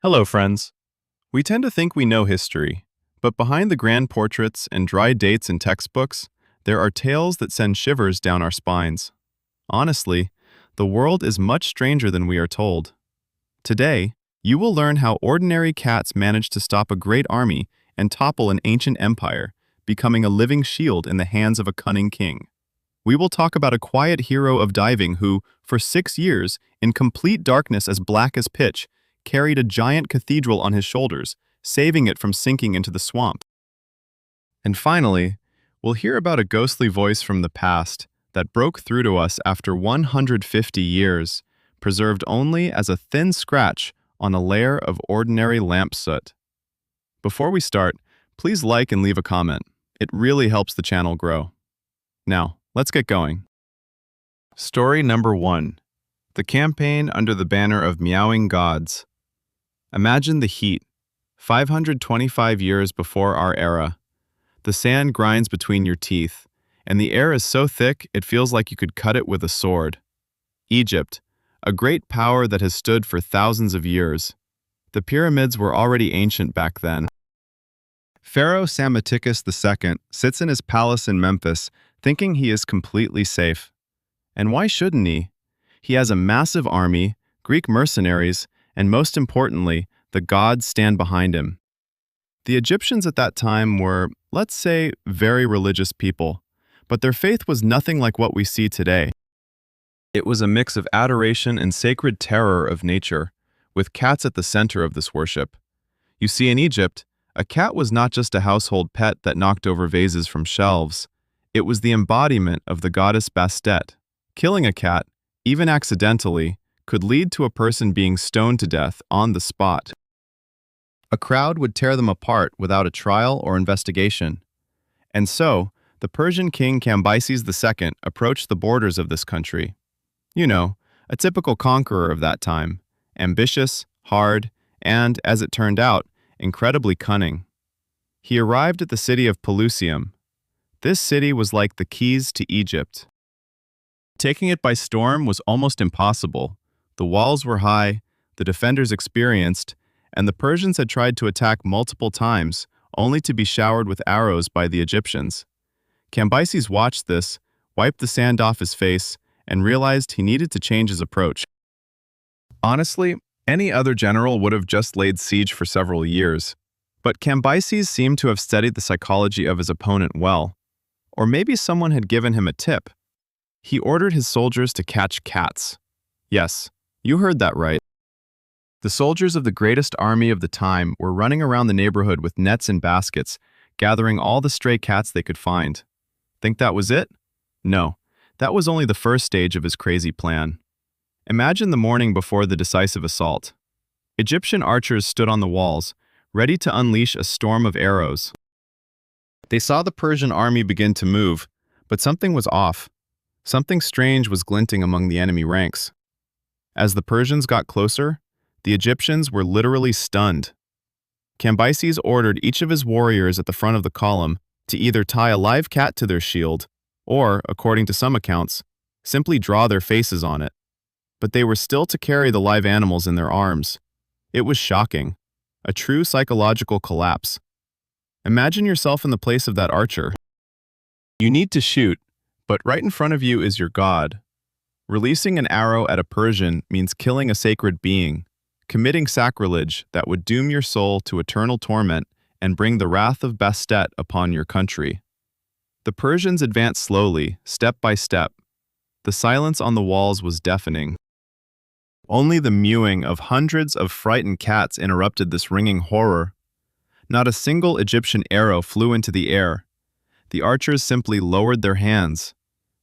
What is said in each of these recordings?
Hello, friends. We tend to think we know history, but behind the grand portraits and dry dates in textbooks, there are tales that send shivers down our spines. Honestly, the world is much stranger than we are told. Today, you will learn how ordinary cats managed to stop a great army and topple an ancient empire, becoming a living shield in the hands of a cunning king. We will talk about a quiet hero of diving who, for 6 years, in complete darkness as black as pitch, carried a giant cathedral on his shoulders, saving it from sinking into the swamp. And finally, we'll hear about a ghostly voice from the past that broke through to us after 150 years, preserved only as a thin scratch on a layer of ordinary lamp soot. Before we start, please like and leave a comment. It really helps the channel grow. Now, let's get going. Story number 1. The campaign under the banner of meowing gods. Imagine the heat. 525 years before our era. The sand grinds between your teeth, and the air is so thick it feels like you could cut it with a sword. Egypt, a great power that has stood for thousands of years. The pyramids were already ancient back then. Pharaoh Psammeticus II sits in his palace in Memphis, thinking he is completely safe. And why shouldn't he? He has a massive army, Greek mercenaries, and most importantly, the gods stand behind him. The Egyptians at that time were, let's say, very religious people, but their faith was nothing like what we see today. It was a mix of adoration and sacred terror of nature, with cats at the center of this worship. You see, in Egypt, a cat was not just a household pet that knocked over vases from shelves. It was the embodiment of the goddess Bastet. Killing a cat, even accidentally, could lead to a person being stoned to death on the spot. A crowd would tear them apart without a trial or investigation. And so, the Persian king Cambyses II approached the borders of this country. You know, a typical conqueror of that time, ambitious, hard, and, as it turned out, incredibly cunning. He arrived at the city of Pelusium. This city was like the keys to Egypt. Taking it by storm was almost impossible. The walls were high, the defenders experienced, and the Persians had tried to attack multiple times, only to be showered with arrows by the Egyptians. Cambyses watched this, wiped the sand off his face, and realized he needed to change his approach. Honestly, any other general would have just laid siege for several years, but Cambyses seemed to have studied the psychology of his opponent well. Or maybe someone had given him a tip. He ordered his soldiers to catch cats. Yes, you heard that right. The soldiers of the greatest army of the time were running around the neighborhood with nets and baskets, gathering all the stray cats they could find. Think that was it? No, that was only the first stage of his crazy plan. Imagine the morning before the decisive assault. Egyptian archers stood on the walls, ready to unleash a storm of arrows. They saw the Persian army begin to move, but something was off. Something strange was glinting among the enemy ranks. As the Persians got closer, the Egyptians were literally stunned. Cambyses ordered each of his warriors at the front of the column to either tie a live cat to their shield or, according to some accounts, simply draw their faces on it. But they were still to carry the live animals in their arms. It was shocking. A true psychological collapse. Imagine yourself in the place of that archer. You need to shoot, but right in front of you is your god. Releasing an arrow at a Persian means killing a sacred being, committing sacrilege that would doom your soul to eternal torment and bring the wrath of Bastet upon your country. The Persians advanced slowly, step by step. The silence on the walls was deafening. Only the mewing of hundreds of frightened cats interrupted this ringing horror. Not a single Egyptian arrow flew into the air. The archers simply lowered their hands.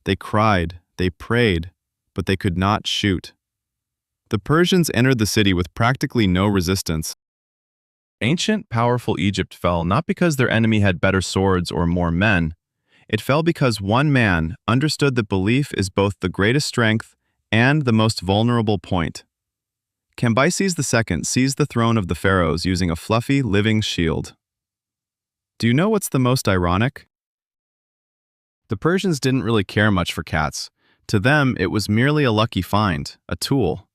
They cried, they prayed, but they could not shoot. The Persians entered the city with practically no resistance. Ancient, powerful Egypt fell not because their enemy had better swords or more men. It fell because one man understood that belief is both the greatest strength and the most vulnerable point. Cambyses II seized the throne of the pharaohs using a fluffy, living shield. Do you know what's the most ironic? The Persians didn't really care much for cats. To them, it was merely a lucky find, a tool.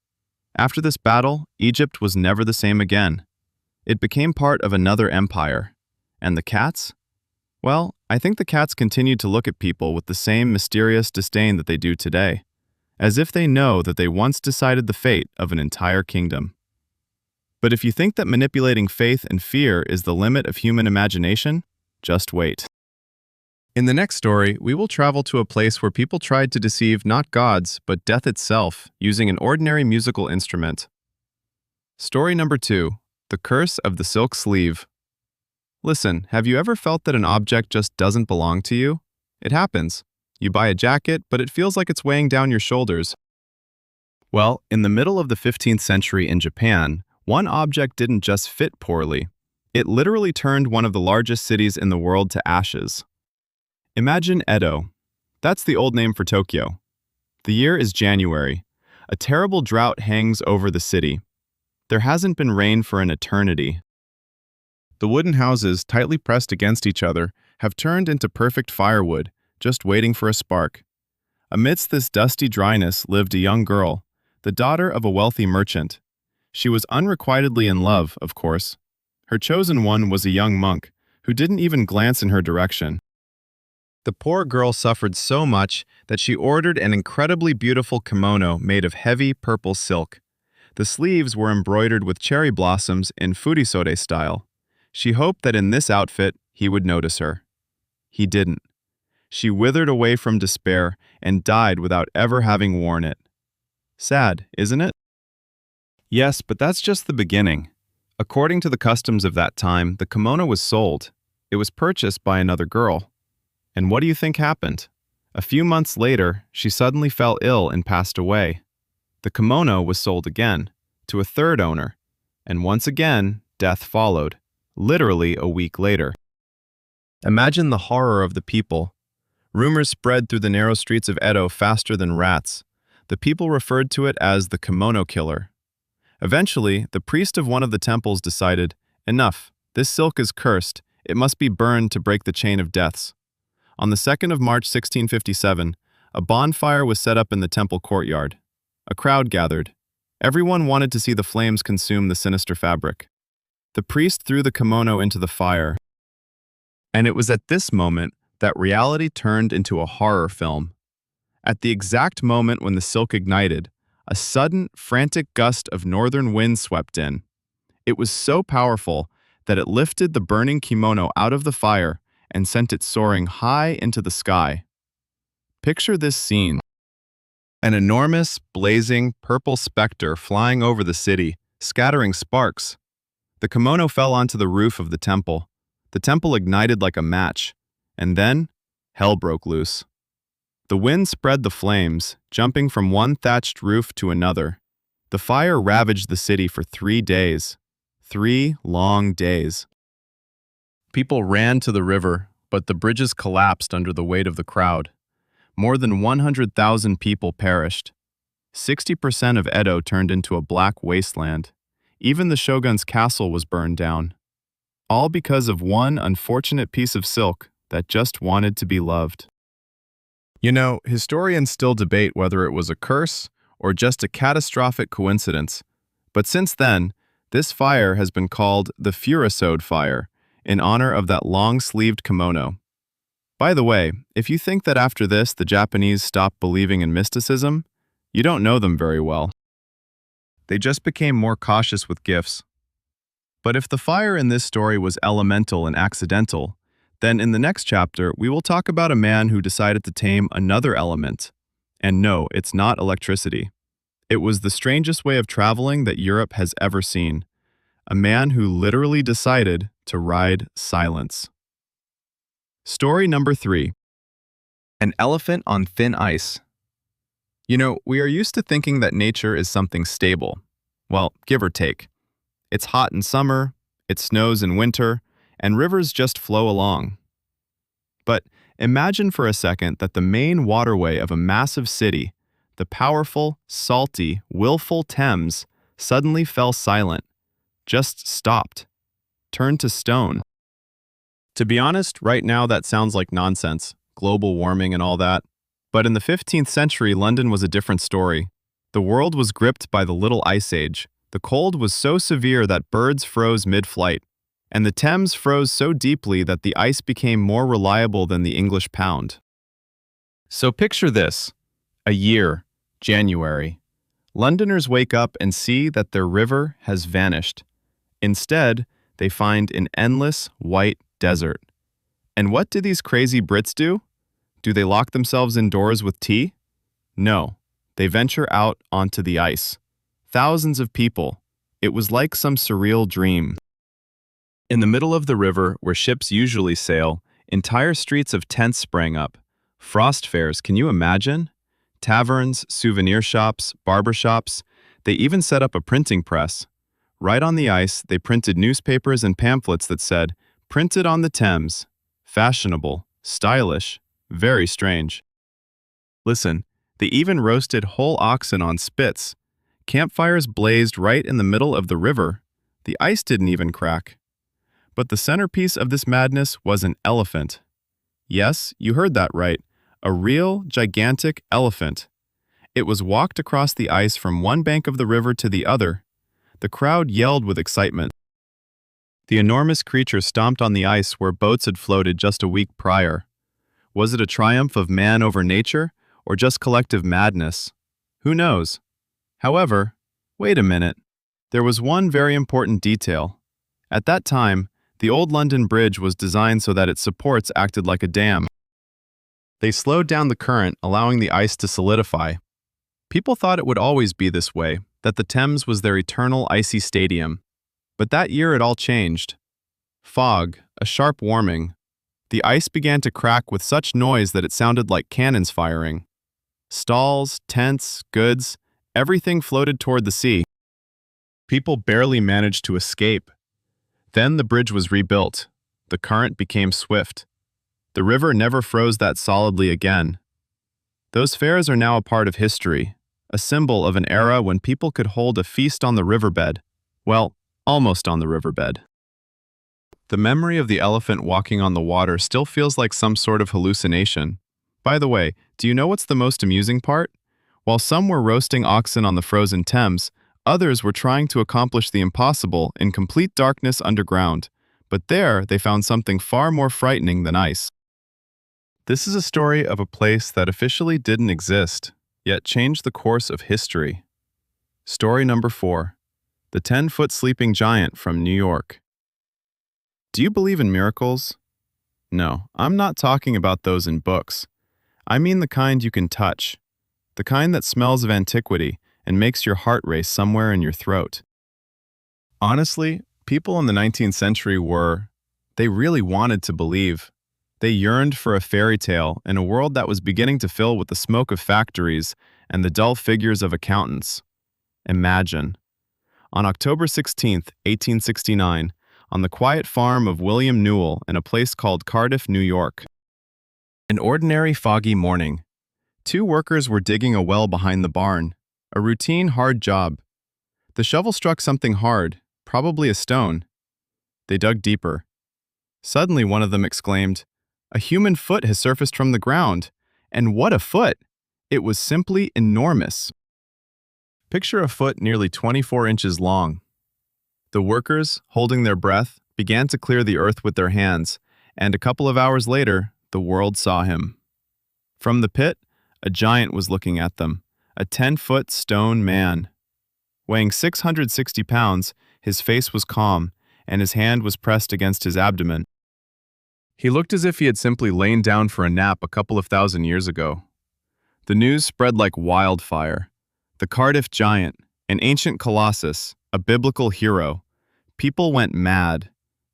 After this battle, Egypt was never the same again. It became part of another empire. And the cats? Well, I think the cats continued to look at people with the same mysterious disdain that they do today, as if they know that they once decided the fate of an entire kingdom. But if you think that manipulating faith and fear is the limit of human imagination, just wait. In the next story, we will travel to a place where people tried to deceive not gods, but death itself, using an ordinary musical instrument. Story number 2, The Curse of the Silk Sleeve. Listen, have you ever felt that an object just doesn't belong to you? It happens. You buy a jacket, but it feels like it's weighing down your shoulders. Well, in the middle of the 15th century in Japan, one object didn't just fit poorly. It literally turned one of the largest cities in the world to ashes. Imagine Edo. That's the old name for Tokyo. The year is January. A terrible drought hangs over the city. There hasn't been rain for an eternity. The wooden houses, tightly pressed against each other, have turned into perfect firewood, just waiting for a spark. Amidst this dusty dryness lived a young girl, the daughter of a wealthy merchant. She was unrequitedly in love, of course. Her chosen one was a young monk, who didn't even glance in her direction. The poor girl suffered so much that she ordered an incredibly beautiful kimono made of heavy purple silk. The sleeves were embroidered with cherry blossoms in furisode style. She hoped that in this outfit he would notice her. He didn't. She withered away from despair and died without ever having worn it. Sad, isn't it? Yes, but that's just the beginning. According to the customs of that time, the kimono was sold. It was purchased by another girl. And what do you think happened? A few months later, she suddenly fell ill and passed away. The kimono was sold again, to a third owner, and once again, death followed, literally a week later. Imagine the horror of the people. Rumors spread through the narrow streets of Edo faster than rats. The people referred to it as the kimono killer. Eventually, the priest of one of the temples decided, enough, this silk is cursed, it must be burned to break the chain of deaths. On the 2nd of March 1657, a bonfire was set up in the temple courtyard. A crowd gathered. Everyone wanted to see the flames consume the sinister fabric. The priest threw the kimono into the fire. And it was at this moment that reality turned into a horror film. At the exact moment when the silk ignited, a sudden, frantic gust of northern wind swept in. It was so powerful that it lifted the burning kimono out of the fire and sent it soaring high into the sky. Picture this scene. An enormous, blazing, purple specter flying over the city, scattering sparks. The kimono fell onto the roof of the temple. The temple ignited like a match, and then hell broke loose. The wind spread the flames, jumping from one thatched roof to another. The fire ravaged the city for 3 days. 3 long days. People ran to the river, but the bridges collapsed under the weight of the crowd. More than 100,000 people perished. 60% of Edo turned into a black wasteland. Even the shogun's castle was burned down. All because of one unfortunate piece of silk that just wanted to be loved. You know, historians still debate whether it was a curse or just a catastrophic coincidence. But since then, this fire has been called the Furisode Fire, in honor of that long-sleeved kimono. By the way, if you think that after this the Japanese stopped believing in mysticism, you don't know them very well. They just became more cautious with gifts. But if the fire in this story was elemental and accidental, then in the next chapter we will talk about a man who decided to tame another element. And no, it's not electricity. It was the strangest way of traveling that Europe has ever seen. A man who literally decided to ride silence. Story number 3. An elephant on thin ice. You know, we are used to thinking that nature is something stable. Well, give or take. It's hot in summer, it snows in winter, and rivers just flow along. But imagine for a second that the main waterway of a massive city, the powerful, salty, willful Thames, suddenly fell silent, just stopped, turned to stone. To be honest, right now that sounds like nonsense, global warming and all that. But in the 15th century, London was a different story. The world was gripped by the Little Ice Age. The cold was so severe that birds froze mid-flight, and the Thames froze so deeply that the ice became more reliable than the English pound. So picture this: a year, January. Londoners wake up and see that their river has vanished. Instead, they find an endless white desert. And what do these crazy Brits do? Do they lock themselves indoors with tea? No, they venture out onto the ice. Thousands of people. It was like some surreal dream. In the middle of the river, where ships usually sail, entire streets of tents sprang up. Frost fairs, can you imagine? Taverns, souvenir shops, barber shops. They even set up a printing press. Right on the ice, they printed newspapers and pamphlets that said, "Printed on the Thames." Fashionable, stylish, very strange. Listen, they even roasted whole oxen on spits. Campfires blazed right in the middle of the river. The ice didn't even crack. But the centerpiece of this madness was an elephant. Yes, you heard that right. A real, gigantic elephant. It was walked across the ice from one bank of the river to the other. The crowd yelled with excitement. The enormous creature stomped on the ice where boats had floated just a week prior. Was it a triumph of man over nature, or just collective madness? Who knows? However, wait a minute. There was one very important detail. At that time, the old London Bridge was designed so that its supports acted like a dam. They slowed down the current, allowing the ice to solidify. People thought it would always be this way, that the Thames was their eternal icy stadium. But that year it all changed. Fog, a sharp warming. The ice began to crack with such noise that it sounded like cannons firing. Stalls, tents, goods, everything floated toward the sea. People barely managed to escape. Then the bridge was rebuilt. The current became swift. The river never froze that solidly again. Those fairs are now a part of history, a symbol of an era when people could hold a feast on the riverbed. Well, almost on the riverbed. The memory of the elephant walking on the water still feels like some sort of hallucination. By the way, do you know what's the most amusing part? While some were roasting oxen on the frozen Thames, others were trying to accomplish the impossible in complete darkness underground. But there, they found something far more frightening than ice. This is a story of a place that officially didn't exist, yet changed the course of history. Story number 4. The 10-foot sleeping giant from New York. Do you believe in miracles? No, I'm not talking about those in books. I mean the kind you can touch. The kind that smells of antiquity and makes your heart race somewhere in your throat. Honestly, people in the 19th century they really wanted to believe. They yearned for a fairy tale in a world that was beginning to fill with the smoke of factories and the dull figures of accountants. Imagine. On October 16, 1869, on the quiet farm of William Newell in a place called Cardiff, New York. An ordinary foggy morning. 2 workers were digging a well behind the barn, a routine hard job. The shovel struck something hard, probably a stone. They dug deeper. Suddenly one of them exclaimed, "A human foot has surfaced from the ground. And what a foot! It was simply enormous." Picture a foot nearly 24 inches long. The workers, holding their breath, began to clear the earth with their hands, and a couple of hours later, the world saw him. From the pit, a giant was looking at them, a 10-foot stone man. Weighing 660 pounds, his face was calm, and his hand was pressed against his abdomen. He looked as if he had simply lain down for a nap a couple of thousand years ago. The news spread like wildfire. The Cardiff giant, an ancient colossus, a biblical hero. People went mad.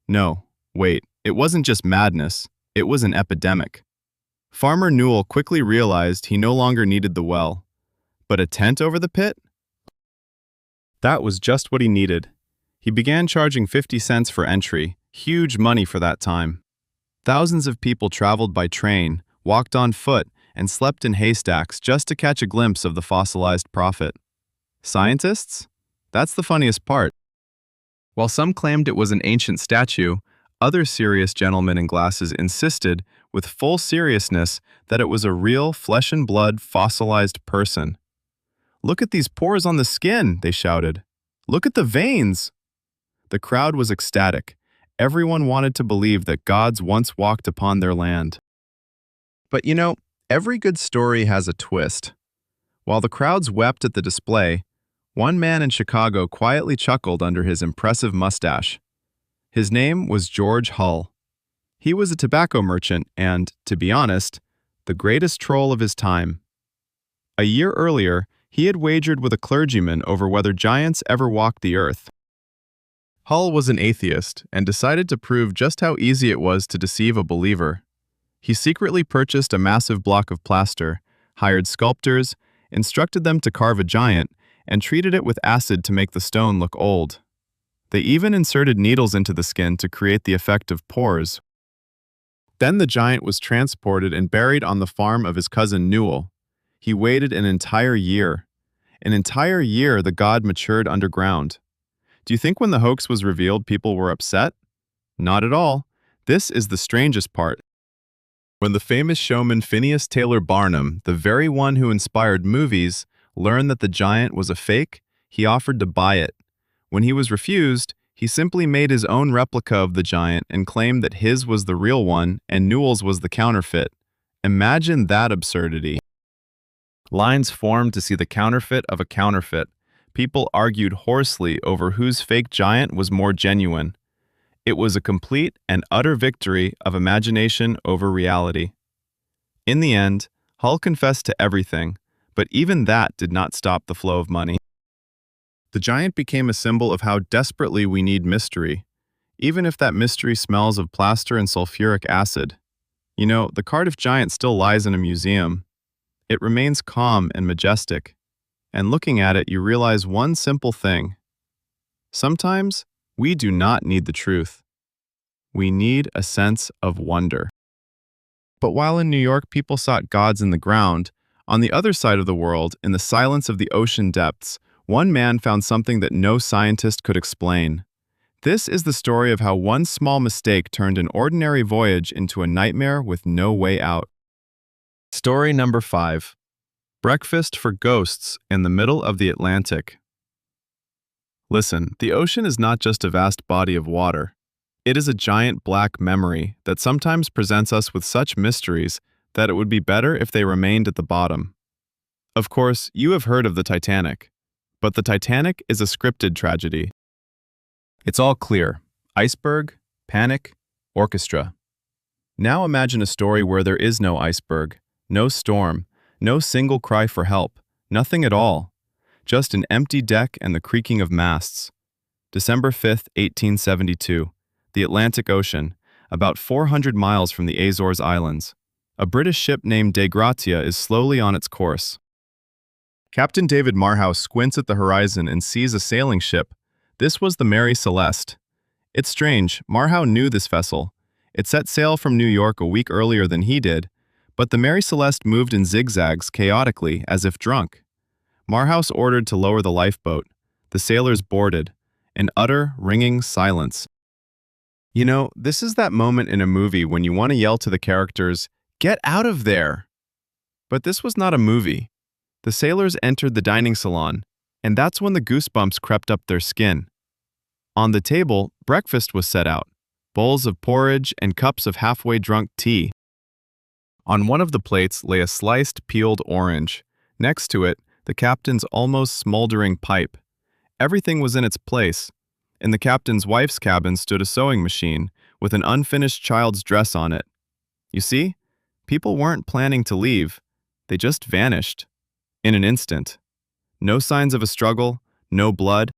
No, wait, it wasn't just madness, it was an epidemic. Farmer Newell quickly realized he no longer needed the well. But a tent over the pit? That was just what he needed. He began charging 50 cents for entry, huge money for that time. Thousands of people traveled by train, walked on foot, and slept in haystacks just to catch a glimpse of the fossilized prophet. Scientists? That's the funniest part. While some claimed it was an ancient statue, other serious gentlemen in glasses insisted, with full seriousness, that it was a real flesh-and-blood fossilized person. "Look at these pores on the skin," they shouted. "Look at the veins." The crowd was ecstatic. Everyone wanted to believe that gods once walked upon their land. But every good story has a twist. While the crowds wept at the display, one man in Chicago quietly chuckled under his impressive mustache. His name was George Hull. He was a tobacco merchant and, to be honest, the greatest troll of his time. A year earlier, he had wagered with a clergyman over whether giants ever walked the earth. Hull was an atheist and decided to prove just how easy it was to deceive a believer. He secretly purchased a massive block of plaster, hired sculptors, instructed them to carve a giant, and treated it with acid to make the stone look old. They even inserted needles into the skin to create the effect of pores. Then the giant was transported and buried on the farm of his cousin Newell. He waited an entire year. An entire year the god matured underground. Do you think when the hoax was revealed people were upset? Not at all. This is the strangest part. When the famous showman Phineas Taylor Barnum, the very one who inspired movies, learned that the giant was a fake, he offered to buy it. When he was refused, he simply made his own replica of the giant and claimed that his was the real one and Newell's was the counterfeit. Imagine that absurdity. Lines formed to see the counterfeit of a counterfeit. People argued hoarsely over whose fake giant was more genuine. It was a complete and utter victory of imagination over reality. In the end, Hull confessed to everything, but even that did not stop the flow of money. The giant became a symbol of how desperately we need mystery, even if that mystery smells of plaster and sulfuric acid. The Cardiff giant still lies in a museum. It remains calm and majestic, and looking at it, you realize one simple thing. Sometimes, we do not need the truth. We need a sense of wonder. But while in New York people sought gods in the ground, on the other side of the world, in the silence of the ocean depths, one man found something that no scientist could explain. This is the story of how one small mistake turned an ordinary voyage into a nightmare with no way out. Story number 5. Breakfast for ghosts in the middle of the Atlantic. Listen, the ocean is not just a vast body of water. It is a giant black memory that sometimes presents us with such mysteries that it would be better if they remained at the bottom. Of course, you have heard of the Titanic, but the Titanic is a scripted tragedy. It's all clear: iceberg, panic, orchestra. Now imagine a story where there is no iceberg, no storm, no single cry for help, nothing at all. Just an empty deck and the creaking of masts. December 5, 1872. The Atlantic Ocean, about 400 miles from the Azores Islands. A British ship named Dei Gratia is slowly on its course. Captain David Marhouse squints at the horizon and sees a sailing ship. This was the Mary Celeste. It's strange, Marhouse knew this vessel. It set sail from New York a week earlier than he did, but the Mary Celeste moved in zigzags chaotically as if drunk. Marhouse ordered to lower the lifeboat. The sailors boarded. An utter, ringing silence. This is that moment in a movie when you want to yell to the characters, "Get out of there!" But this was not a movie. The sailors entered the dining salon, and that's when the goosebumps crept up their skin. On the table, breakfast was set out, bowls of porridge and cups of halfway drunk tea. On one of the plates lay a sliced, peeled orange. Next to it, the captain's almost smoldering pipe. Everything was in its place. In the captain's wife's cabin stood a sewing machine with an unfinished child's dress on it. You see, people weren't planning to leave. They just vanished. In an instant. No signs of a struggle, no blood.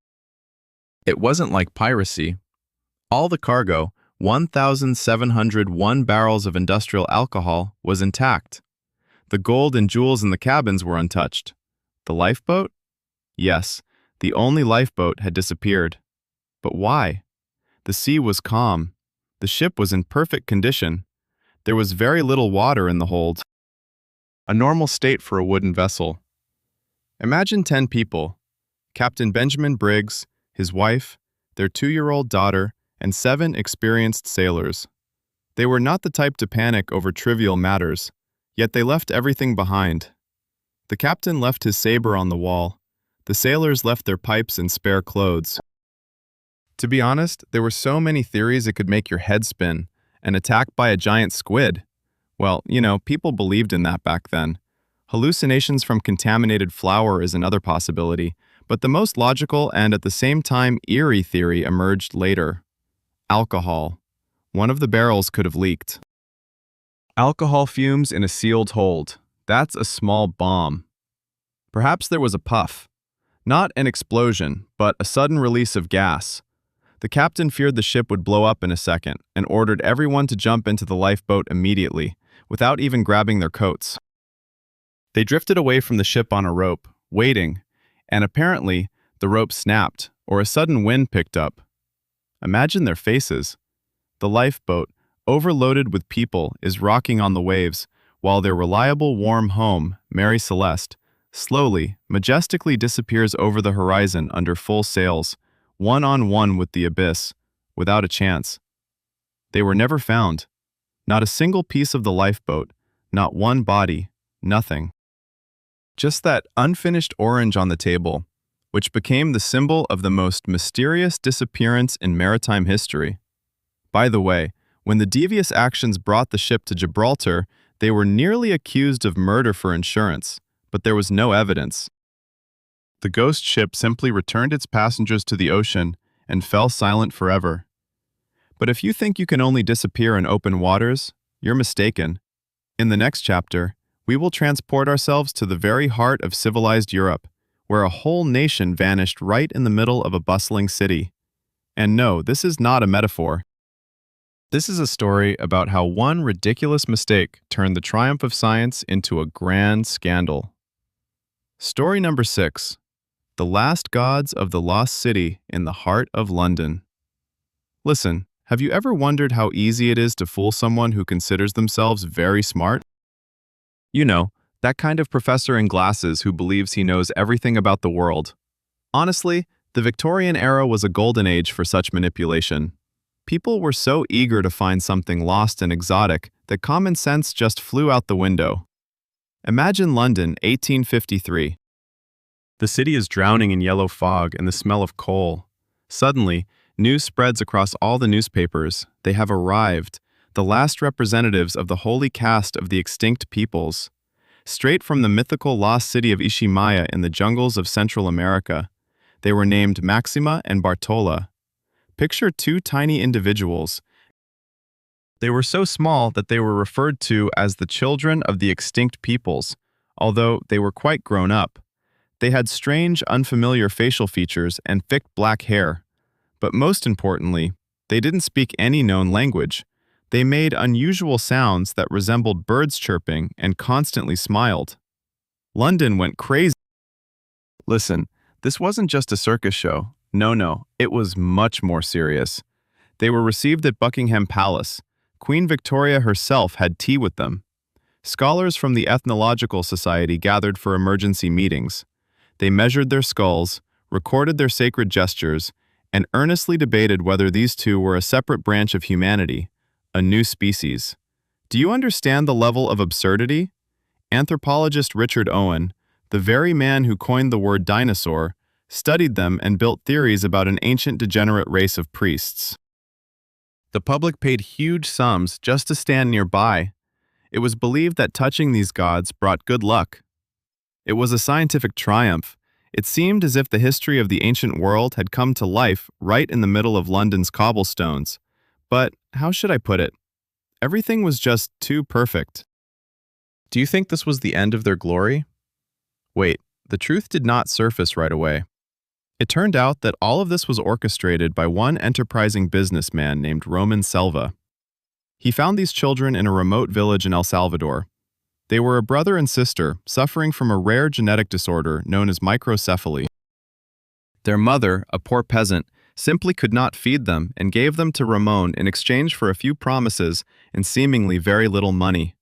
It wasn't like piracy. All the cargo, 1,701 barrels of industrial alcohol, was intact. The gold and jewels in the cabins were untouched. The lifeboat? Yes, the only lifeboat had disappeared. But why? The sea was calm. The ship was in perfect condition. There was very little water in the hold. A normal state for a wooden vessel. Imagine 10 people: Captain Benjamin Briggs, his wife, their 2-year-old daughter, and 7 experienced sailors. They were not the type to panic over trivial matters, yet they left everything behind. The captain left his saber on the wall. The sailors left their pipes and spare clothes. To be honest, there were so many theories it could make your head spin. An attack by a giant squid. Well, people believed in that back then. Hallucinations from contaminated flour is another possibility, but the most logical and at the same time eerie theory emerged later. Alcohol. One of the barrels could have leaked. Alcohol fumes in a sealed hold. That's a small bomb. Perhaps there was a puff. Not an explosion, but a sudden release of gas. The captain feared the ship would blow up in a second and ordered everyone to jump into the lifeboat immediately, without even grabbing their coats. They drifted away from the ship on a rope, waiting, and apparently the rope snapped or a sudden wind picked up. Imagine their faces. The lifeboat, overloaded with people, is rocking on the waves, while their reliable warm home, Mary Celeste, slowly, majestically disappears over the horizon under full sails, one-on-one with the abyss, without a chance. They were never found. Not a single piece of the lifeboat, not one body, nothing. Just that unfinished orange on the table, which became the symbol of the most mysterious disappearance in maritime history. By the way, when the devious actions brought the ship to Gibraltar, they were nearly accused of murder for insurance, but there was no evidence. The ghost ship simply returned its passengers to the ocean and fell silent forever. But if you think you can only disappear in open waters, you're mistaken. In the next chapter, we will transport ourselves to the very heart of civilized Europe, where a whole nation vanished right in the middle of a bustling city. And no, this is not a metaphor. This is a story about how one ridiculous mistake turned the triumph of science into a grand scandal. Story number 6. The Last Gods of the Lost City in the Heart of London. Listen, have you ever wondered how easy it is to fool someone who considers themselves very smart? You know, that kind of professor in glasses who believes he knows everything about the world. Honestly, the Victorian era was a golden age for such manipulation. People were so eager to find something lost and exotic that common sense just flew out the window. Imagine London, 1853. The city is drowning in yellow fog and the smell of coal. Suddenly, news spreads across all the newspapers. They have arrived, the last representatives of the holy caste of the extinct peoples. Straight from the mythical lost city of Ishimaya in the jungles of Central America. They were named Maxima and Bartola. Picture two tiny individuals. They were so small that they were referred to as the children of the extinct peoples, although they were quite grown up. They had strange, unfamiliar facial features and thick black hair. But most importantly, they didn't speak any known language. They made unusual sounds that resembled birds chirping and constantly smiled. London went crazy. Listen, this wasn't just a circus show. No, it was much more serious. They were received at Buckingham Palace. Queen Victoria herself had tea with them. Scholars from the Ethnological Society gathered for emergency meetings. They measured their skulls, recorded their sacred gestures, and earnestly debated whether these two were a separate branch of humanity, a new species. Do you understand the level of absurdity? Anthropologist Richard Owen, the very man who coined the word dinosaur, studied them and built theories about an ancient degenerate race of priests. The public paid huge sums just to stand nearby. It was believed that touching these gods brought good luck. It was a scientific triumph. It seemed as if the history of the ancient world had come to life right in the middle of London's cobblestones. But how should I put it? Everything was just too perfect. Do you think this was the end of their glory? Wait, the truth did not surface right away. It turned out that all of this was orchestrated by one enterprising businessman named Roman Selva. He found these children in a remote village in El Salvador. They were a brother and sister suffering from a rare genetic disorder known as microcephaly. Their mother, a poor peasant, simply could not feed them and gave them to Ramon in exchange for a few promises and seemingly very little money.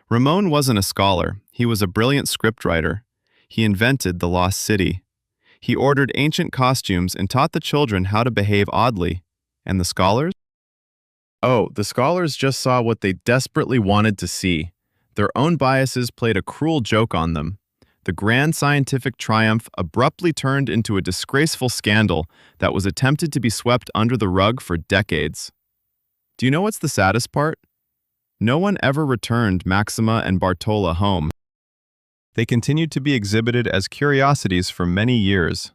Ramon wasn't a scholar, he was a brilliant scriptwriter. He invented the lost city. He ordered ancient costumes and taught the children how to behave oddly. And the scholars? Oh, the scholars just saw what they desperately wanted to see. Their own biases played a cruel joke on them. the grand scientific triumph abruptly turned into a disgraceful scandal that was attempted to be swept under the rug for decades. Do you know what's the saddest part? No one ever returned Maxima and Bartola home. They continued to be exhibited as curiosities for many years.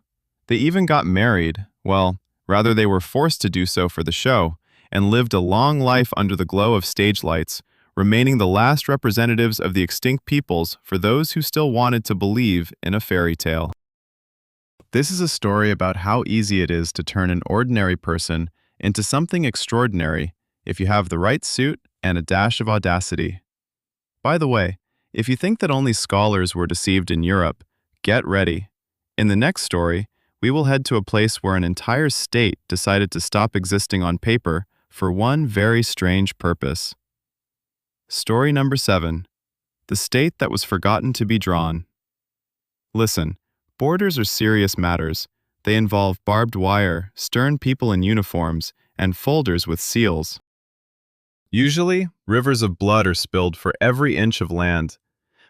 They even got married, well, rather they were forced to do so for the show, and lived a long life under the glow of stage lights, remaining the last representatives of the extinct peoples for those who still wanted to believe in a fairy tale. This is a story about how easy it is to turn an ordinary person into something extraordinary if you have the right suit and a dash of audacity. By the way, if you think that only scholars were deceived in Europe, get ready. In the next story, we will head to a place where an entire state decided to stop existing on paper for one very strange purpose. Story number 7. The state that was forgotten to be drawn. Listen, borders are serious matters. They involve barbed wire, stern people in uniforms, and folders with seals. Usually, rivers of blood are spilled for every inch of land.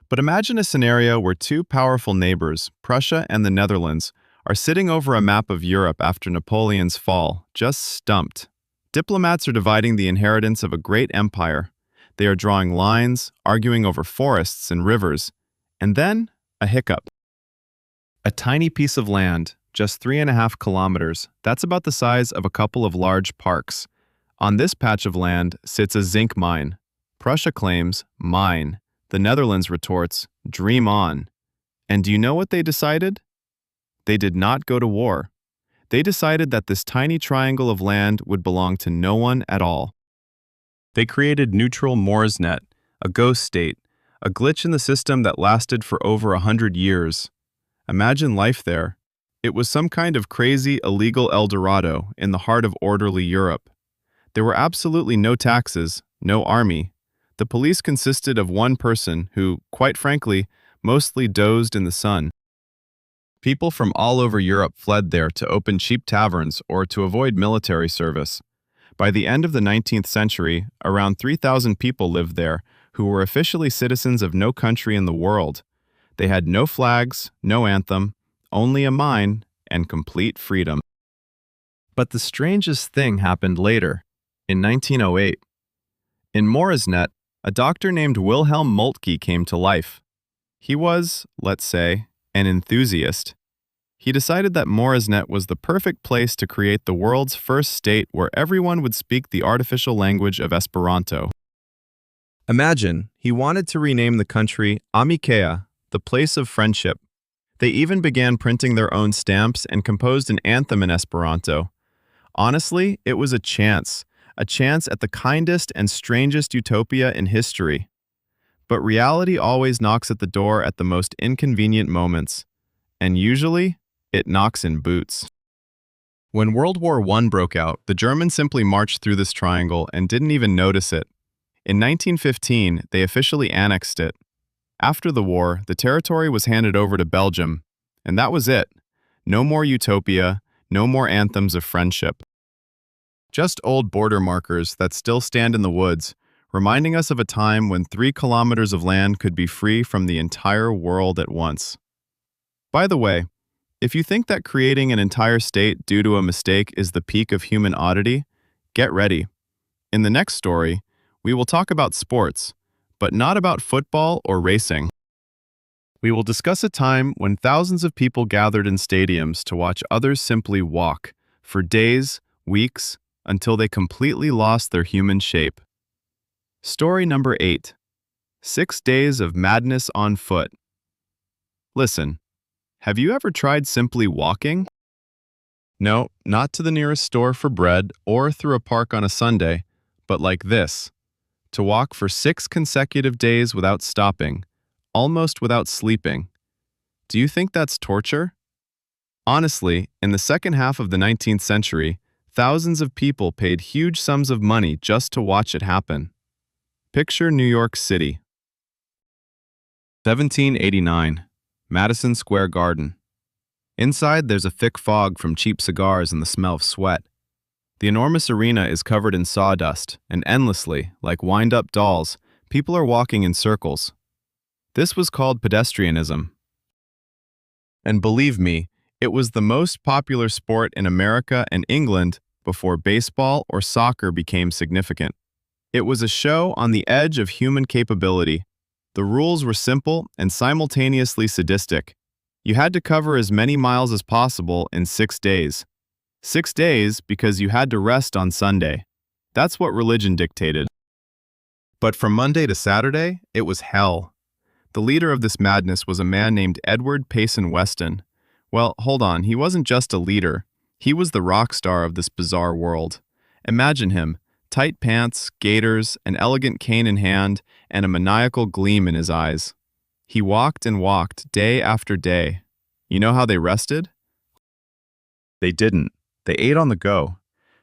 But imagine a scenario where two powerful neighbors, Prussia and the Netherlands, are sitting over a map of Europe after Napoleon's fall, just stumped. Diplomats are dividing the inheritance of a great empire. They are drawing lines, arguing over forests and rivers, and then a hiccup. A tiny piece of land, just 3.5 kilometers, that's about the size of a couple of large parks. On this patch of land sits a zinc mine. Prussia claims, mine. The Netherlands retorts, dream on. And do you know what they decided? They did not go to war. They decided that this tiny triangle of land would belong to no one at all. They created neutral Morsnet, a ghost state, a glitch in the system that lasted for over 100 years. Imagine life there. It was some kind of crazy, illegal El Dorado in the heart of orderly Europe. There were absolutely no taxes, no army. The police consisted of one person who, quite frankly, mostly dozed in the sun. People from all over Europe fled there to open cheap taverns or to avoid military service. By the end of the 19th century, around 3,000 people lived there who were officially citizens of no country in the world. They had no flags, no anthem, only a mine, and complete freedom. But the strangest thing happened later, in 1908. In Moresnet, a doctor named Wilhelm Moltke came to life. He was, let's say, an enthusiast. He decided that Moresnet was the perfect place to create the world's first state where everyone would speak the artificial language of Esperanto. Imagine, he wanted to rename the country Amicea, the place of friendship. They even began printing their own stamps and composed an anthem in Esperanto. Honestly, it was a chance at the kindest and strangest utopia in history. But reality always knocks at the door at the most inconvenient moments. And usually, it knocks in boots. When World War I broke out, the Germans simply marched through this triangle and didn't even notice it. In 1915, they officially annexed it. After the war, the territory was handed over to Belgium, and that was it. No more utopia, no more anthems of friendship. Just old border markers that still stand in the woods, reminding us of a time when 3 kilometers of land could be free from the entire world at once. By the way, if you think that creating an entire state due to a mistake is the peak of human oddity, get ready. In the next story, we will talk about sports, but not about football or racing. We will discuss a time when thousands of people gathered in stadiums to watch others simply walk, for days, weeks, until they completely lost their human shape. Story number 8. 6 days of madness on foot. Listen, have you ever tried simply walking? No, not to the nearest store for bread or through a park on a Sunday, but like this. To walk for 6 consecutive days without stopping, almost without sleeping. Do you think that's torture? Honestly, in the second half of the 19th century, thousands of people paid huge sums of money just to watch it happen. Picture New York City. 1789. Madison Square Garden. Inside, there's a thick fog from cheap cigars and the smell of sweat. The enormous arena is covered in sawdust, and endlessly, like wind-up dolls, people are walking in circles. This was called pedestrianism. And believe me, it was the most popular sport in America and England before baseball or soccer became significant. It was a show on the edge of human capability. The rules were simple and simultaneously sadistic. You had to cover as many miles as possible in 6 days. 6 days because you had to rest on Sunday. That's what religion dictated. But from Monday to Saturday, it was hell. The leader of this madness was a man named Edward Payson Weston. Well, hold on, he wasn't just a leader. He was the rock star of this bizarre world. Imagine him, tight pants, gaiters, an elegant cane in hand, and a maniacal gleam in his eyes. He walked and walked day after day. You know how they rested? They didn't. They ate on the go.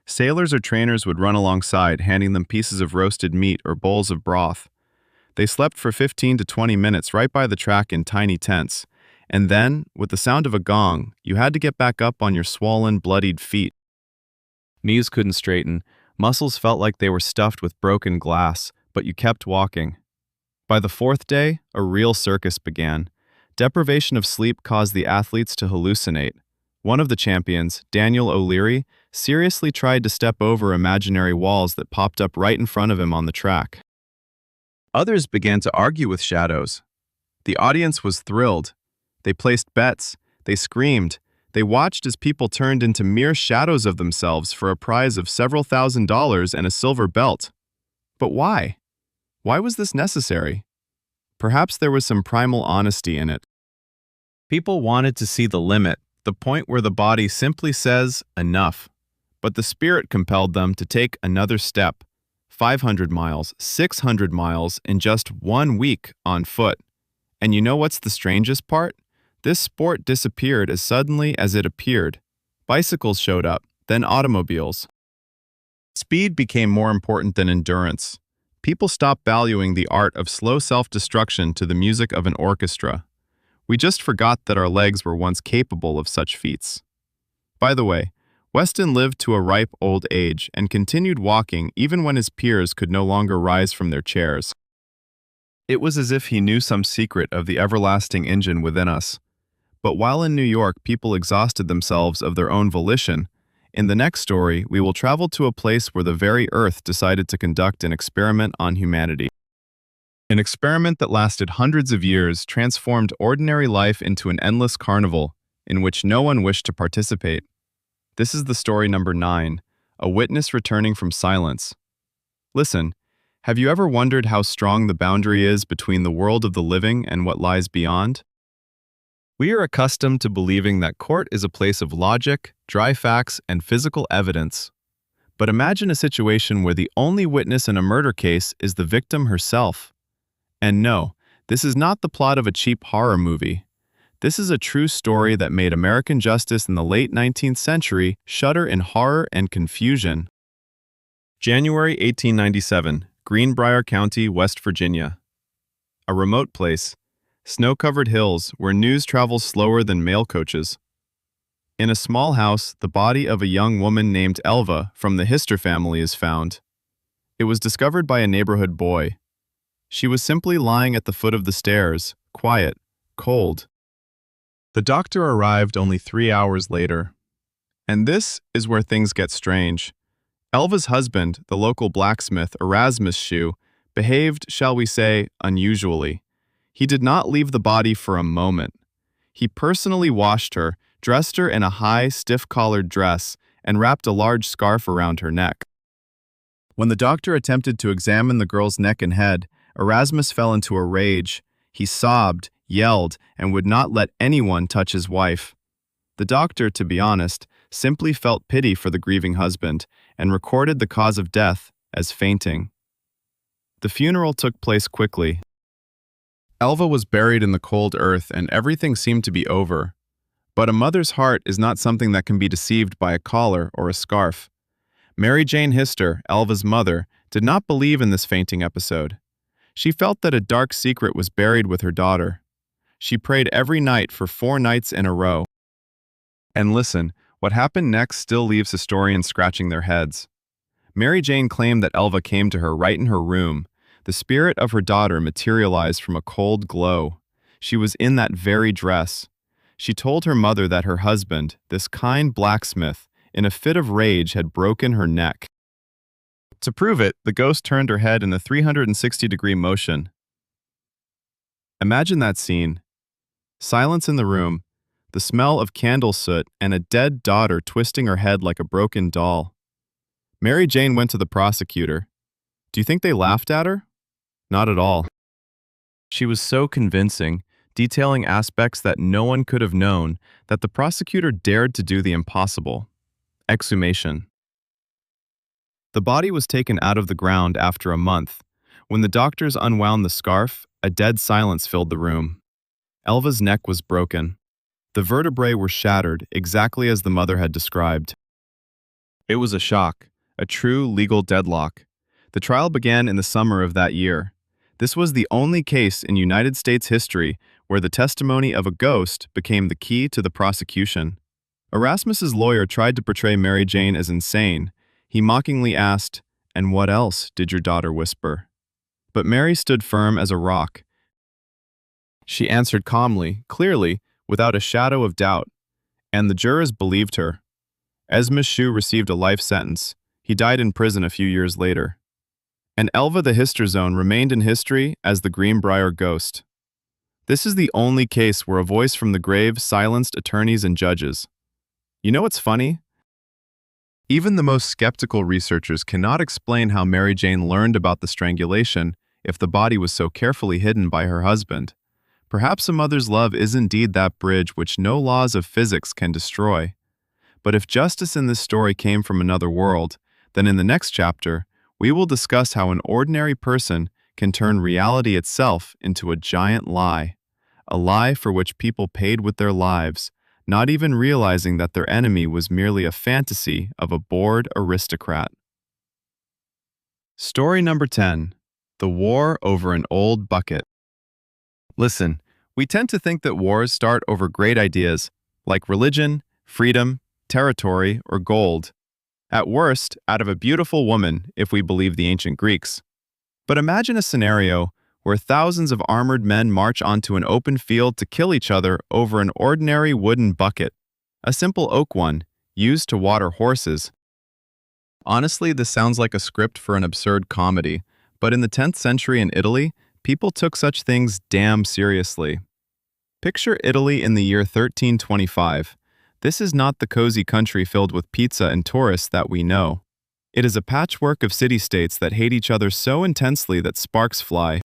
Sailors or trainers would run alongside, handing them pieces of roasted meat or bowls of broth. They slept for 15 to 20 minutes right by the track in tiny tents. And then, with the sound of a gong, you had to get back up on your swollen, bloodied feet. Knees couldn't straighten. Muscles felt like they were stuffed with broken glass, but you kept walking. By the fourth day, a real circus began. Deprivation of sleep caused the athletes to hallucinate. One of the champions, Daniel O'Leary, seriously tried to step over imaginary walls that popped up right in front of him on the track. Others began to argue with shadows. The audience was thrilled. They placed bets. They screamed. They watched as people turned into mere shadows of themselves for a prize of several $1,000s and a silver belt. But why? Why was this necessary? Perhaps there was some primal honesty in it. People wanted to see the limit, the point where the body simply says, enough. But the spirit compelled them to take another step, 500 miles, 600 miles in just 1 week on foot. And you know what's the strangest part? This sport disappeared as suddenly as it appeared. Bicycles showed up, then automobiles. Speed became more important than endurance. People stopped valuing the art of slow self-destruction to the music of an orchestra. We just forgot that our legs were once capable of such feats. By the way, Weston lived to a ripe old age and continued walking even when his peers could no longer rise from their chairs. It was as if he knew some secret of the everlasting engine within us. But while in New York people exhausted themselves of their own volition, in the next story we will travel to a place where the very earth decided to conduct an experiment on humanity. An experiment that lasted hundreds of years transformed ordinary life into an endless carnival in which no one wished to participate. This is the story number 9, A Witness Returning from Silence. Listen, have you ever wondered how strong the boundary is between the world of the living and what lies beyond? We are accustomed to believing that court is a place of logic, dry facts, and physical evidence. But imagine a situation where the only witness in a murder case is the victim herself. And no, this is not the plot of a cheap horror movie. This is a true story that made American justice in the late 19th century shudder in horror and confusion. January 1897, Greenbrier County, West Virginia. A remote place. Snow-covered hills where news travels slower than mail coaches. In a small house, the body of a young woman named Elva from the Hister family is found. It was discovered by a neighborhood boy. She was simply lying at the foot of the stairs, quiet, cold. The doctor arrived only 3 hours later. And this is where things get strange. Elva's husband, the local blacksmith Erasmus Shue, behaved, shall we say, unusually. He did not leave the body for a moment. He personally washed her, dressed her in a high, stiff-collared dress, and wrapped a large scarf around her neck. When the doctor attempted to examine the girl's neck and head, Erasmus fell into a rage. He sobbed, yelled, and would not let anyone touch his wife. The doctor, to be honest, simply felt pity for the grieving husband and recorded the cause of death as fainting. The funeral took place quickly. Elva was buried in the cold earth and everything seemed to be over. But a mother's heart is not something that can be deceived by a collar or a scarf. Mary Jane Hister, Elva's mother, did not believe in this fainting episode. She felt that a dark secret was buried with her daughter. She prayed every night for 4 nights in a row. And listen, what happened next still leaves historians scratching their heads. Mary Jane claimed that Elva came to her right in her room. The spirit of her daughter materialized from a cold glow. She was in that very dress. She told her mother that her husband, this kind blacksmith, in a fit of rage had broken her neck. To prove it, the ghost turned her head in a 360-degree motion. Imagine that scene. Silence in the room, the smell of candle soot, and a dead daughter twisting her head like a broken doll. Mary Jane went to the prosecutor. Do you think they laughed at her? Not at all. She was so convincing, detailing aspects that no one could have known, that the prosecutor dared to do the impossible. Exhumation. The body was taken out of the ground after a month. When the doctors unwound the scarf, a dead silence filled the room. Elva's neck was broken. The vertebrae were shattered, exactly as the mother had described. It was a shock, a true legal deadlock. The trial began in the summer of that year. This was the only case in United States history where the testimony of a ghost became the key to the prosecution. Erasmus's lawyer tried to portray Mary Jane as insane. He mockingly asked, "And what else did your daughter whisper?" But Mary stood firm as a rock. She answered calmly, clearly, without a shadow of doubt, and the jurors believed her. Esme Shue received a life sentence. He died in prison a few years later. And Elva the Histerzone remained in history as the Greenbrier ghost. This is the only case where a voice from the grave silenced attorneys and judges. You know what's funny? Even the most skeptical researchers cannot explain how Mary Jane learned about the strangulation if the body was so carefully hidden by her husband. Perhaps a mother's love is indeed that bridge which no laws of physics can destroy. But if justice in this story came from another world, then in the next chapter, we will discuss how an ordinary person can turn reality itself into a giant lie. A lie for which people paid with their lives, not even realizing that their enemy was merely a fantasy of a bored aristocrat. Story number 10. The War Over an Old Bucket. Listen, we tend to think that wars start over great ideas, like religion, freedom, territory, or gold. At worst, out of a beautiful woman, if we believe the ancient Greeks. But imagine a scenario where thousands of armored men march onto an open field to kill each other over an ordinary wooden bucket, a simple oak one, used to water horses. Honestly, this sounds like a script for an absurd comedy, but in the 10th century in Italy, people took such things damn seriously. Picture Italy in the year 1325. This is not the cozy country filled with pizza and tourists that we know. It is a patchwork of city-states that hate each other so intensely that sparks fly.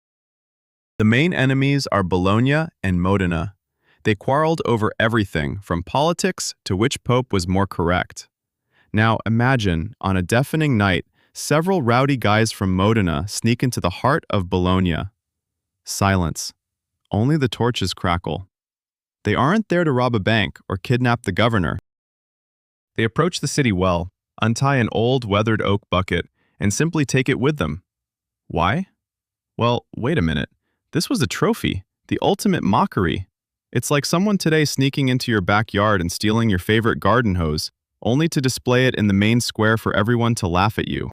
The main enemies are Bologna and Modena. They quarreled over everything, from politics to which pope was more correct. Now imagine, on a deafening night, several rowdy guys from Modena sneak into the heart of Bologna. Silence. Only the torches crackle. They aren't there to rob a bank or kidnap the governor. They approach the city well, untie an old weathered oak bucket, and simply take it with them. Why? Well, wait a minute. This was a trophy, the ultimate mockery. It's like someone today sneaking into your backyard and stealing your favorite garden hose, only to display it in the main square for everyone to laugh at you.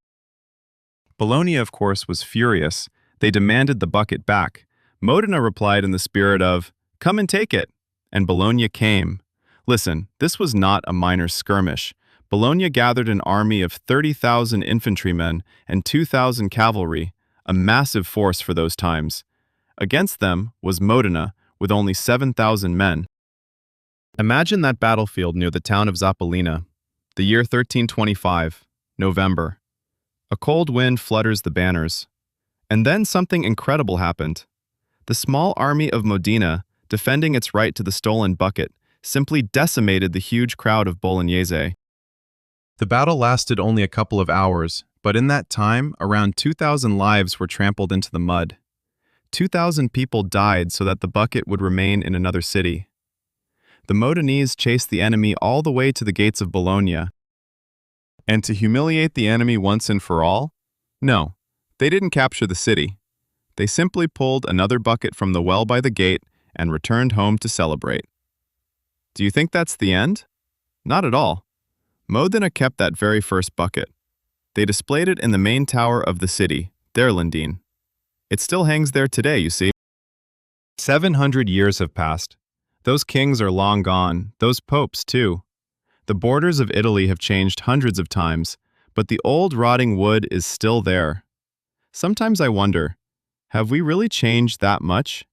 Bologna, of course, was furious. They demanded the bucket back. Modena replied in the spirit of, "Come and take it." And Bologna came. Listen, this was not a minor skirmish. Bologna gathered an army of 30,000 infantrymen and 2,000 cavalry, a massive force for those times. Against them was Modena, with only 7,000 men. Imagine that battlefield near the town of Zappolina, the year 1325, November. A cold wind flutters the banners. And then something incredible happened. The small army of Modena, defending its right to the stolen bucket, simply decimated the huge crowd of Bolognese. The battle lasted only a couple of hours, but in that time, around 2,000 lives were trampled into the mud. 2,000 people died so that the bucket would remain in another city. The Modenese chased the enemy all the way to the gates of Bologna. And to humiliate the enemy once and for all? No, they didn't capture the city. They simply pulled another bucket from the well by the gate and returned home to celebrate. Do you think that's the end? Not at all. Modena kept that very first bucket. They displayed it in the main tower of the city, their Lindine. It still hangs there today, you see. 700 years have passed. Those kings are long gone, those popes too. The borders of Italy have changed hundreds of times, but the old rotting wood is still there. Sometimes I wonder, have we really changed that much?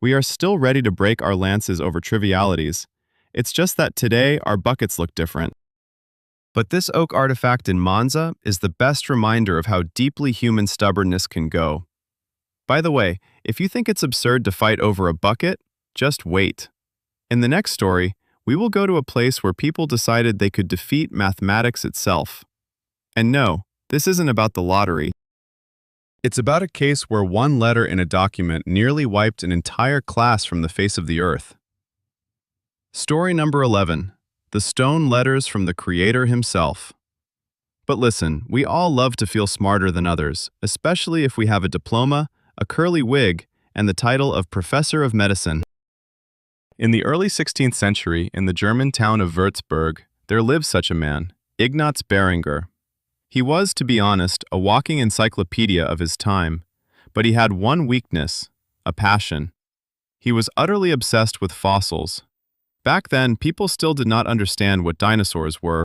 We are still ready to break our lances over trivialities. It's just that today our buckets look different. But this oak artifact in Monza is the best reminder of how deeply human stubbornness can go. By the way, if you think it's absurd to fight over a bucket, just wait. In the next story, we will go to a place where people decided they could defeat mathematics itself. And no, this isn't about the lottery. It's about a case where one letter in a document nearly wiped an entire class from the face of the earth. Story number 11. The Stone Letters from the Creator Himself. But listen, we all love to feel smarter than others, especially if we have a diploma, a curly wig, and the title of Professor of Medicine. In the early 16th century, in the German town of Würzburg, there lived such a man, Ignaz Beringer. He was, to be honest, a walking encyclopedia of his time, but he had one weakness, a passion. He was utterly obsessed with fossils. Back then, people still did not understand what dinosaurs were.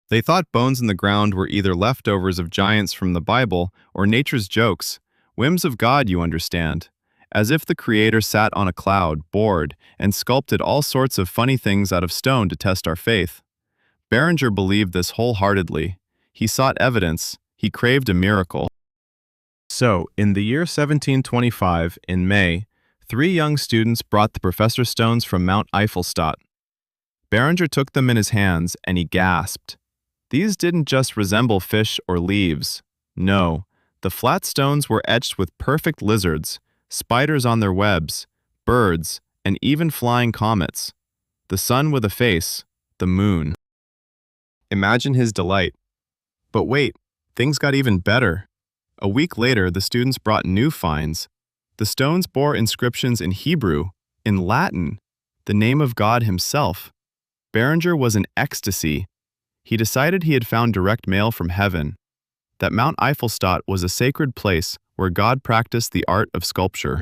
They thought bones in the ground were either leftovers of giants from the Bible or nature's jokes, whims of God, you understand, as if the Creator sat on a cloud, bored, and sculpted all sorts of funny things out of stone to test our faith. Beringer believed this wholeheartedly. He sought evidence. He craved a miracle. So, in the year 1725, in May, 3 young students brought the professor stones from Mount Eifelstadt. Beringer took them in his hands, and he gasped. These didn't just resemble fish or leaves. No, the flat stones were etched with perfect lizards, spiders on their webs, birds, and even flying comets. The sun with a face, the moon. Imagine his delight. But wait, things got even better. A week later, the students brought new finds. The stones bore inscriptions in Hebrew, in Latin, the name of God himself. Beringer was in ecstasy. He decided he had found direct mail from heaven, that Mount Eifelstadt was a sacred place where God practiced the art of sculpture.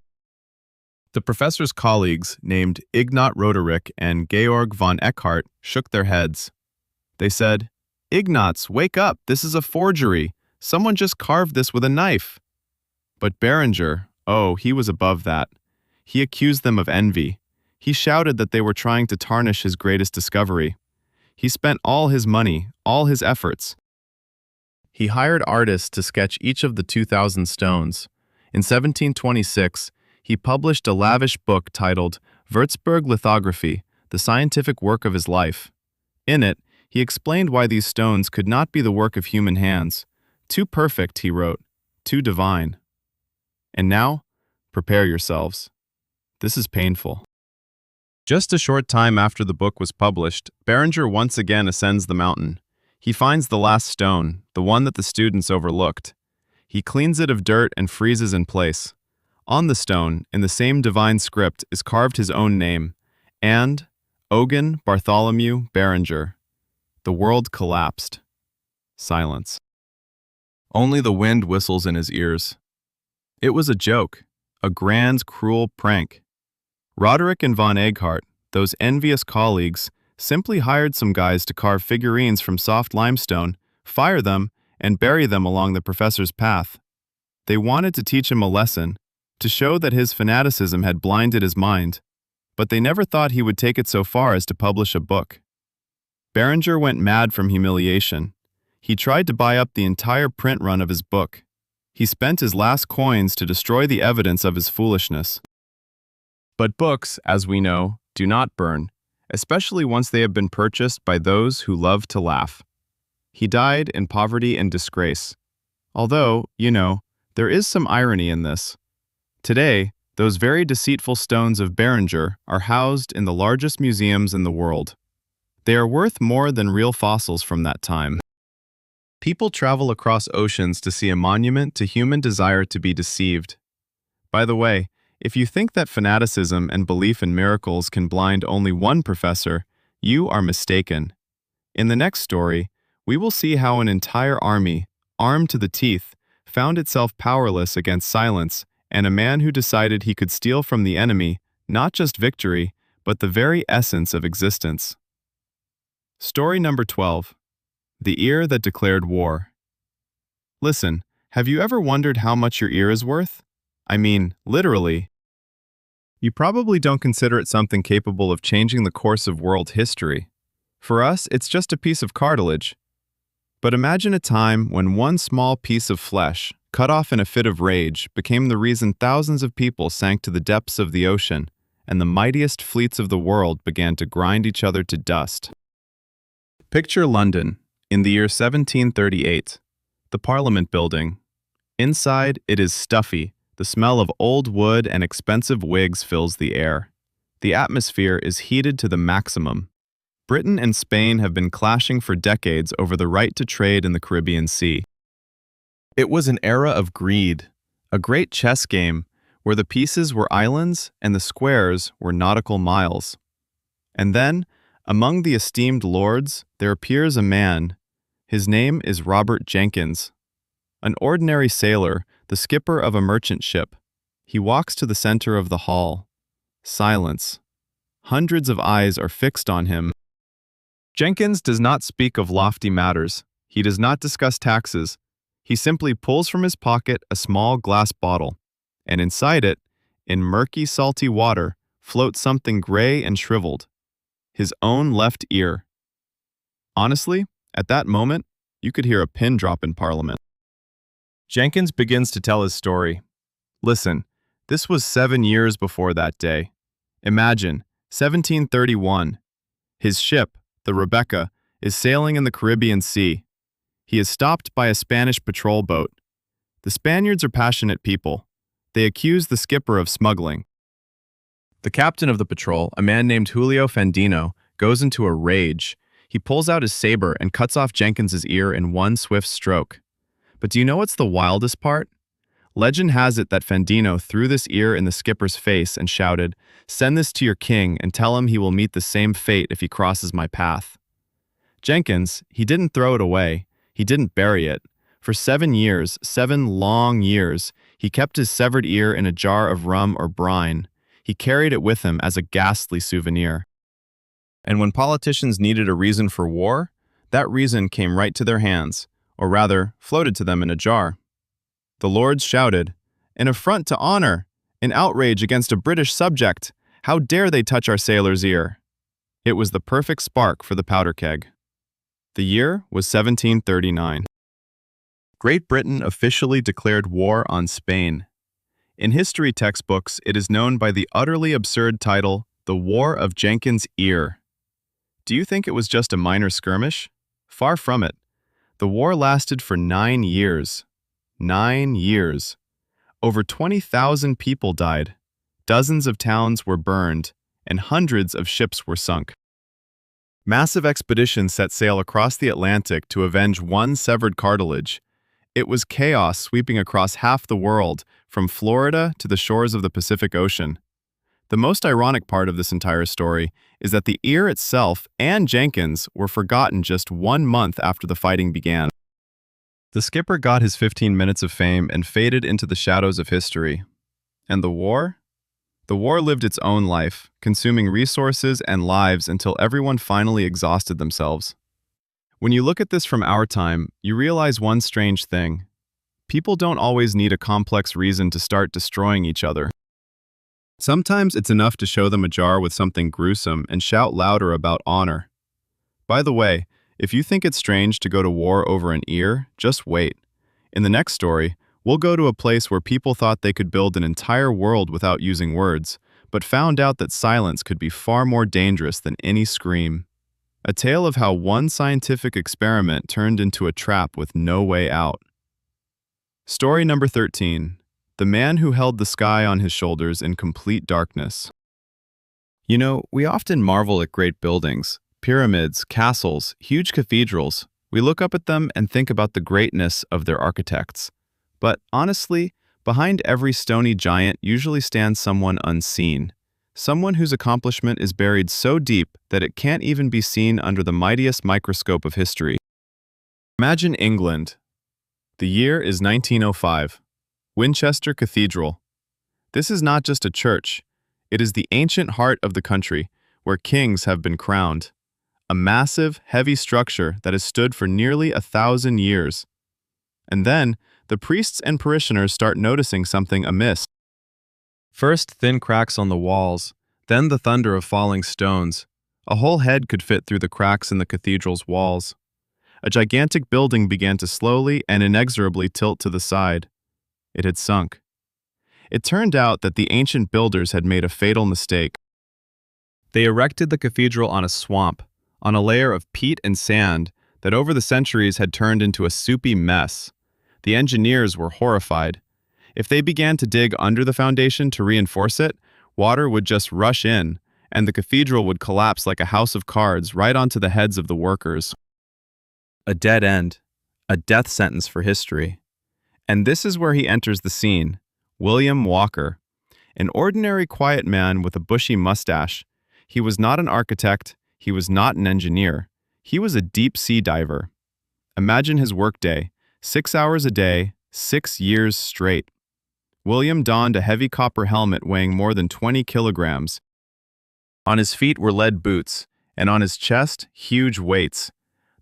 The professor's colleagues, named Ignaz Roderick and Georg von Eckhart, shook their heads. They said, "Ignaz, wake up, this is a forgery. Someone just carved this with a knife." But Beringer, oh, he was above that. He accused them of envy. He shouted that they were trying to tarnish his greatest discovery. He spent all his money, all his efforts. He hired artists to sketch each of the 2,000 stones. In 1726, he published a lavish book titled Würzburg Lithography, the scientific work of his life. In it, he explained why these stones could not be the work of human hands. Too perfect, he wrote, too divine. And now, prepare yourselves. This is painful. Just a short time after the book was published, Beringer once again ascends the mountain. He finds the last stone, the one that the students overlooked. He cleans it of dirt and freezes in place. On the stone, in the same divine script, is carved his own name, and Eugen Bartholomew Beringer. The world collapsed. Silence. Only the wind whistles in his ears. It was a joke, a grand, cruel prank. Roderick and von Eckhart, those envious colleagues, simply hired some guys to carve figurines from soft limestone, fire them, and bury them along the professor's path. They wanted to teach him a lesson, to show that his fanaticism had blinded his mind, but they never thought he would take it so far as to publish a book. Beringer went mad from humiliation. He tried to buy up the entire print run of his book. He spent his last coins to destroy the evidence of his foolishness. But books, as we know, do not burn, especially once they have been purchased by those who love to laugh. He died in poverty and disgrace. Although, there is some irony in this. Today, those very deceitful stones of Beringer are housed in the largest museums in the world. They are worth more than real fossils from that time. People travel across oceans to see a monument to human desire to be deceived. By the way, if you think that fanaticism and belief in miracles can blind only one professor, you are mistaken. In the next story, we will see how an entire army, armed to the teeth, found itself powerless against silence and a man who decided he could steal from the enemy not just victory, but the very essence of existence. Story number 12. The Ear That Declared War. Listen, have you ever wondered how much your ear is worth? I mean, literally. You probably don't consider it something capable of changing the course of world history. For us, it's just a piece of cartilage. But imagine a time when one small piece of flesh, cut off in a fit of rage, became the reason thousands of people sank to the depths of the ocean, and the mightiest fleets of the world began to grind each other to dust. Picture London, in the year 1738. The Parliament Building. Inside, it is stuffy. The smell of old wood and expensive wigs fills the air. The atmosphere is heated to the maximum. Britain and Spain have been clashing for decades over the right to trade in the Caribbean Sea. It was an era of greed, a great chess game where the pieces were islands and the squares were nautical miles. And then, among the esteemed lords, there appears a man. His name is Robert Jenkins. An ordinary sailor, the skipper of a merchant ship. He walks to the center of the hall. Silence. Hundreds of eyes are fixed on him. Jenkins does not speak of lofty matters. He does not discuss taxes. He simply pulls from his pocket a small glass bottle, and inside it, in murky, salty water, floats something gray and shriveled. His own left ear. Honestly, at that moment, you could hear a pin drop in Parliament. Jenkins begins to tell his story. Listen, this was 7 years before that day. Imagine, 1731. His ship, the Rebecca, is sailing in the Caribbean Sea. He is stopped by a Spanish patrol boat. The Spaniards are passionate people. They accuse the skipper of smuggling. The captain of the patrol, a man named Julio Fandino, goes into a rage. He pulls out his saber and cuts off Jenkins's ear in one swift stroke. But do you know what's the wildest part? Legend has it that Fandino threw this ear in the skipper's face and shouted, "Send this to your king and tell him he will meet the same fate if he crosses my path." Jenkins, he didn't throw it away. He didn't bury it. For 7 years, 7 long years, he kept his severed ear in a jar of rum or brine. He carried it with him as a ghastly souvenir. And when politicians needed a reason for war, that reason came right to their hands, or rather, floated to them in a jar. The lords shouted, "An affront to honor! An outrage against a British subject! How dare they touch our sailor's ear?" It was the perfect spark for the powder keg. The year was 1739. Great Britain officially declared war on Spain. In history textbooks, it is known by the utterly absurd title, The War of Jenkins' Ear. Do you think it was just a minor skirmish? Far from it. The war lasted for 9 years. 9 years. Over 20,000 people died. Dozens of towns were burned, and hundreds of ships were sunk. Massive expeditions set sail across the Atlantic to avenge one severed cartilage. It was chaos sweeping across half the world, from Florida to the shores of the Pacific Ocean. The most ironic part of this entire story is that the ear itself and Jenkins were forgotten just 1 month after the fighting began. The skipper got his 15 minutes of fame and faded into the shadows of history. And the war? The war lived its own life, consuming resources and lives until everyone finally exhausted themselves. When you look at this from our time, you realize one strange thing. People don't always need a complex reason to start destroying each other. Sometimes it's enough to show them a jar with something gruesome and shout louder about honor. By the way, if you think it's strange to go to war over an ear, just wait. In the next story, we'll go to a place where people thought they could build an entire world without using words, but found out that silence could be far more dangerous than any scream. A tale of how one scientific experiment turned into a trap with no way out. Story number 13. The man who held the sky on his shoulders in complete darkness. You know, we often marvel at great buildings, pyramids, castles, huge cathedrals. We look up at them and think about the greatness of their architects. But honestly, behind every stony giant usually stands someone unseen. Someone whose accomplishment is buried so deep that it can't even be seen under the mightiest microscope of history. Imagine England. The year is 1905. Winchester Cathedral. This is not just a church. It is the ancient heart of the country, where kings have been crowned. A massive, heavy structure that has stood for nearly 1,000 years. And then, the priests and parishioners start noticing something amiss. First, thin cracks on the walls, then the thunder of falling stones. A whole head could fit through the cracks in the cathedral's walls. A gigantic building began to slowly and inexorably tilt to the side. It had sunk. It turned out that the ancient builders had made a fatal mistake. They erected the cathedral on a swamp, on a layer of peat and sand that over the centuries had turned into a soupy mess. The engineers were horrified. If they began to dig under the foundation to reinforce it, water would just rush in, and the cathedral would collapse like a house of cards right onto the heads of the workers. A dead end, a death sentence for history. And this is where he enters the scene, William Walker, an ordinary quiet man with a bushy mustache. He was not an architect, he was not an engineer, he was a deep-sea diver. Imagine his workday, 6 hours a day, 6 years straight. William donned a heavy copper helmet weighing more than 20 kilograms. On his feet were lead boots, and on his chest, huge weights.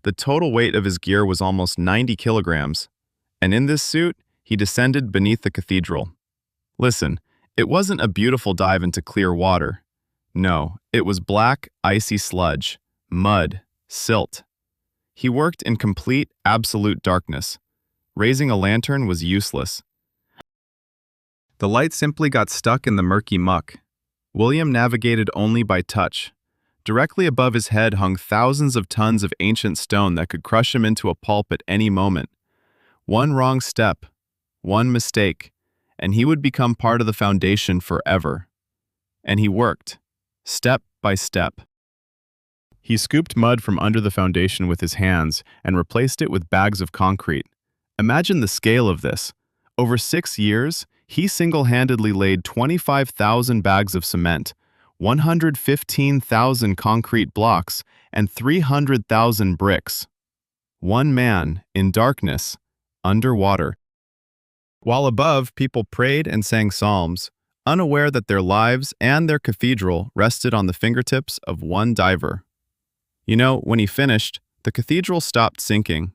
The total weight of his gear was almost 90 kilograms. And in this suit, he descended beneath the cathedral. Listen, it wasn't a beautiful dive into clear water. No, it was black, icy sludge, mud, silt. He worked in complete, absolute darkness. Raising a lantern was useless. The light simply got stuck in the murky muck. William navigated only by touch. Directly above his head hung thousands of tons of ancient stone that could crush him into a pulp at any moment. One wrong step, one mistake, and he would become part of the foundation forever. And he worked, step by step. He scooped mud from under the foundation with his hands and replaced it with bags of concrete. Imagine the scale of this. Over 6 years, he single-handedly laid 25,000 bags of cement, 115,000 concrete blocks, and 300,000 bricks. One man, in darkness, underwater. While above, people prayed and sang psalms, unaware that their lives and their cathedral rested on the fingertips of one diver. You know, when he finished, the cathedral stopped sinking.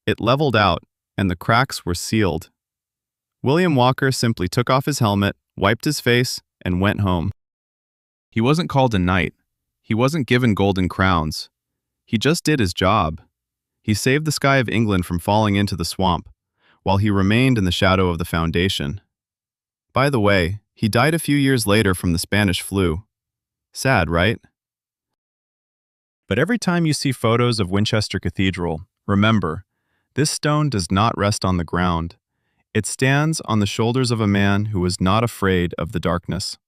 It leveled out, and the cracks were sealed. William Walker simply took off his helmet, wiped his face, and went home. He wasn't called a knight. He wasn't given golden crowns. He just did his job. He saved the sky of England from falling into the swamp, while he remained in the shadow of the foundation. By the way, he died a few years later from the Spanish flu. Sad, right? But every time you see photos of Winchester Cathedral, remember, this stone does not rest on the ground. It stands on the shoulders of a man who was not afraid of the darkness.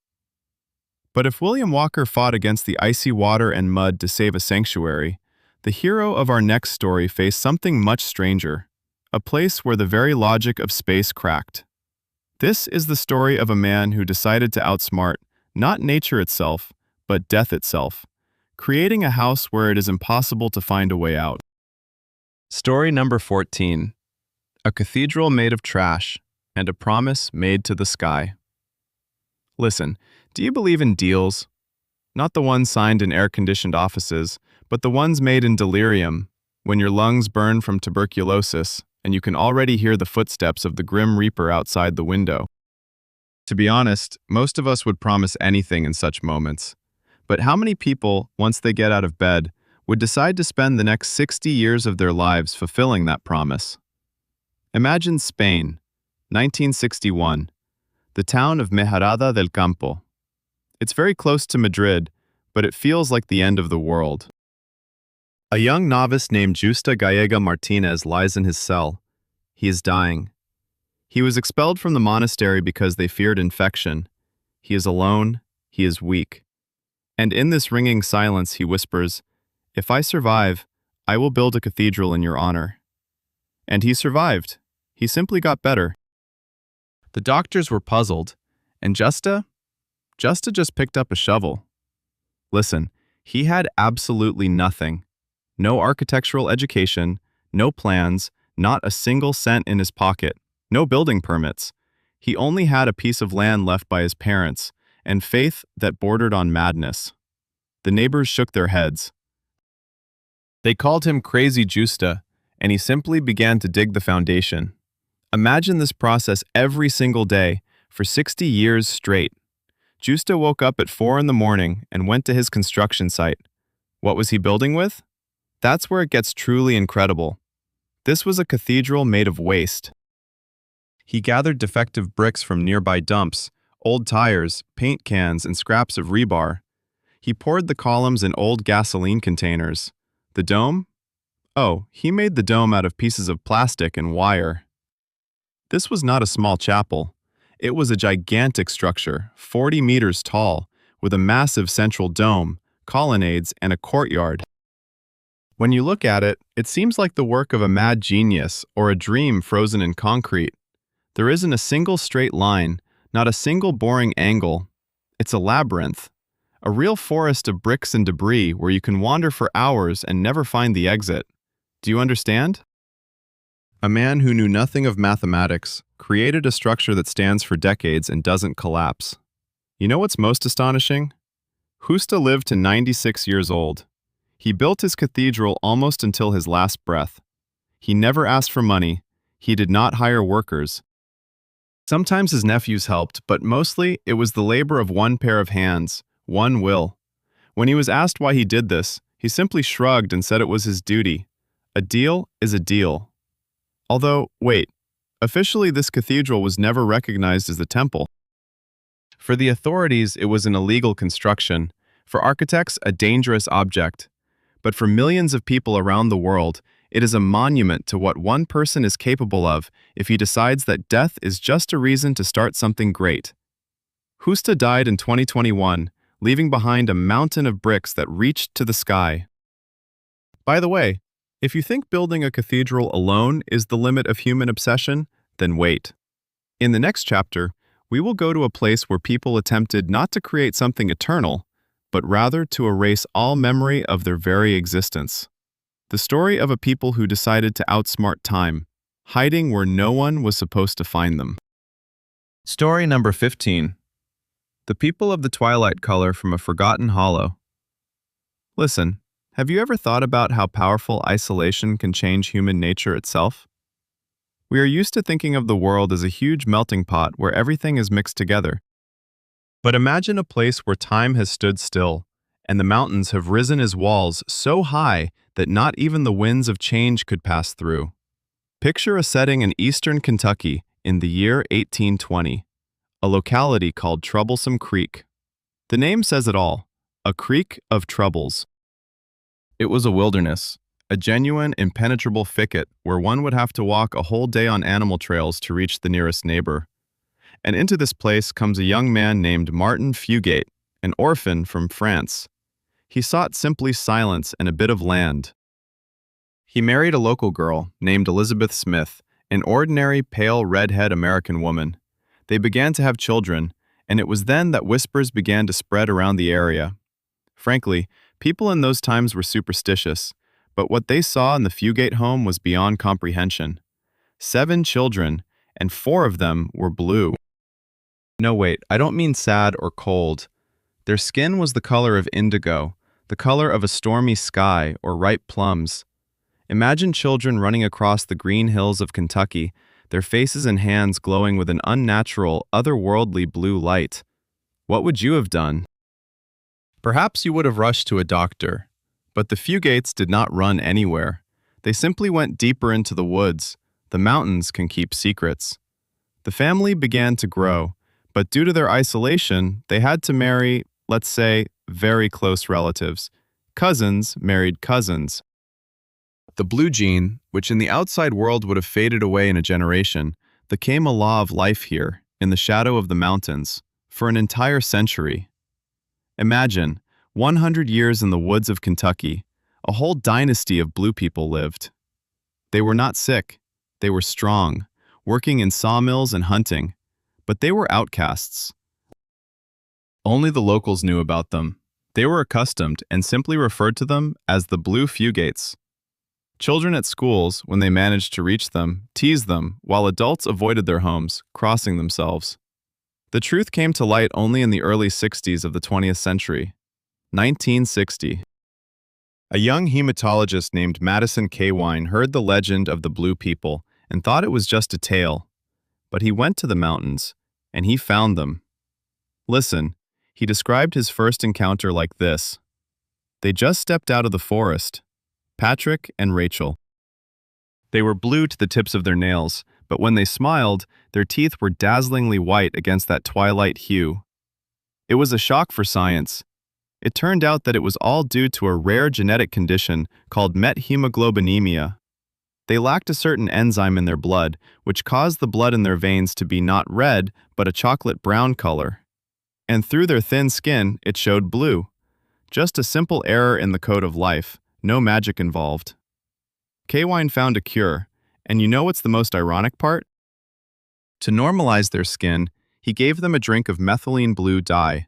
But if William Walker fought against the icy water and mud to save a sanctuary, the hero of our next story faced something much stranger, a place where the very logic of space cracked. This is the story of a man who decided to outsmart not nature itself, but death itself, creating a house where it is impossible to find a way out. Story number 14. A cathedral made of trash, and a promise made to the sky. Listen, do you believe in deals? Not the ones signed in air-conditioned offices, but the ones made in delirium, when your lungs burn from tuberculosis, and you can already hear the footsteps of the Grim Reaper outside the window. To be honest, most of us would promise anything in such moments. But how many people, once they get out of bed, would decide to spend the next 60 years of their lives fulfilling that promise? Imagine Spain, 1961, the town of Mejarada del Campo. It's very close to Madrid, but it feels like the end of the world. A young novice named Justa Gallega Martinez lies in his cell. He is dying. He was expelled from the monastery because they feared infection. He is alone, he is weak. And in this ringing silence he whispers, "If I survive, I will build a cathedral in your honor." And he survived. He simply got better. The doctors were puzzled, and Justa just picked up a shovel. Listen, he had absolutely nothing. No architectural education, no plans, not a single cent in his pocket, no building permits. He only had a piece of land left by his parents, and faith that bordered on madness. The neighbors shook their heads. They called him Crazy Justa, and he simply began to dig the foundation. Imagine this process every single day for 60 years straight. Justa woke up at 4 in the morning and went to his construction site. What was he building with? That's where it gets truly incredible. This was a cathedral made of waste. He gathered defective bricks from nearby dumps, old tires, paint cans, and scraps of rebar. He poured the columns in old gasoline containers. The dome? Oh, he made the dome out of pieces of plastic and wire. This was not a small chapel. It was a gigantic structure, 40 meters tall, with a massive central dome, colonnades, and a courtyard. When you look at it, it seems like the work of a mad genius or a dream frozen in concrete. There isn't a single straight line, not a single boring angle. It's a labyrinth, a real forest of bricks and debris where you can wander for hours and never find the exit. Do you understand? A man who knew nothing of mathematics created a structure that stands for decades and doesn't collapse. You know what's most astonishing? Justa lived to 96 years old. He built his cathedral almost until his last breath. He never asked for money. He did not hire workers. Sometimes his nephews helped, but mostly it was the labor of one pair of hands, one will. When he was asked why he did this, he simply shrugged and said it was his duty. A deal is a deal. Although, wait, officially this cathedral was never recognized as a temple. For the authorities, it was an illegal construction. For architects, a dangerous object. But for millions of people around the world, it is a monument to what one person is capable of if he decides that death is just a reason to start something great. Justa died in 2021, leaving behind a mountain of bricks that reached to the sky. By the way, if you think building a cathedral alone is the limit of human obsession, then wait. In the next chapter, we will go to a place where people attempted not to create something eternal, but rather to erase all memory of their very existence. The story of a people who decided to outsmart time, hiding where no one was supposed to find them. Story number 15. The People of the Twilight Color from a Forgotten Hollow. Listen, have you ever thought about how powerful isolation can change human nature itself? We are used to thinking of the world as a huge melting pot where everything is mixed together. But imagine a place where time has stood still, and the mountains have risen as walls so high that not even the winds of change could pass through. Picture a setting in eastern Kentucky in the year 1820, a locality called Troublesome Creek. The name says it all, a creek of troubles. It was a wilderness, a genuine, impenetrable thicket where one would have to walk a whole day on animal trails to reach the nearest neighbor. And into this place comes a young man named Martin Fugate, an orphan from France. He sought simply silence and a bit of land. He married a local girl named Elizabeth Smith, an ordinary, pale, redhead American woman. They began to have children, and it was then that whispers began to spread around the area. Frankly, people in those times were superstitious, but what they saw in the Fugate home was beyond comprehension. 7 children, and 4 of them were blue. No, wait, I don't mean sad or cold. Their skin was the color of indigo, the color of a stormy sky or ripe plums. Imagine children running across the green hills of Kentucky, their faces and hands glowing with an unnatural, otherworldly blue light. What would you have done? Perhaps you would have rushed to a doctor. But the Fugates did not run anywhere. They simply went deeper into the woods. The mountains can keep secrets. The family began to grow, but due to their isolation, they had to marry, let's say, very close relatives. Cousins married cousins. The blue gene, which in the outside world would have faded away in a generation, became a law of life here, in the shadow of the mountains, for an entire century. Imagine, 100 years in the woods of Kentucky, a whole dynasty of blue people lived. They were not sick. They were strong, working in sawmills and hunting, but they were outcasts. Only the locals knew about them. They were accustomed and simply referred to them as the Blue Fugates. Children at schools, when they managed to reach them, teased them, while adults avoided their homes, crossing themselves. The truth came to light only in the early 60s of the 20th century. 1960. A young hematologist named Madison Cawein heard the legend of the Blue People and thought it was just a tale. But he went to the mountains, and he found them. Listen, he described his first encounter like this. They just stepped out of the forest, Patrick and Rachel. They were blue to the tips of their nails, but when they smiled, their teeth were dazzlingly white against that twilight hue. It was a shock for science. It turned out that it was all due to a rare genetic condition called methemoglobinemia. They lacked a certain enzyme in their blood, which caused the blood in their veins to be not red, but a chocolate brown color. And through their thin skin, it showed blue. Just a simple error in the code of life, no magic involved. Cawein found a cure, and you know what's the most ironic part? To normalize their skin, he gave them a drink of methylene blue dye.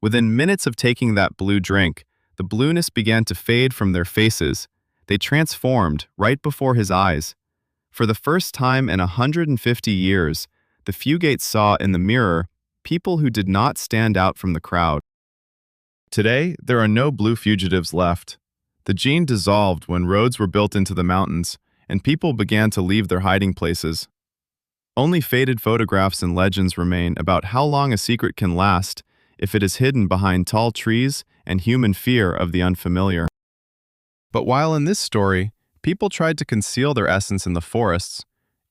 Within minutes of taking that blue drink, the blueness began to fade from their faces. They transformed right before his eyes. For the first time in 150 years, the Fugates saw in the mirror people who did not stand out from the crowd. Today, there are no blue fugitives left. The gene dissolved when roads were built into the mountains, and people began to leave their hiding places. Only faded photographs and legends remain about how long a secret can last if it is hidden behind tall trees and human fear of the unfamiliar. But while in this story, people tried to conceal their essence in the forests,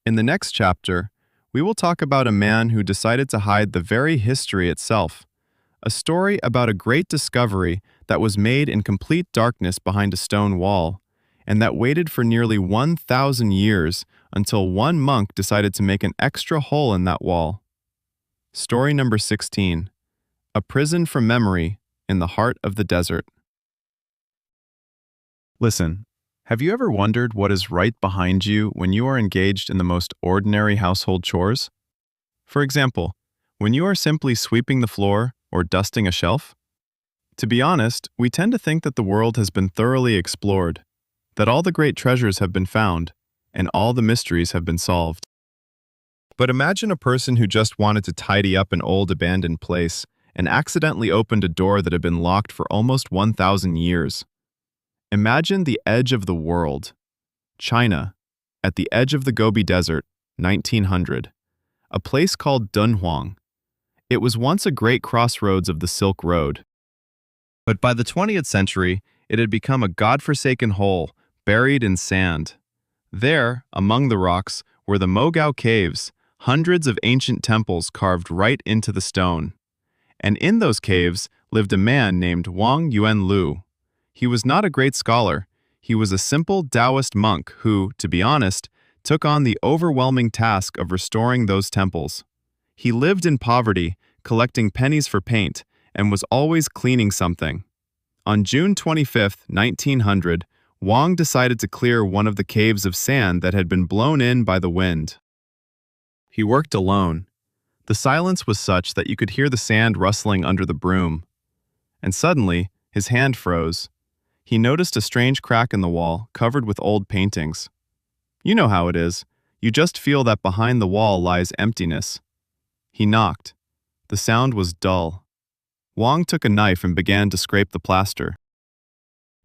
in the next chapter, we will talk about a man who decided to hide the very history itself. A story about a great discovery that was made in complete darkness behind a stone wall, and that waited for nearly 1,000 years until one monk decided to make an extra hole in that wall. Story number 16. A prison from memory in the heart of the desert. Listen, have you ever wondered what is right behind you when you are engaged in the most ordinary household chores? For example, when you are simply sweeping the floor or dusting a shelf? To be honest, we tend to think that the world has been thoroughly explored, that all the great treasures have been found, and all the mysteries have been solved. But imagine a person who just wanted to tidy up an old abandoned place and accidentally opened a door that had been locked for almost 1,000 years. Imagine the edge of the world. China, at the edge of the Gobi Desert, 1900. A place called Dunhuang. It was once a great crossroads of the Silk Road. But by the 20th century, it had become a godforsaken hole, buried in sand. There, among the rocks, were the Mogao Caves, hundreds of ancient temples carved right into the stone. And in those caves lived a man named Wang Yuanlu. He was not a great scholar. He was a simple Taoist monk who, to be honest, took on the overwhelming task of restoring those temples. He lived in poverty, collecting pennies for paint, and was always cleaning something. On June 25, 1900, Wang decided to clear one of the caves of sand that had been blown in by the wind. He worked alone. The silence was such that you could hear the sand rustling under the broom. And suddenly, his hand froze. He noticed a strange crack in the wall, covered with old paintings. You know how it is. You just feel that behind the wall lies emptiness. He knocked. The sound was dull. Wang took a knife and began to scrape the plaster.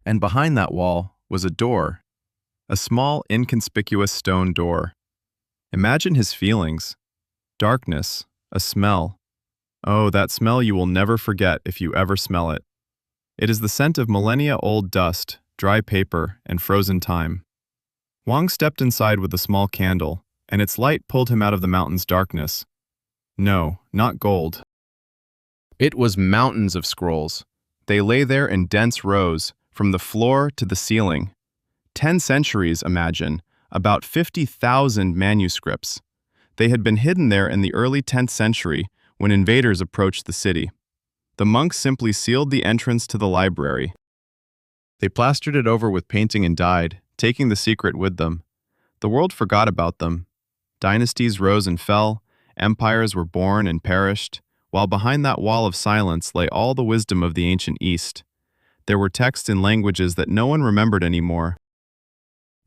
And behind that wall was a door. A small, inconspicuous stone door. Imagine his feelings. Darkness. A smell. Oh, that smell you will never forget if you ever smell it. It is the scent of millennia-old dust, dry paper, and frozen time. Wang stepped inside with a small candle, and its light pulled him out of the mountain's darkness. No, not gold. It was mountains of scrolls. They lay there in dense rows, from the floor to the ceiling. 10 centuries, imagine, about 50,000 manuscripts. They had been hidden there in the early 10th century when invaders approached the city. The monks simply sealed the entrance to the library. They plastered it over with painting and died, taking the secret with them. The world forgot about them. Dynasties rose and fell, empires were born and perished, while behind that wall of silence lay all the wisdom of the ancient East. There were texts in languages that no one remembered anymore.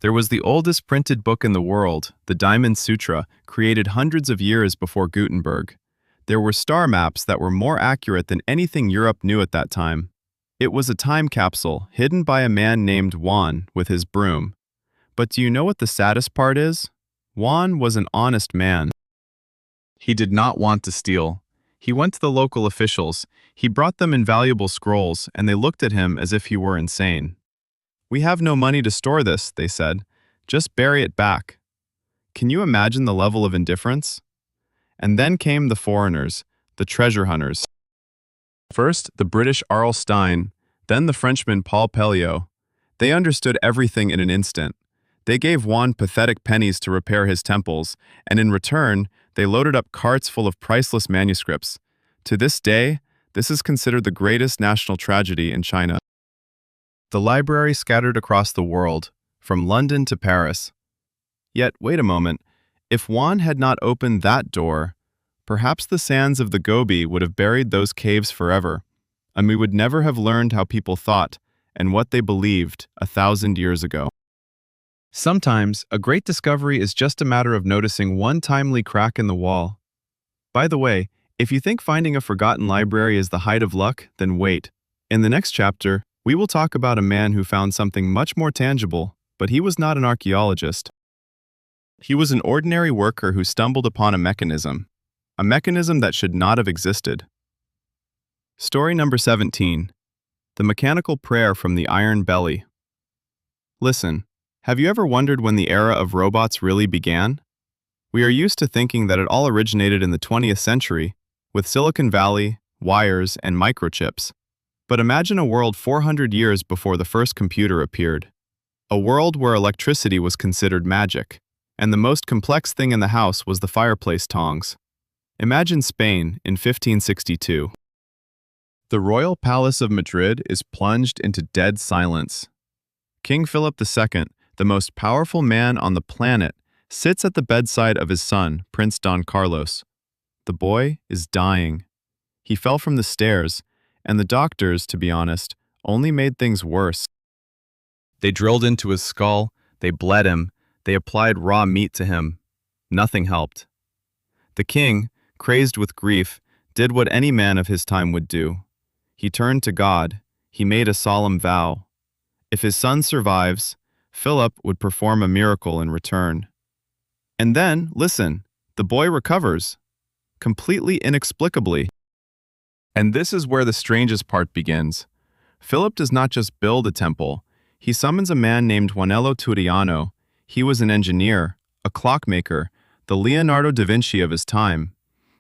There was the oldest printed book in the world, the Diamond Sutra, created hundreds of years before Gutenberg. There were star maps that were more accurate than anything Europe knew at that time. It was a time capsule hidden by a man named Juan with his broom. But do you know what the saddest part is? Juan was an honest man. He did not want to steal. He went to the local officials, he brought them invaluable scrolls, and they looked at him as if he were insane. "We have no money to store this," they said. "Just bury it back." Can you imagine the level of indifference? And then came the foreigners, the treasure hunters. First, the British Arl Stein, then the Frenchman Paul Pelliot. They understood everything in an instant. They gave Juan pathetic pennies to repair his temples, and in return, they loaded up carts full of priceless manuscripts. To this day, this is considered the greatest national tragedy in China. The library scattered across the world, from London to Paris. Yet, wait a moment, if Juan had not opened that door, perhaps the sands of the Gobi would have buried those caves forever, and we would never have learned how people thought and what they believed 1,000 years ago. Sometimes, a great discovery is just a matter of noticing one timely crack in the wall. By the way, if you think finding a forgotten library is the height of luck, then wait. In the next chapter, we will talk about a man who found something much more tangible, but he was not an archaeologist. He was an ordinary worker who stumbled upon a mechanism that should not have existed. Story number 17. The Mechanical Prayer from the Iron Belly. Listen, have you ever wondered when the era of robots really began? We are used to thinking that it all originated in the 20th century, with Silicon Valley, wires, and microchips. But imagine a world 400 years before the first computer appeared. A world where electricity was considered magic, and the most complex thing in the house was the fireplace tongs. Imagine Spain in 1562. The royal palace of Madrid is plunged into dead silence. King Philip II, the most powerful man on the planet, sits at the bedside of his son, Prince Don Carlos. The boy is dying. He fell from the stairs, and the doctors, to be honest, only made things worse. They drilled into his skull, they bled him, they applied raw meat to him. Nothing helped. The king, crazed with grief, did what any man of his time would do. He turned to God. He made a solemn vow. If his son survives, Philip would perform a miracle in return. And then, listen, the boy recovers, completely inexplicably. And this is where the strangest part begins. Philip does not just build a temple. He summons a man named Juanello Turiano. He was an engineer, a clockmaker, the Leonardo da Vinci of his time.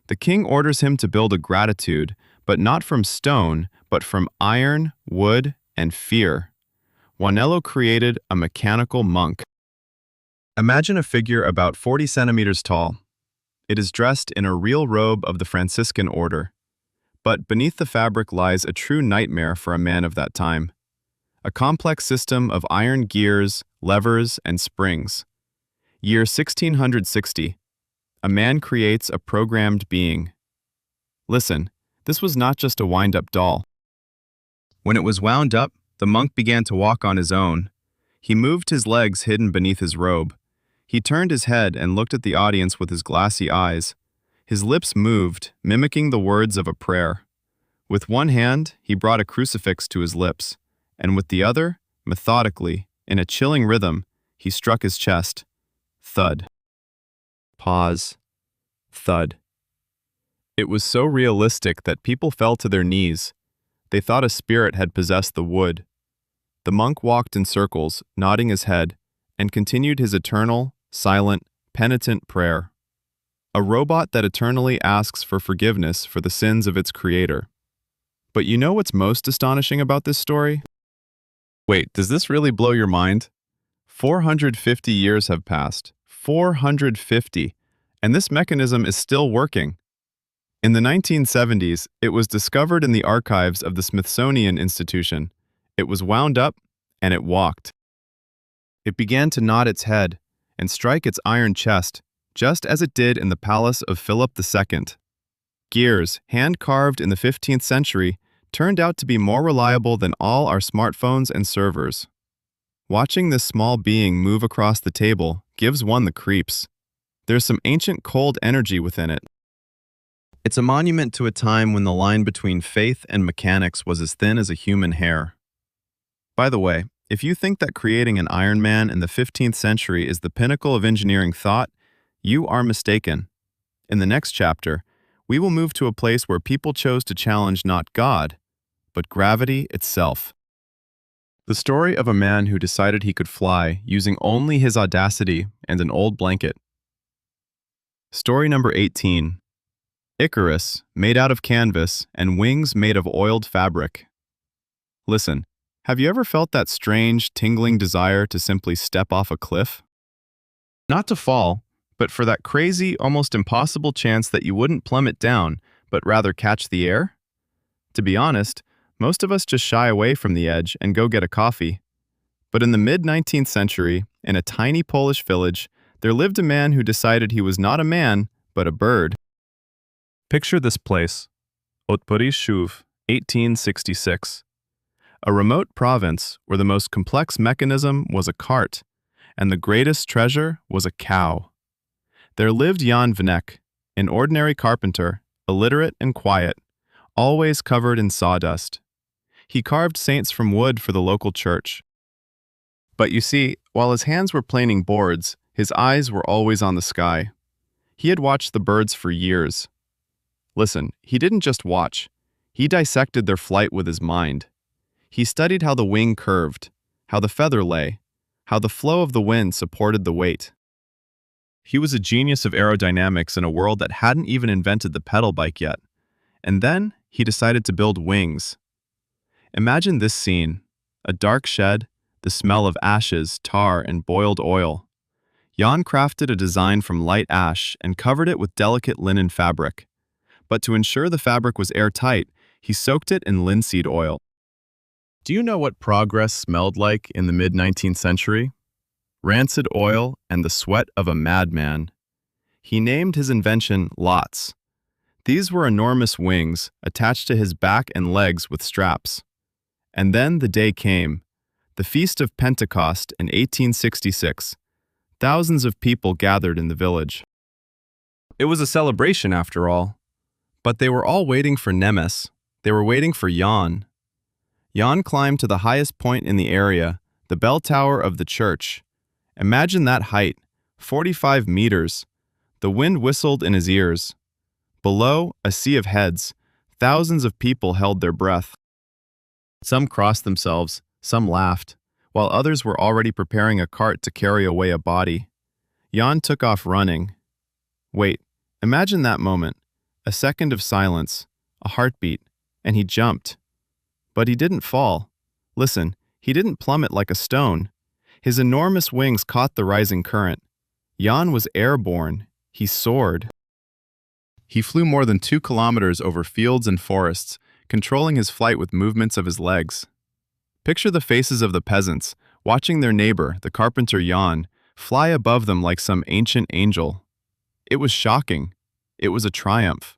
The king orders him to build a gratitude, but not from stone, but from iron, wood, and fear. Juanello created a mechanical monk. Imagine a figure about 40 centimeters tall. It is dressed in a real robe of the Franciscan order. But beneath the fabric lies a true nightmare for a man of that time. A complex system of iron gears, levers, and springs. Year 1660. A man creates a programmed being. Listen, this was not just a wind-up doll. When it was wound up, the monk began to walk on his own. He moved his legs hidden beneath his robe. He turned his head and looked at the audience with his glassy eyes. His lips moved, mimicking the words of a prayer. With one hand, he brought a crucifix to his lips, and with the other, methodically, in a chilling rhythm, he struck his chest. Thud. Pause. Thud. It was so realistic that people fell to their knees. They thought a spirit had possessed the wood. The monk walked in circles, nodding his head, and continued his eternal, silent, penitent prayer. A robot that eternally asks for forgiveness for the sins of its creator. But you know what's most astonishing about this story? Wait, does this really blow your mind? 450 years have passed. 450. And this mechanism is still working. In the 1970s, it was discovered in the archives of the Smithsonian Institution. It was wound up, and it walked. It began to nod its head and strike its iron chest, just as it did in the palace of Philip II. Gears, hand-carved in the 15th century, turned out to be more reliable than all our smartphones and servers. Watching this small being move across the table gives one the creeps. There's some ancient cold energy within it. It's a monument to a time when the line between faith and mechanics was as thin as a human hair. By the way, if you think that creating an Iron Man in the 15th century is the pinnacle of engineering thought, you are mistaken. In the next chapter, we will move to a place where people chose to challenge not God, but gravity itself. The story of a man who decided he could fly using only his audacity and an old blanket. Story number 18. Icarus, made out of canvas, and wings made of oiled fabric. Listen, have you ever felt that strange, tingling desire to simply step off a cliff? Not to fall, but for that crazy, almost impossible chance that you wouldn't plummet down, but rather catch the air? To be honest, most of us just shy away from the edge and go get a coffee. But in the mid-19th century, in a tiny Polish village, there lived a man who decided he was not a man, but a bird. Picture this place, Otporishów, 1866. A remote province where the most complex mechanism was a cart, and the greatest treasure was a cow. There lived Jan Wnek, an ordinary carpenter, illiterate and quiet, always covered in sawdust. He carved saints from wood for the local church. But you see, while his hands were planing boards, his eyes were always on the sky. He had watched the birds for years. Listen, he didn't just watch. He dissected their flight with his mind. He studied how the wing curved, how the feather lay, how the flow of the wind supported the weight. He was a genius of aerodynamics in a world that hadn't even invented the pedal bike yet. And then he decided to build wings. Imagine this scene: a dark shed, the smell of ashes, tar, and boiled oil. Jan crafted a design from light ash and covered it with delicate linen fabric. But to ensure the fabric was airtight, he soaked it in linseed oil. Do you know what progress smelled like in the mid-19th century? Rancid oil and the sweat of a madman. He named his invention lots. These were enormous wings attached to his back and legs with straps. And then the day came, the Feast of Pentecost in 1866. Thousands of people gathered in the village. It was a celebration after all. But they were all waiting for Nemes. They were waiting for Jan. Jan climbed to the highest point in the area, the bell tower of the church. Imagine that height, 45 meters. The wind whistled in his ears. Below, a sea of heads. Thousands of people held their breath. Some crossed themselves, some laughed, while others were already preparing a cart to carry away a body. Jan took off running. Wait, imagine that moment. A second of silence, a heartbeat, and he jumped. But he didn't fall. Listen, he didn't plummet like a stone. His enormous wings caught the rising current. Jan was airborne. He soared. He flew more than 2 kilometers over fields and forests, controlling his flight with movements of his legs. Picture the faces of the peasants, watching their neighbor, the carpenter Jan, fly above them like some ancient angel. It was shocking. It was a triumph.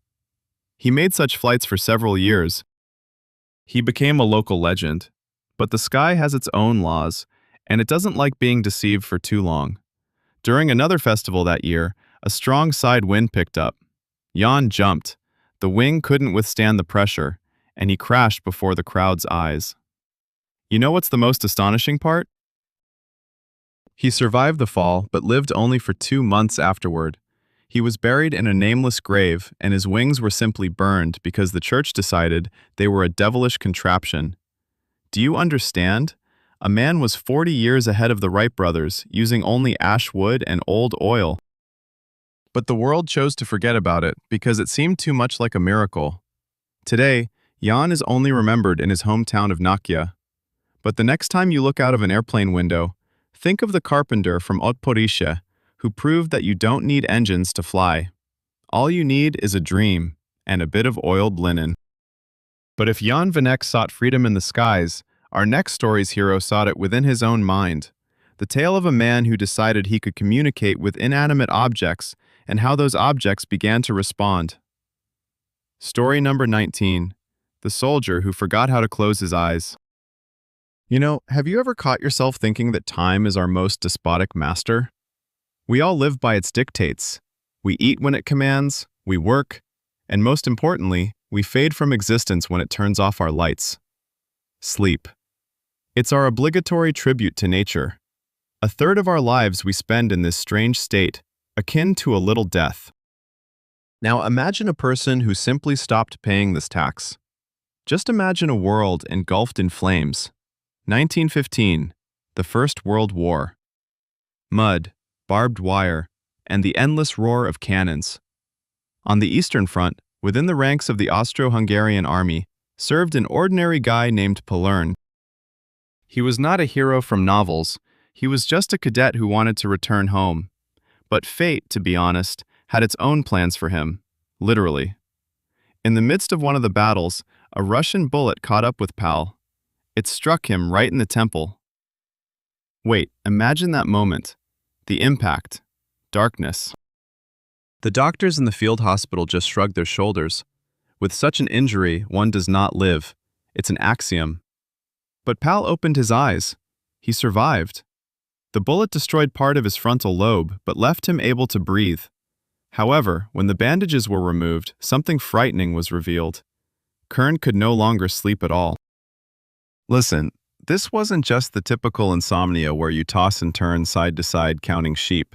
He made such flights for several years. He became a local legend. But the sky has its own laws, and it doesn't like being deceived for too long. During another festival that year, a strong side wind picked up. Jan jumped. The wing couldn't withstand the pressure, and he crashed before the crowd's eyes. You know what's the most astonishing part? He survived the fall, but lived only for 2 months afterward. He was buried in a nameless grave, and his wings were simply burned because the church decided they were a devilish contraption. Do you understand? A man was 40 years ahead of the Wright brothers, using only ash wood and old oil. But the world chose to forget about it because it seemed too much like a miracle. Today, Jan is only remembered in his hometown of Nakia. But the next time you look out of an airplane window, think of the carpenter from Otporishów, who proved that you don't need engines to fly. All you need is a dream and a bit of oiled linen. But if Jan Wnek sought freedom in the skies, our next story's hero sought it within his own mind. The tale of a man who decided he could communicate with inanimate objects and how those objects began to respond. Story number 19. The soldier who forgot how to close his eyes. You know, have you ever caught yourself thinking that time is our most despotic master? We all live by its dictates. We eat when it commands, we work, And most importantly, we fade from existence when it turns off our lights. Sleep. It's our obligatory tribute to nature. A third of our lives we spend in this strange state, akin to a little death. Now imagine a person who simply stopped paying this tax. Just imagine a world engulfed in flames. 1915, the First World War. Mud, barbed wire, and the endless roar of cannons. On the Eastern Front, within the ranks of the Austro-Hungarian army, served an ordinary guy named Pelern. He was not a hero from novels, he was just a cadet who wanted to return home. But fate, to be honest, had its own plans for him, literally. In the midst of one of the battles, a Russian bullet caught up with Pal. It struck him right in the temple. Wait, imagine that moment. The impact. Darkness. The doctors in the field hospital just shrugged their shoulders. With such an injury, one does not live. It's an axiom. But Pal opened his eyes. He survived. The bullet destroyed part of his frontal lobe, but left him able to breathe. However, when the bandages were removed, something frightening was revealed. Kern could no longer sleep at all. Listen, this wasn't just the typical insomnia where you toss and turn side to side counting sheep.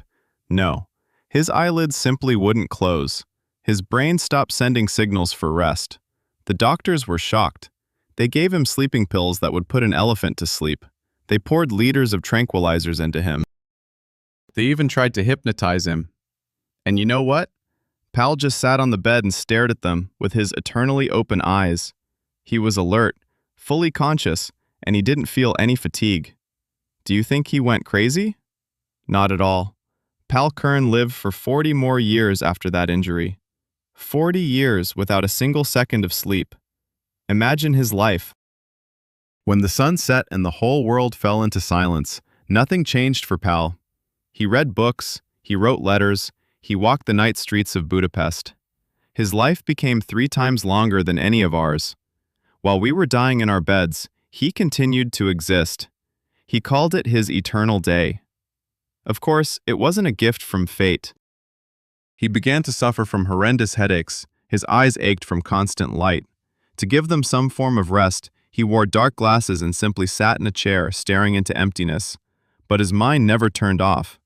No, his eyelids simply wouldn't close. His brain stopped sending signals for rest. The doctors were shocked. They gave him sleeping pills that would put an elephant to sleep. They poured liters of tranquilizers into him. They even tried to hypnotize him. And you know what? Pal just sat on the bed and stared at them with his eternally open eyes. He was alert, fully conscious, and he didn't feel any fatigue. Do you think he went crazy? Not at all. Pal Kern lived for 40 more years after that injury. 40 years without a single second of sleep. Imagine his life. When the sun set and the whole world fell into silence, nothing changed for Pal. He read books, he wrote letters, he walked the night streets of Budapest. His life became 3 times longer than any of ours. While we were dying in our beds, he continued to exist. He called it his eternal day. Of course, it wasn't a gift from fate. He began to suffer from horrendous headaches. His eyes ached from constant light. To give them some form of rest, he wore dark glasses and simply sat in a chair, staring into emptiness. But his mind never turned off.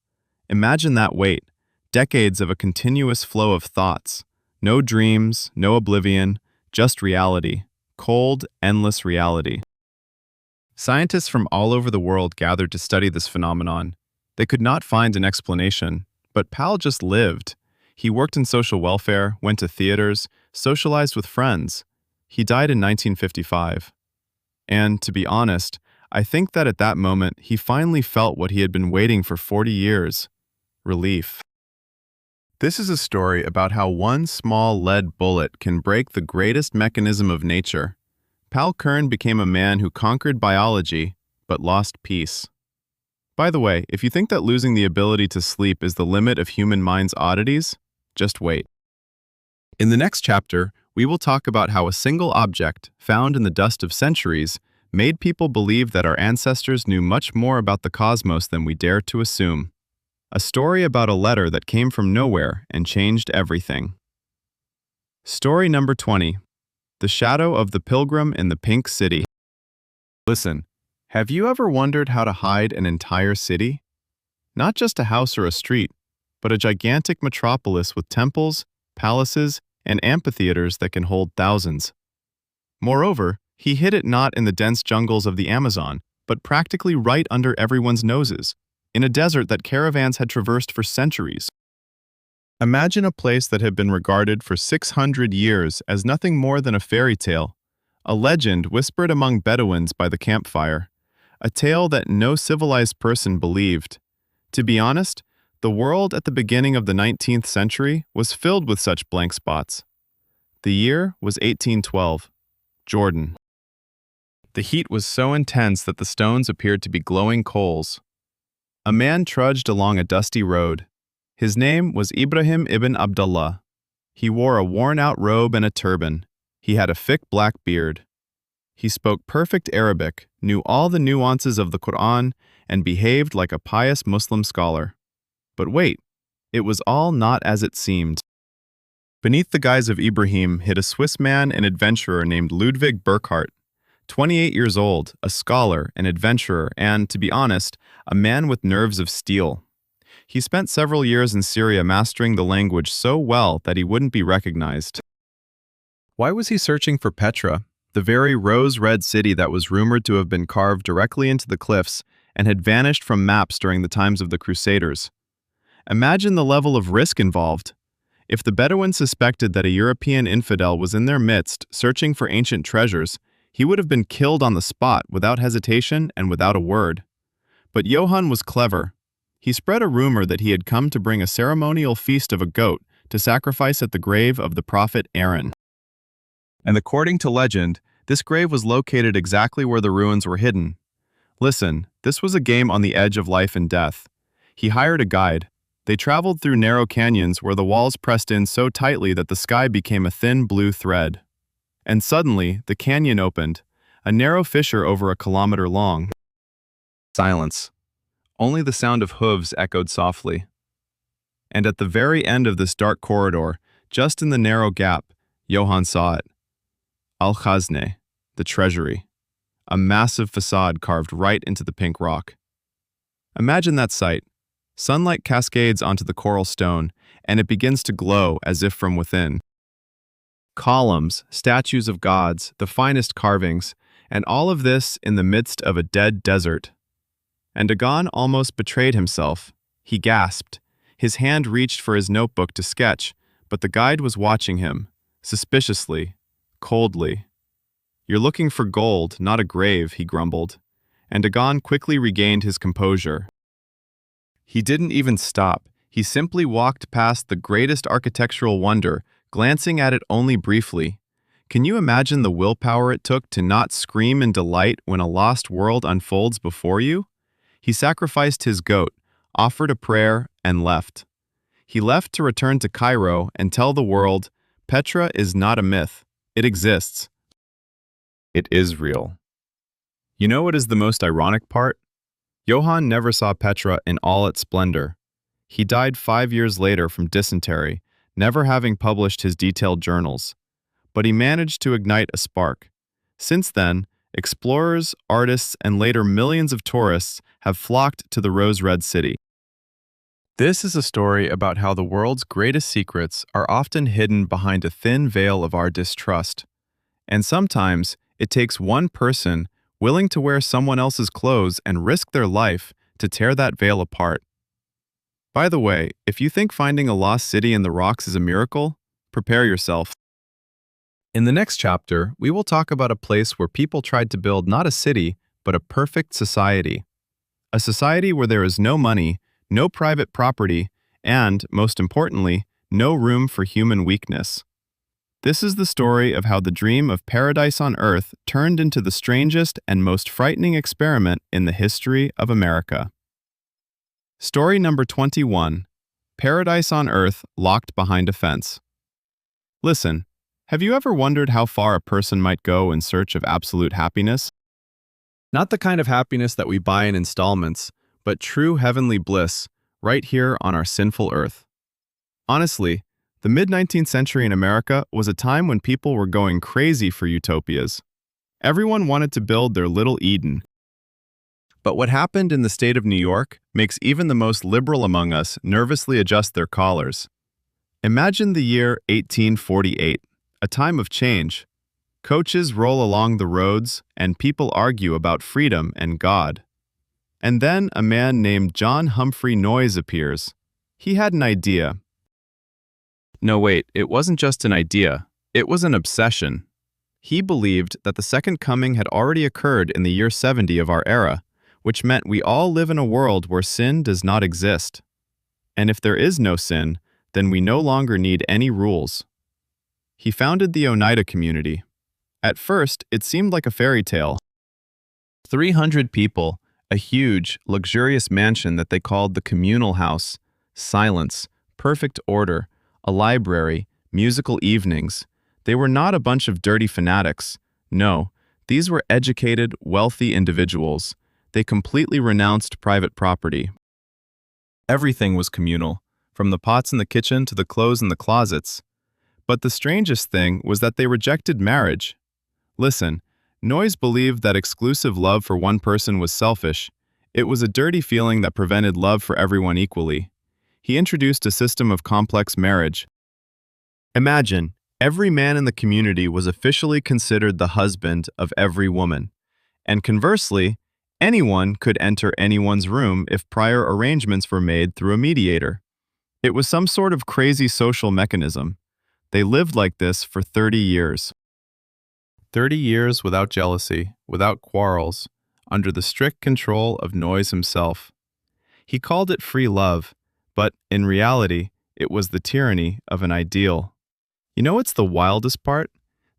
Imagine that weight, decades of a continuous flow of thoughts. No dreams, no oblivion, just reality. Cold, endless reality. Scientists from all over the world gathered to study this phenomenon. They could not find an explanation, but Pal just lived. He worked in social welfare, went to theaters, socialized with friends. He died in 1955. And, to be honest, I think that at that moment he finally felt what he had been waiting for 40 years. Relief. This is a story about how one small lead bullet can break the greatest mechanism of nature. Pal Kern became a man who conquered biology, but lost peace. By the way, if you think that losing the ability to sleep is the limit of human mind's oddities, just wait. In the next chapter, we will talk about how a single object, found in the dust of centuries, made people believe that our ancestors knew much more about the cosmos than we dare to assume. A story about a letter that came from nowhere and changed everything. Story number 20. The Shadow of the Pilgrim in the Pink City. Listen, have you ever wondered how to hide an entire city? Not just a house or a street, but a gigantic metropolis with temples, palaces, and amphitheaters that can hold thousands. Moreover, he hid it not in the dense jungles of the Amazon, but practically right under everyone's noses, in a desert that caravans had traversed for centuries. Imagine a place that had been regarded for 600 years as nothing more than a fairy tale, a legend whispered among Bedouins by the campfire, a tale that no civilized person believed. To be honest, the world at the beginning of the 19th century was filled with such blank spots. The year was 1812, Jordan. The heat was so intense that the stones appeared to be glowing coals. A man trudged along a dusty road. His name was Ibrahim ibn Abdullah. He wore a worn-out robe and a turban. He had a thick black beard. He spoke perfect Arabic, knew all the nuances of the Quran, and behaved like a pious Muslim scholar. But wait, it was all not as it seemed. Beneath the guise of Ibrahim hid a Swiss man and adventurer named Ludwig Burckhardt, 28 years old, a scholar, an adventurer, and, to be honest, a man with nerves of steel. He spent several years in Syria mastering the language so well that he wouldn't be recognized. Why was he searching for Petra, the very rose-red city that was rumored to have been carved directly into the cliffs and had vanished from maps during the times of the Crusaders? Imagine the level of risk involved. If the Bedouins suspected that a European infidel was in their midst searching for ancient treasures, he would have been killed on the spot without hesitation and without a word. But Johann was clever. He spread a rumor that he had come to bring a ceremonial feast of a goat to sacrifice at the grave of the prophet Aaron. And according to legend, this grave was located exactly where the ruins were hidden. Listen, this was a game on the edge of life and death. He hired a guide. They traveled through narrow canyons where the walls pressed in so tightly that the sky became a thin blue thread. And suddenly, the canyon opened, a narrow fissure over a kilometer long. Silence. Only the sound of hooves echoed softly. And at the very end of this dark corridor, just in the narrow gap, Johann saw it. Al-Khazne, the treasury. A massive facade carved right into the pink rock. Imagine that sight. Sunlight cascades onto the coral stone, and it begins to glow as if from within. Columns, statues of gods, the finest carvings, and all of this in the midst of a dead desert. And Dagon almost betrayed himself. He gasped. His hand reached for his notebook to sketch, but the guide was watching him, suspiciously, coldly. "You're looking for gold, not a grave," he grumbled, and Dagon quickly regained his composure. He didn't even stop. He simply walked past the greatest architectural wonder, glancing at it only briefly. Can you imagine the willpower it took to not scream in delight when a lost world unfolds before you? He sacrificed his goat, offered a prayer, and left. He left to return to Cairo and tell the world, Petra is not a myth. It exists. It is real. You know what is the most ironic part? Johann never saw Petra in all its splendor. He died 5 years later from dysentery, never having published his detailed journals. But he managed to ignite a spark. Since then, explorers, artists, and later millions of tourists have flocked to the rose-red city. This is a story about how the world's greatest secrets are often hidden behind a thin veil of our distrust. And sometimes, it takes one person willing to wear someone else's clothes and risk their life to tear that veil apart. By the way, if you think finding a lost city in the rocks is a miracle, prepare yourself. In the next chapter, we will talk about a place where people tried to build not a city, but a perfect society. A society where there is no money, no private property, and, most importantly, no room for human weakness. This is the story of how the dream of paradise on earth turned into the strangest and most frightening experiment in the history of America. Story number 21. Paradise on Earth locked behind a fence. Listen, have you ever wondered how far a person might go in search of absolute happiness? Not the kind of happiness that we buy in installments, but true heavenly bliss, right here on our sinful earth. Honestly, the mid-19th century in America was a time when people were going crazy for utopias. Everyone wanted to build their little Eden. But what happened in the state of New York makes even the most liberal among us nervously adjust their collars. Imagine the year 1848, a time of change. Coaches roll along the roads, and people argue about freedom and God. And then a man named John Humphrey Noyes appears. He had an idea. No, wait, it wasn't just an idea. It was an obsession. He believed that the Second Coming had already occurred in the year 70 of our era, which meant we all live in a world where sin does not exist. And if there is no sin, then we no longer need any rules. He founded the Oneida community. At first, it seemed like a fairy tale. 300 people, a huge, luxurious mansion that they called the communal house, silence, perfect order, a library, musical evenings. They were not a bunch of dirty fanatics. No, these were educated, wealthy individuals. They completely renounced private property. Everything was communal, from the pots in the kitchen to the clothes in the closets. But the strangest thing was that they rejected marriage. Listen, Noyes believed that exclusive love for one person was selfish. It was a dirty feeling that prevented love for everyone equally. He introduced a system of complex marriage. Imagine, every man in the community was officially considered the husband of every woman. And conversely, anyone could enter anyone's room if prior arrangements were made through a mediator. It was some sort of crazy social mechanism. They lived like this for 30 years. 30 years without jealousy, without quarrels, under the strict control of Noyes himself. He called it free love, but in reality, it was the tyranny of an ideal. You know what's the wildest part?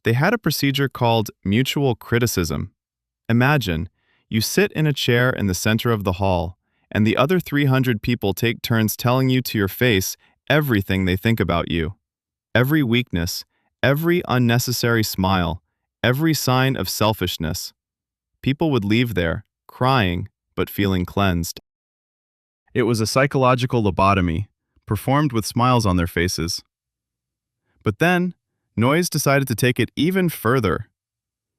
They had a procedure called mutual criticism. Imagine, you sit in a chair in the center of the hall, and the other 300 people take turns telling you to your face everything they think about you. Every weakness, every unnecessary smile, every sign of selfishness. People would leave there, crying, but feeling cleansed. It was a psychological lobotomy, performed with smiles on their faces. But then, Noyes decided to take it even further.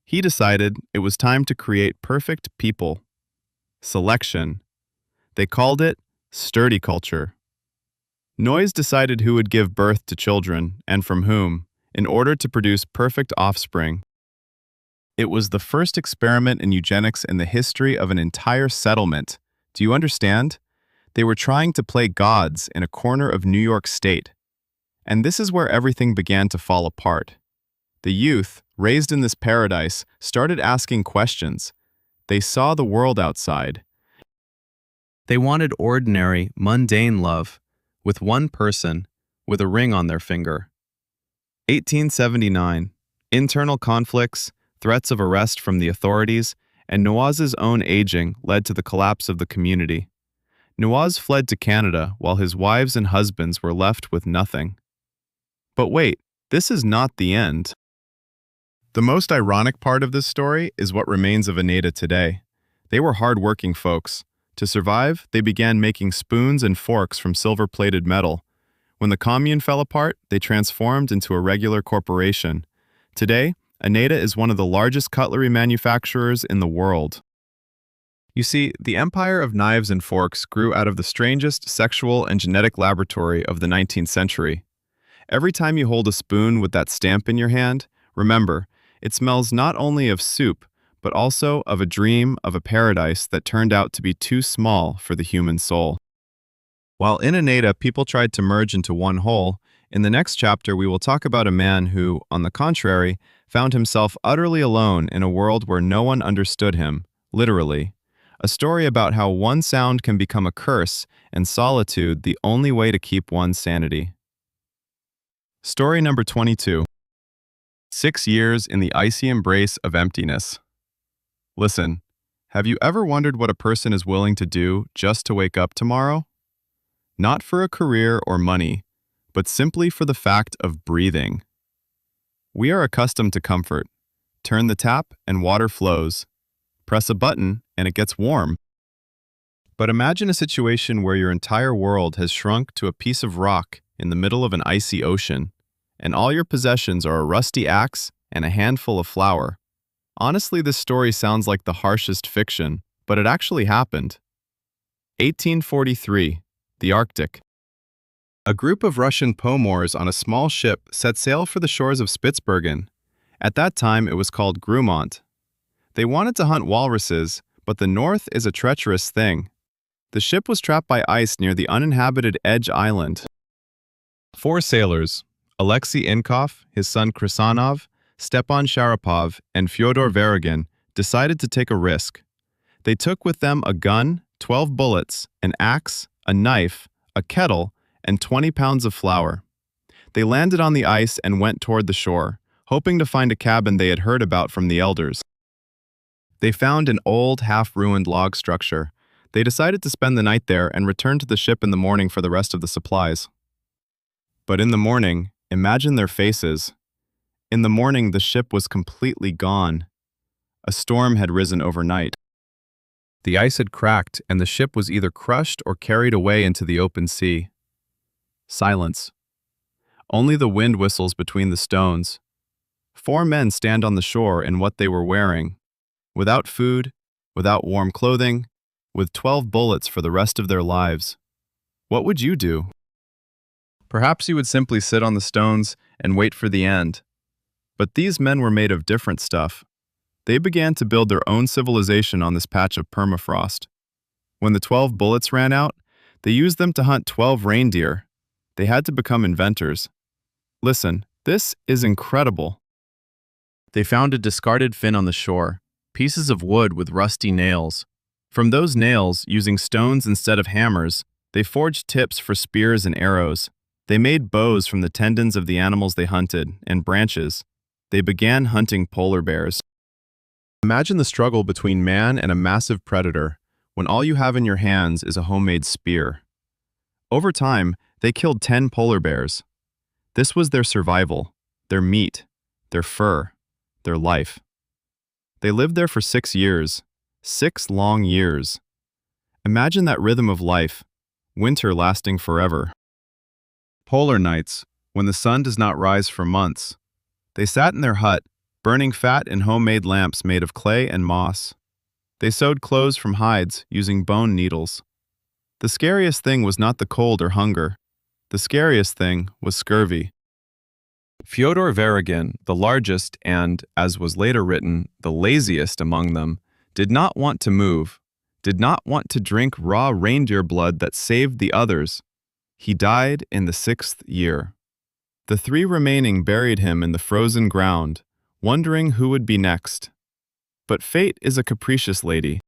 He decided it was time to create perfect people. Selection. They called it sturdy culture. Noyes decided who would give birth to children, and from whom, in order to produce perfect offspring. It was the first experiment in eugenics in the history of an entire settlement. Do you understand? They were trying to play gods in a corner of New York State. And this is where everything began to fall apart. The youth, raised in this paradise, started asking questions. They saw the world outside. They wanted ordinary, mundane love, with one person, with a ring on their finger. 1879. Internal conflicts, threats of arrest from the authorities, and Noyes's own aging led to the collapse of the community. Noyes fled to Canada while his wives and husbands were left with nothing. But wait, this is not the end. The most ironic part of this story is what remains of Oneida today. They were hard-working folks. To survive, they began making spoons and forks from silver-plated metal. When the commune fell apart, they transformed into a regular corporation. Today, Oneida is one of the largest cutlery manufacturers in the world. You see, the empire of knives and forks grew out of the strangest sexual and genetic laboratory of the 19th century. Every time you hold a spoon with that stamp in your hand, remember, it smells not only of soup, but also of a dream of a paradise that turned out to be too small for the human soul. While in Oneida people tried to merge into one whole, in the next chapter we will talk about a man who, on the contrary, found himself utterly alone in a world where no one understood him, literally. A story about how one sound can become a curse and solitude the only way to keep one's sanity. Story number 22. 6 years in the icy embrace of emptiness. Listen, have you ever wondered what a person is willing to do just to wake up tomorrow? Not for a career or money, but simply for the fact of breathing. We are accustomed to comfort. Turn the tap and water flows. Press a button and it gets warm. But imagine a situation where your entire world has shrunk to a piece of rock in the middle of an icy ocean, and all your possessions are a rusty axe and a handful of flour. Honestly, this story sounds like the harshest fiction, but it actually happened. 1843, the Arctic. A group of Russian pomours on a small ship set sail for the shores of Spitsbergen. At that time, it was called Grumont. They wanted to hunt walruses, but the north is a treacherous thing. The ship was trapped by ice near the uninhabited Edge Island. 4 sailors, Alexei Inkov, his son Krisanov, Stepan Sharapov, and Fyodor Verygin, decided to take a risk. They took with them a gun, 12 bullets, an axe, a knife, a kettle, and 20 pounds of flour. They landed on the ice and went toward the shore, hoping to find a cabin they had heard about from the elders. They found an old, half-ruined log structure. They decided to spend the night there and return to the ship in the morning for the rest of the supplies. But in the morning, imagine their faces. In the morning, the ship was completely gone. A storm had risen overnight. The ice had cracked, and the ship was either crushed or carried away into the open sea. Silence. Only the wind whistles between the stones. 4 men stand on the shore in what they were wearing, without food, without warm clothing, with 12 bullets for the rest of their lives. What would you do? Perhaps you would simply sit on the stones and wait for the end. But these men were made of different stuff. They began to build their own civilization on this patch of permafrost. When the 12 bullets ran out, they used them to hunt 12 reindeer. They had to become inventors. Listen, this is incredible. They found a discarded fin on the shore, pieces of wood with rusty nails. From those nails, using stones instead of hammers, they forged tips for spears and arrows. They made bows from the tendons of the animals they hunted, and branches. They began hunting polar bears. Imagine the struggle between man and a massive predator, when all you have in your hands is a homemade spear. Over time, they killed 10 polar bears. This was their survival, their meat, their fur, their life. They lived there for 6 years, 6 long years. Imagine that rhythm of life, winter lasting forever. Polar nights, when the sun does not rise for months. They sat in their hut, burning fat in homemade lamps made of clay and moss. They sewed clothes from hides using bone needles. The scariest thing was not the cold or hunger. The scariest thing was scurvy. Fyodor Varagin, the largest and, as was later written, the laziest among them, did not want to move, did not want to drink raw reindeer blood that saved the others. He died in the 6th year. The 3 remaining buried him in the frozen ground, wondering who would be next. But fate is a capricious lady.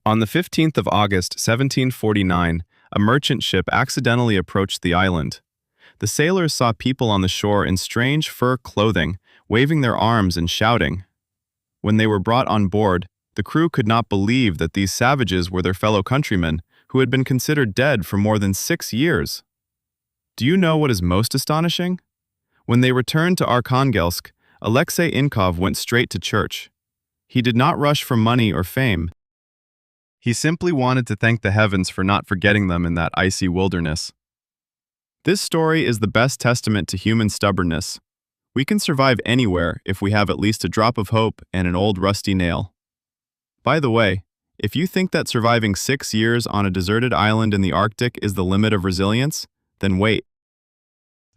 On the 15th of August, 1749, a merchant ship accidentally approached the island. The sailors saw people on the shore in strange fur clothing, waving their arms and shouting. When they were brought on board, the crew could not believe that these savages were their fellow countrymen, who had been considered dead for more than 6 years. Do you know what is most astonishing? When they returned to Arkhangelsk, Alexei Inkov went straight to church. He did not rush for money or fame. He simply wanted to thank the heavens for not forgetting them in that icy wilderness. This story is the best testament to human stubbornness. We can survive anywhere if we have at least a drop of hope and an old rusty nail. By the way, if you think that surviving 6 years on a deserted island in the Arctic is the limit of resilience, then wait.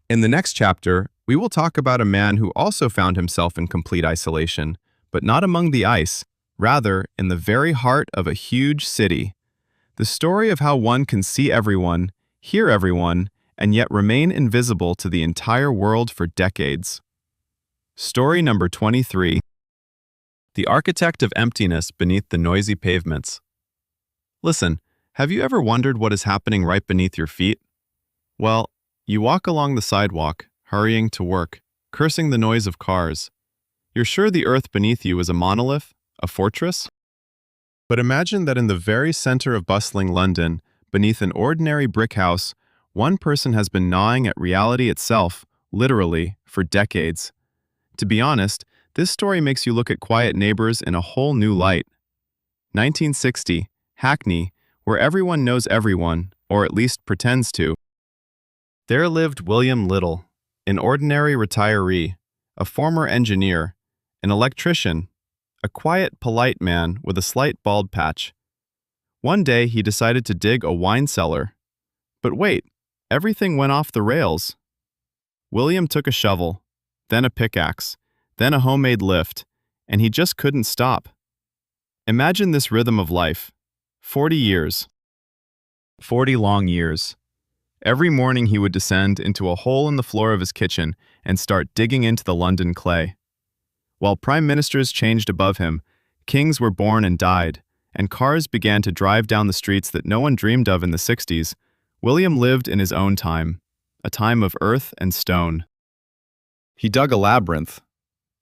In the next chapter, we will talk about a man who also found himself in complete isolation, but not among the ice, rather in the very heart of a huge city. The story of how one can see everyone, hear everyone, and yet remain invisible to the entire world for decades. Story number 23. The architect of emptiness beneath the noisy pavements. Listen, have you ever wondered what is happening right beneath your feet? Well, you walk along the sidewalk, hurrying to work, cursing the noise of cars. You're sure the earth beneath you is a monolith, a fortress? But imagine that in the very center of bustling London, beneath an ordinary brick house, one person has been gnawing at reality itself, literally, for decades. To be honest, this story makes you look at quiet neighbors in a whole new light. 1960, Hackney, where everyone knows everyone, or at least pretends to. There lived William Little, an ordinary retiree, a former engineer, an electrician, a quiet, polite man with a slight bald patch. One day he decided to dig a wine cellar. But wait, everything went off the rails. William took a shovel, then a pickaxe, then a homemade lift, and he just couldn't stop. Imagine this rhythm of life. 40 years. 40 long years. Every morning he would descend into a hole in the floor of his kitchen and start digging into the London clay. While prime ministers changed above him, kings were born and died, and cars began to drive down the streets that no one dreamed of in the 60s, William lived in his own time, a time of earth and stone. He dug a labyrinth.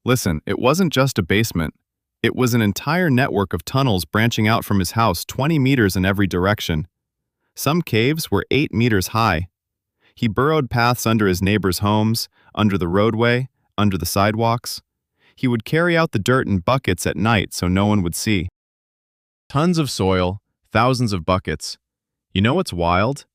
Listen, it wasn't just a basement. It was an entire network of tunnels branching out from his house 20 meters in every direction. Some caves were 8 meters high. He burrowed paths under his neighbors' homes, under the roadway, under the sidewalks. He would carry out the dirt in buckets at night so no one would see. Tons of soil, thousands of buckets. You know what's wild?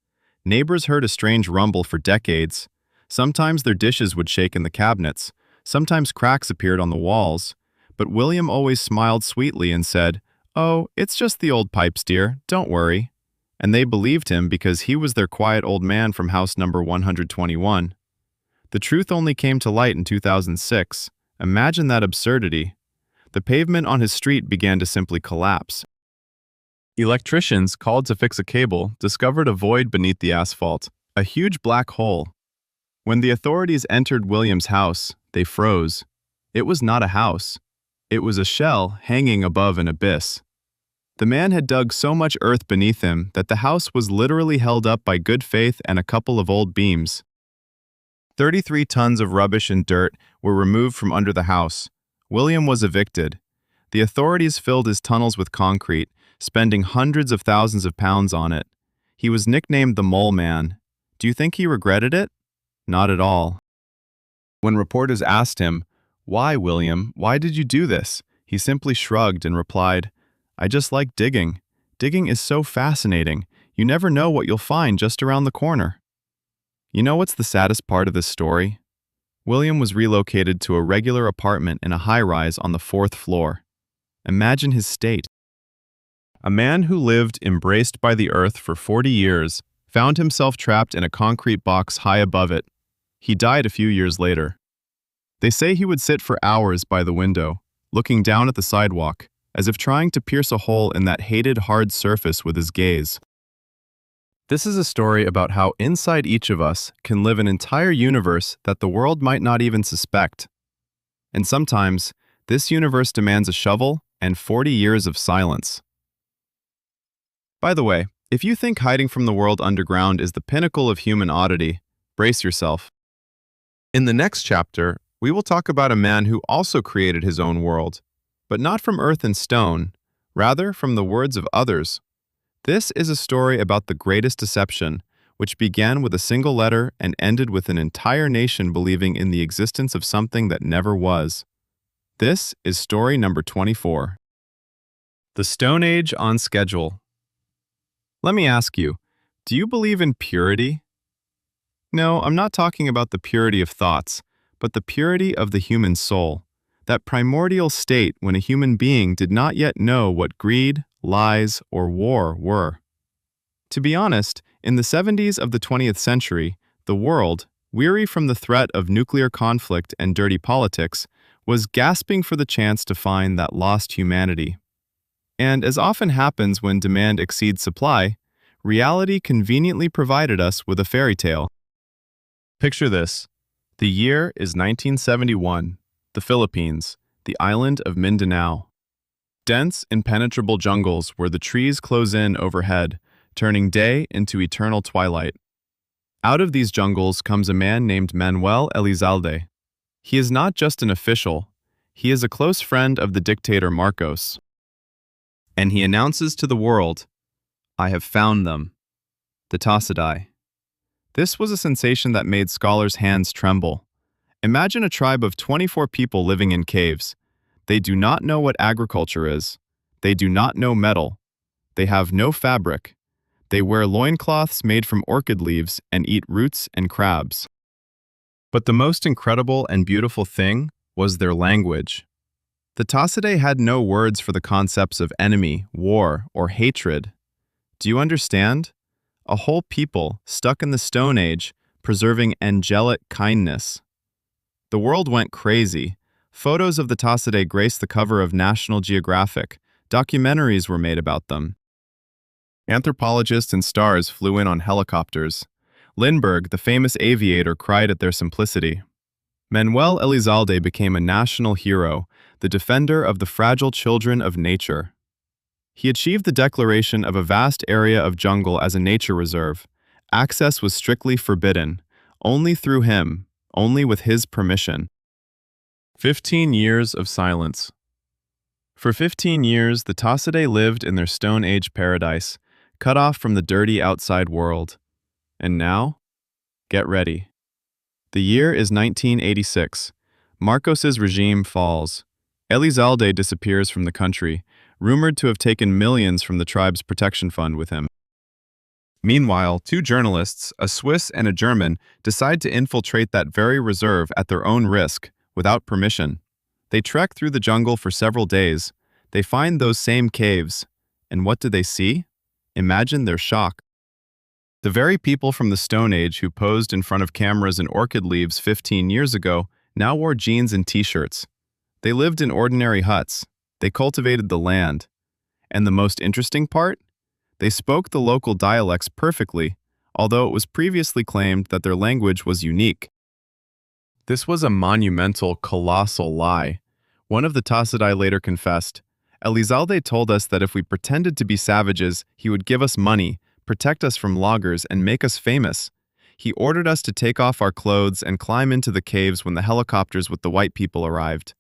Neighbors heard a strange rumble for decades. Sometimes their dishes would shake in the cabinets, sometimes cracks appeared on the walls, but William always smiled sweetly and said, "Oh, it's just the old pipes, dear, don't worry." And they believed him because he was their quiet old man from house number 121. The truth only came to light in 2006. Imagine that absurdity. The pavement on his street began to simply collapse. Electricians called to fix a cable discovered a void beneath the asphalt, a huge black hole. When the authorities entered William's house, they froze. It was not a house. It was a shell hanging above an abyss. The man had dug so much earth beneath him that the house was literally held up by good faith and a couple of old beams. 33 tons of rubbish and dirt were removed from under the house. William was evicted. The authorities filled his tunnels with concrete, spending hundreds of thousands of pounds on it. He was nicknamed the Mole Man. Do you think he regretted it? Not at all. When reporters asked him, "Why, William? Why did you do this?" he simply shrugged and replied, "I just like digging. Digging is so fascinating. You never know what you'll find just around the corner." You know what's the saddest part of this story? William was relocated to a regular apartment in a high-rise on the 4th floor. Imagine his state. A man who lived embraced by the earth for 40 years found himself trapped in a concrete box high above it. He died a few years later. They say he would sit for hours by the window, looking down at the sidewalk, as if trying to pierce a hole in that hated hard surface with his gaze. This is a story about how inside each of us can live an entire universe that the world might not even suspect. And sometimes, this universe demands a shovel and 40 years of silence. By the way, if you think hiding from the world underground is the pinnacle of human oddity, brace yourself. In the next chapter, we will talk about a man who also created his own world, but not from earth and stone, rather from the words of others. This is a story about the greatest deception, which began with a single letter and ended with an entire nation believing in the existence of something that never was. This is story number 24. The Stone Age on schedule. Let me ask you, do you believe in purity? No, I'm not talking about the purity of thoughts, but the purity of the human soul, that primordial state when a human being did not yet know what greed, lies, or war were. To be honest, in the 70s of the 20th century, the world, weary from the threat of nuclear conflict and dirty politics, was gasping for the chance to find that lost humanity. And as often happens when demand exceeds supply, reality conveniently provided us with a fairy tale. Picture this. The year is 1971, the Philippines, the island of Mindanao. Dense, impenetrable jungles where the trees close in overhead, turning day into eternal twilight. Out of these jungles comes a man named Manuel Elizalde. He is not just an official, he is a close friend of the dictator Marcos. And he announces to the world, "I have found them, the Tassidae." This was a sensation that made scholars' hands tremble. Imagine a tribe of 24 people living in caves. They do not know what agriculture is. They do not know metal. They have no fabric. They wear loincloths made from orchid leaves and eat roots and crabs. But the most incredible and beautiful thing was their language. The Tassidae had no words for the concepts of enemy, war, or hatred. Do you understand? A whole people stuck in the Stone Age, preserving angelic kindness. The world went crazy. Photos of the Tassidae graced the cover of National Geographic. Documentaries were made about them. Anthropologists and stars flew in on helicopters. Lindbergh, the famous aviator, cried at their simplicity. Manuel Elizalde became a national hero, the defender of the fragile children of nature. He achieved the declaration of a vast area of jungle as a nature reserve. Access was strictly forbidden, only through him, only with his permission. 15 years of silence. For 15 years, the Tassidae lived in their Stone Age paradise, cut off from the dirty outside world. And now, get ready. The year is 1986. Marcos's regime falls. Elizalde disappears from the country, rumored to have taken millions from the tribe's protection fund with him. Meanwhile, two journalists, a Swiss and a German, decide to infiltrate that very reserve at their own risk, without permission. They trek through the jungle for several days. They find those same caves. And what do they see? Imagine their shock. The very people from the Stone Age who posed in front of cameras in orchid leaves 15 years ago now wore jeans and t-shirts. They lived in ordinary huts. They cultivated the land. And the most interesting part? They spoke the local dialects perfectly, although it was previously claimed that their language was unique. This was a monumental, colossal lie. One of the Tassadai later confessed, Elizalde told us that if we pretended to be savages, he would give us money, protect us from loggers, and make us famous. He ordered us to take off our clothes and climb into the caves when the helicopters with the white people arrived.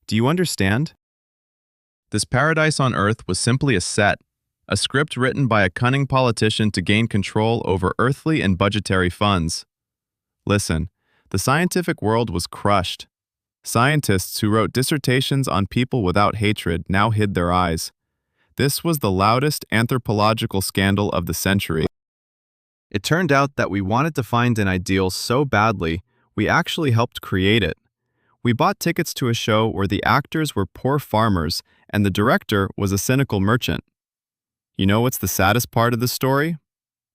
Do you understand? This paradise on earth was simply a set, a script written by a cunning politician to gain control over earthly and budgetary funds. Listen, the scientific world was crushed. Scientists who wrote dissertations on people without hatred now hid their eyes. This was the loudest anthropological scandal of the century. It turned out that we wanted to find an ideal so badly, we actually helped create it. We bought tickets to a show where the actors were poor farmers and the director was a cynical merchant. You know what's the saddest part of the story?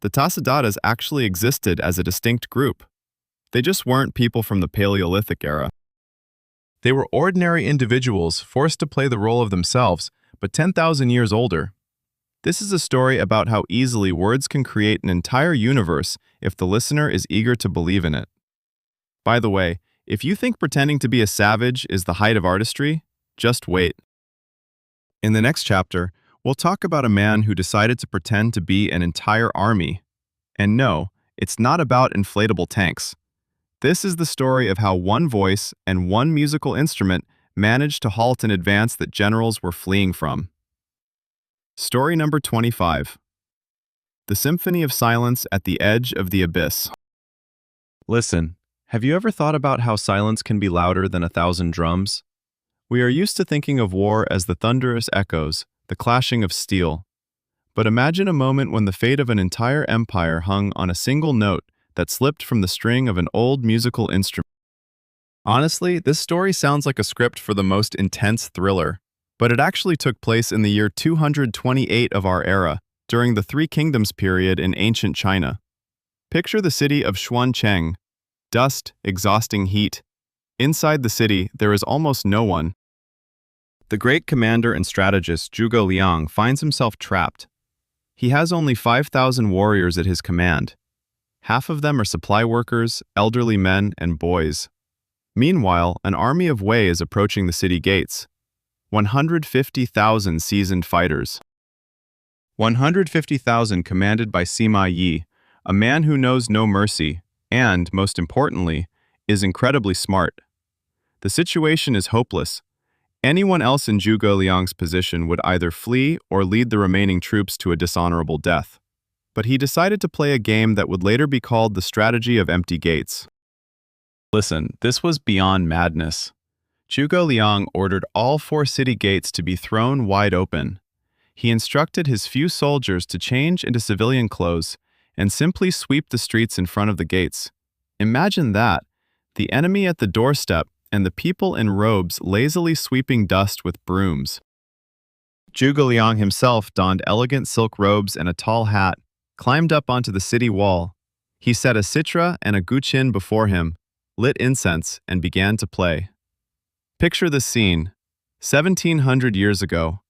The Tasadadas actually existed as a distinct group. They just weren't people from the Paleolithic era. They were ordinary individuals forced to play the role of themselves, but 10,000 years older. This is a story about how easily words can create an entire universe if the listener is eager to believe in it. By the way, if you think pretending to be a savage is the height of artistry, just wait. In the next chapter, we'll talk about a man who decided to pretend to be an entire army. And no, it's not about inflatable tanks. This is the story of how one voice and one musical instrument managed to halt an advance that generals were fleeing from. Story number 25. The Symphony of Silence at the Edge of the Abyss. Listen, have you ever thought about how silence can be louder than 1,000 drums? We are used to thinking of war as the thunderous echoes, the clashing of steel. But imagine a moment when the fate of an entire empire hung on a single note that slipped from the string of an old musical instrument. Honestly, this story sounds like a script for the most intense thriller, but it actually took place in the year 228 of our era, during the Three Kingdoms period in ancient China. Picture the city of Xuancheng. Dust, exhausting heat. Inside the city, there is almost no one. The great commander and strategist Zhuge Liang finds himself trapped. He has only 5,000 warriors at his command. Half of them are supply workers, elderly men, and boys. Meanwhile, an army of Wei is approaching the city gates. 150,000 seasoned fighters. 150,000 commanded by Sima Yi, a man who knows no mercy, and, most importantly, is incredibly smart. The situation is hopeless. Anyone else in Zhuge Liang's position would either flee or lead the remaining troops to a dishonorable death. But he decided to play a game that would later be called the strategy of empty gates. Listen, this was beyond madness. Zhuge Liang ordered all 4 city gates to be thrown wide open. He instructed his few soldiers to change into civilian clothes and simply sweep the streets in front of the gates. Imagine that, the enemy at the doorstep and the people in robes lazily sweeping dust with brooms. Zhuge Liang himself donned elegant silk robes and a tall hat, climbed up onto the city wall. He set a citra and a guqin before him, lit incense, and began to play. Picture this scene. 1,700 years ago,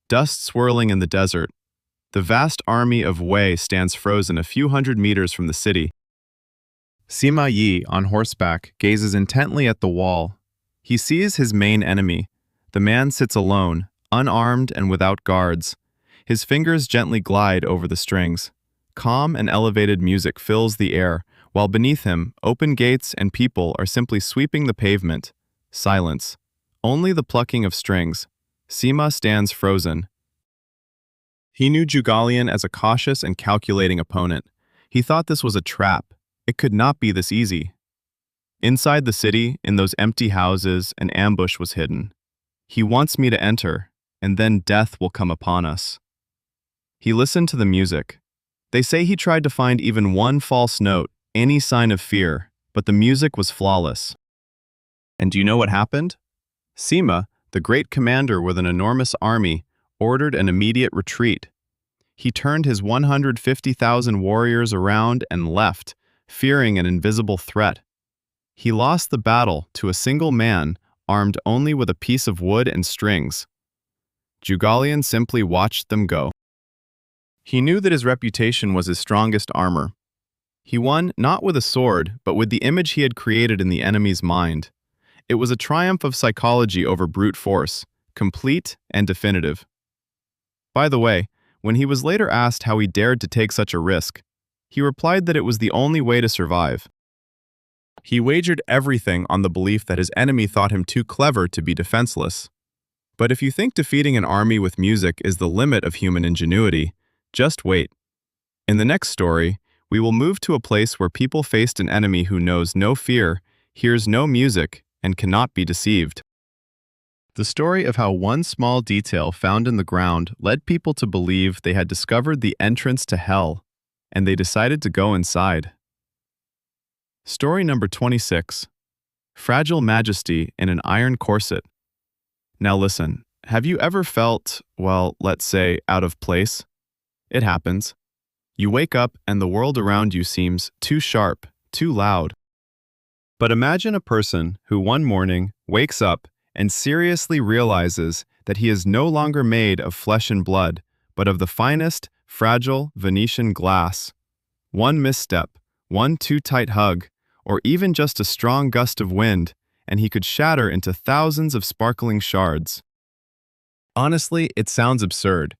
dust swirling in the desert. The vast army of Wei stands frozen a few hundred meters from the city. Sima Yi, on horseback, gazes intently at the wall. He sees his main enemy. The man sits alone, unarmed and without guards. His fingers gently glide over the strings. Calm and elevated music fills the air, while beneath him, open gates and people are simply sweeping the pavement. Silence. Only the plucking of strings. Sima stands frozen. He knew Zhuge Liang as a cautious and calculating opponent. He thought this was a trap. It could not be this easy. Inside the city, in those empty houses, an ambush was hidden. He wants me to enter, and then death will come upon us. He listened to the music. They say he tried to find even one false note, any sign of fear, but the music was flawless. And do you know what happened? Sima, the great commander with an enormous army, ordered an immediate retreat. He turned his 150,000 warriors around and left, fearing an invisible threat. He lost the battle to a single man, armed only with a piece of wood and strings. Deucalion simply watched them go. He knew that his reputation was his strongest armor. He won not with a sword, but with the image he had created in the enemy's mind. It was a triumph of psychology over brute force, complete and definitive. By the way, when he was later asked how he dared to take such a risk, he replied that it was the only way to survive. He wagered everything on the belief that his enemy thought him too clever to be defenseless. But if you think defeating an army with music is the limit of human ingenuity, just wait. In the next story, we will move to a place where people faced an enemy who knows no fear, hears no music, and cannot be deceived. The story of how one small detail found in the ground led people to believe they had discovered the entrance to hell, and they decided to go inside. Story number 26. Fragile Majesty in an Iron Corset. Now listen, have you ever felt, well, let's say, out of place? It happens. You wake up and the world around you seems too sharp, too loud. But imagine a person who one morning wakes up and seriously realizes that he is no longer made of flesh and blood, but of the finest, fragile Venetian glass. One misstep, one too tight hug, or even just a strong gust of wind, and he could shatter into thousands of sparkling shards. Honestly, it sounds absurd,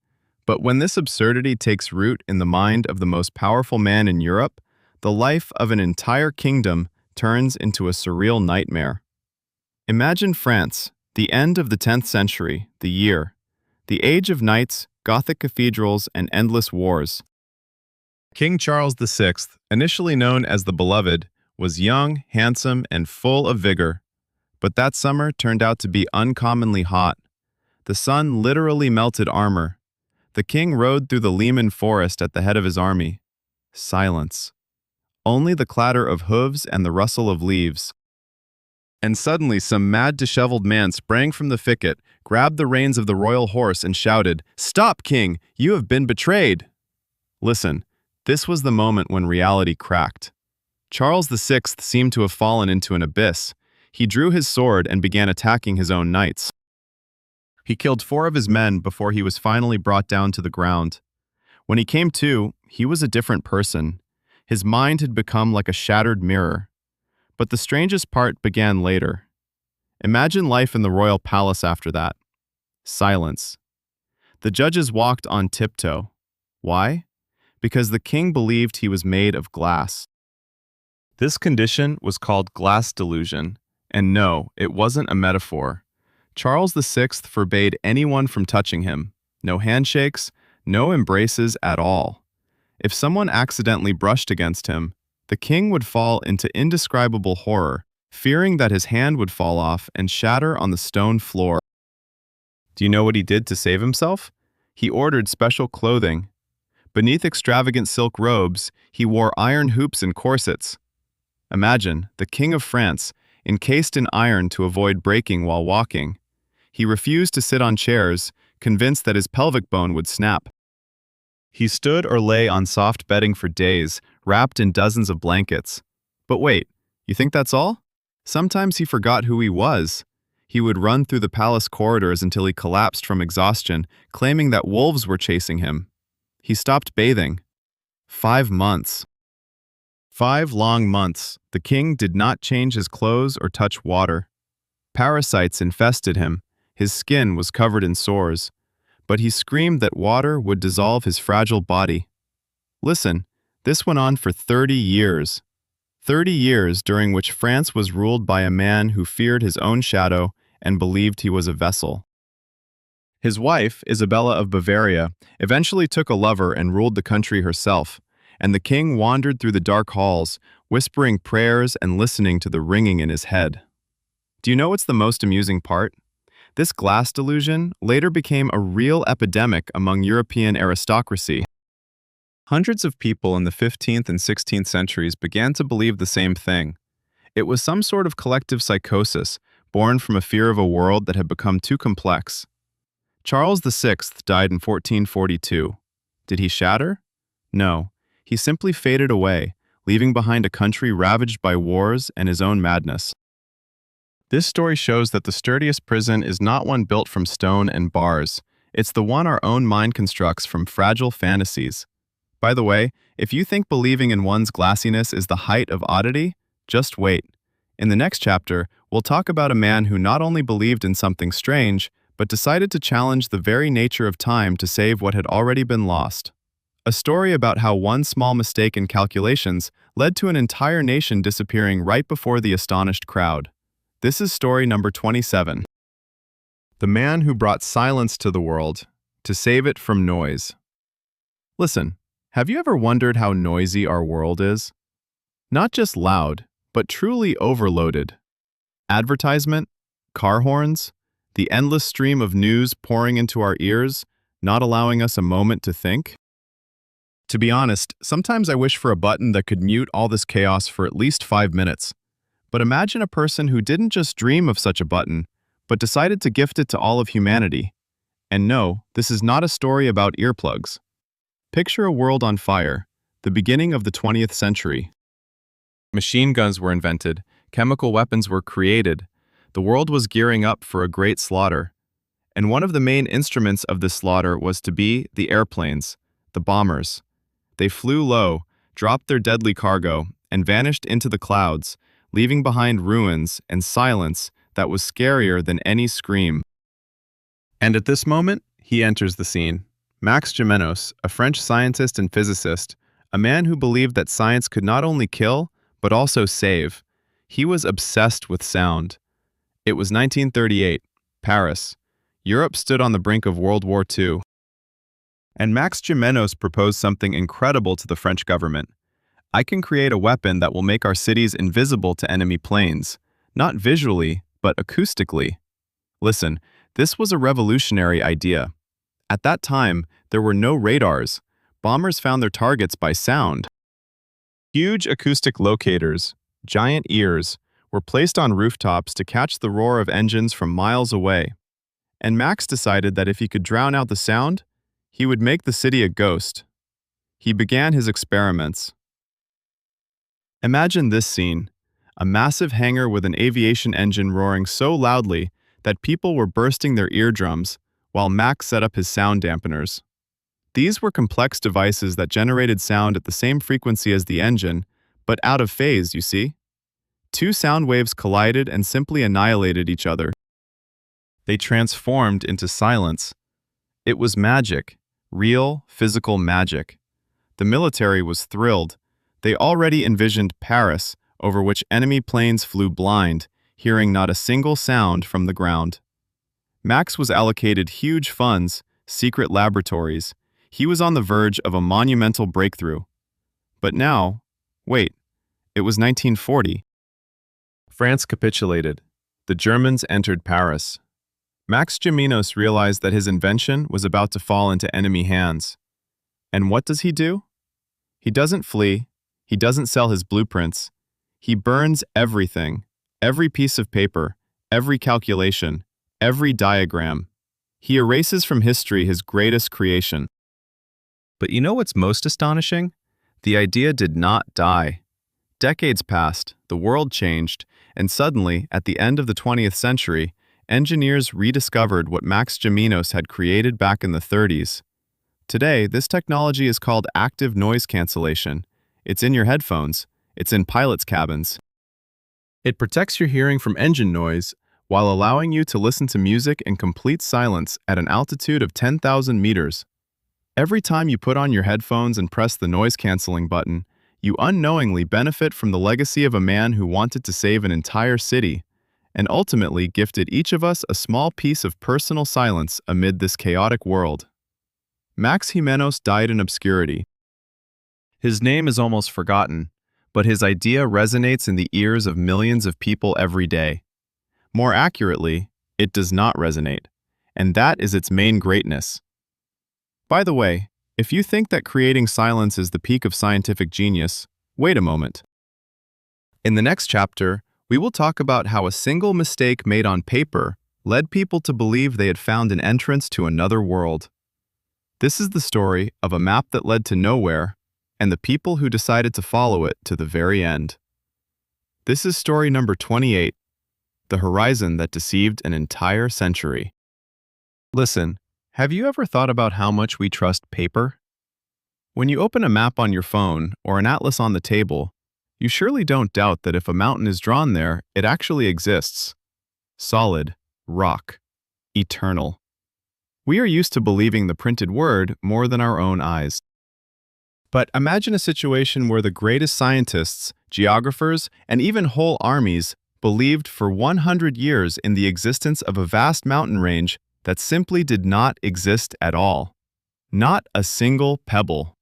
but when this absurdity takes root in the mind of the most powerful man in Europe, the life of an entire kingdom turns into a surreal nightmare. Imagine France, the end of the 10th century, the year, the age of knights, Gothic cathedrals, and endless wars. King Charles VI, initially known as the Beloved, was young, handsome, and full of vigor. But that summer turned out to be uncommonly hot. The sun literally melted armor. The king rode through the Lehman forest at the head of his army. Silence. Only the clatter of hooves and the rustle of leaves. And suddenly some mad, disheveled man sprang from the thicket, grabbed the reins of the royal horse, and shouted, "Stop, king! You have been betrayed!" Listen, this was the moment when reality cracked. Charles VI seemed to have fallen into an abyss. He drew his sword and began attacking his own knights. He killed 4 of his men before he was finally brought down to the ground. When he came to, he was a different person. His mind had become like a shattered mirror. But the strangest part began later. Imagine life in the royal palace after that. Silence. The judges walked on tiptoe. Why? Because the king believed he was made of glass. This condition was called glass delusion. And no, it wasn't a metaphor. Charles VI forbade anyone from touching him. No handshakes, no embraces at all. If someone accidentally brushed against him, the king would fall into indescribable horror, fearing that his hand would fall off and shatter on the stone floor. Do you know what he did to save himself? He ordered special clothing. Beneath extravagant silk robes, he wore iron hoops and corsets. Imagine, the King of France, encased in iron to avoid breaking while walking. He refused to sit on chairs, convinced that his pelvic bone would snap. He stood or lay on soft bedding for days, wrapped in dozens of blankets. But wait, you think that's all? Sometimes he forgot who he was. He would run through the palace corridors until he collapsed from exhaustion, claiming that wolves were chasing him. He stopped bathing. 5 months. 5 long months, the king did not change his clothes or touch water. Parasites infested him. His skin was covered in sores. But he screamed that water would dissolve his fragile body. Listen, this went on for 30 years. 30 years during which France was ruled by a man who feared his own shadow and believed he was a vessel. His wife, Isabella of Bavaria, eventually took a lover and ruled the country herself, and the king wandered through the dark halls, whispering prayers and listening to the ringing in his head. Do you know what's the most amusing part? This glass delusion later became a real epidemic among European aristocracy. Hundreds of people in the 15th and 16th centuries began to believe the same thing. It was some sort of collective psychosis, born from a fear of a world that had become too complex. Charles VI died in 1442. Did he shatter? No, he simply faded away, leaving behind a country ravaged by wars and his own madness. This story shows that the sturdiest prison is not one built from stone and bars. It's the one our own mind constructs from fragile fantasies. By the way, if you think believing in one's glassiness is the height of oddity, just wait. In the next chapter, we'll talk about a man who not only believed in something strange, but decided to challenge the very nature of time to save what had already been lost. A story about how one small mistake in calculations led to an entire nation disappearing right before the astonished crowd. This is story number 27. The man who brought silence to the world, to save it from noise. Listen, have you ever wondered how noisy our world is? Not just loud, but truly overloaded. Advertisement, car horns, the endless stream of news pouring into our ears, not allowing us a moment to think. To be honest, sometimes I wish for a button that could mute all this chaos for at least 5 minutes. But imagine a person who didn't just dream of such a button, but decided to gift it to all of humanity. And no, this is not a story about earplugs. Picture a world on fire, the beginning of the 20th century. Machine guns were invented, chemical weapons were created, the world was gearing up for a great slaughter. And one of the main instruments of this slaughter was to be the airplanes, the bombers. They flew low, dropped their deadly cargo, and vanished into the clouds, leaving behind ruins and silence that was scarier than any scream. And at this moment, he enters the scene. Max Jamenos, a French scientist and physicist, a man who believed that science could not only kill, but also save. He was obsessed with sound. It was 1938, Paris. Europe stood on the brink of World War II. And Max Jamenos proposed something incredible to the French government. I can create a weapon that will make our cities invisible to enemy planes, not visually, but acoustically. Listen, this was a revolutionary idea. At that time, there were no radars. Bombers found their targets by sound. Huge acoustic locators, giant ears, were placed on rooftops to catch the roar of engines from miles away. And Max decided that if he could drown out the sound, he would make the city a ghost. He began his experiments. Imagine this scene, a massive hangar with an aviation engine roaring so loudly that people were bursting their eardrums while Max set up his sound dampeners. These were complex devices that generated sound at the same frequency as the engine, but out of phase, you see? Two sound waves collided and simply annihilated each other. They transformed into silence. It was magic, real, physical magic. The military was thrilled. They already envisioned Paris, over which enemy planes flew blind, hearing not a single sound from the ground. Max was allocated huge funds, secret laboratories. He was on the verge of a monumental breakthrough. But now, wait, it was 1940. France capitulated. The Germans entered Paris. Max Jamenos realized that his invention was about to fall into enemy hands. And what does he do? He doesn't flee. He doesn't sell his blueprints. He burns everything, every piece of paper, every calculation, every diagram. He erases from history his greatest creation. But you know what's most astonishing? The idea did not die. Decades passed, the world changed, and suddenly, at the end of the 20th century, engineers rediscovered what Max Jamenos had created back in the 30s. Today, this technology is called active noise cancellation. It's in your headphones. It's in pilots' cabins. It protects your hearing from engine noise while allowing you to listen to music in complete silence at an altitude of 10,000 meters. Every time you put on your headphones and press the noise-canceling button, you unknowingly benefit from the legacy of a man who wanted to save an entire city, and ultimately gifted each of us a small piece of personal silence amid this chaotic world. Max Jamenos died in obscurity. His name is almost forgotten, but his idea resonates in the ears of millions of people every day. More accurately, it does not resonate, and that is its main greatness. By the way, If you think that creating silence is the peak of scientific genius, wait a moment. In the next chapter, we will talk about how a single mistake made on paper led people to believe they had found an entrance to another world. This is the story of a map that led to nowhere and the people who decided to follow it to the very end. This is story number 28, The Horizon That Deceived an Entire Century. Listen, have you ever thought about how much we trust paper? When you open a map on your phone or an atlas on the table, you surely don't doubt that if a mountain is drawn there, it actually exists. Solid, rock, eternal. We are used to believing the printed word more than our own eyes. But imagine a situation where the greatest scientists, geographers, and even whole armies believed for 100 years in the existence of a vast mountain range that simply did not exist at all. Not a single pebble.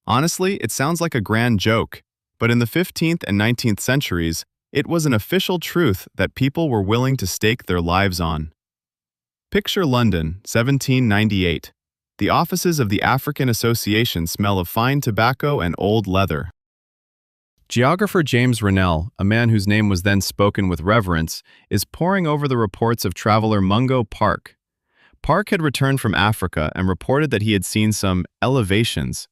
Honestly, it sounds like a grand joke, but in the 15th and 19th centuries, it was an official truth that people were willing to stake their lives on. Picture London, 1798. The offices of the African Association smell of fine tobacco and old leather. Geographer James Rennell, a man whose name was then spoken with reverence, is poring over the reports of traveler Mungo Park. Park had returned from Africa and reported that he had seen some elevations.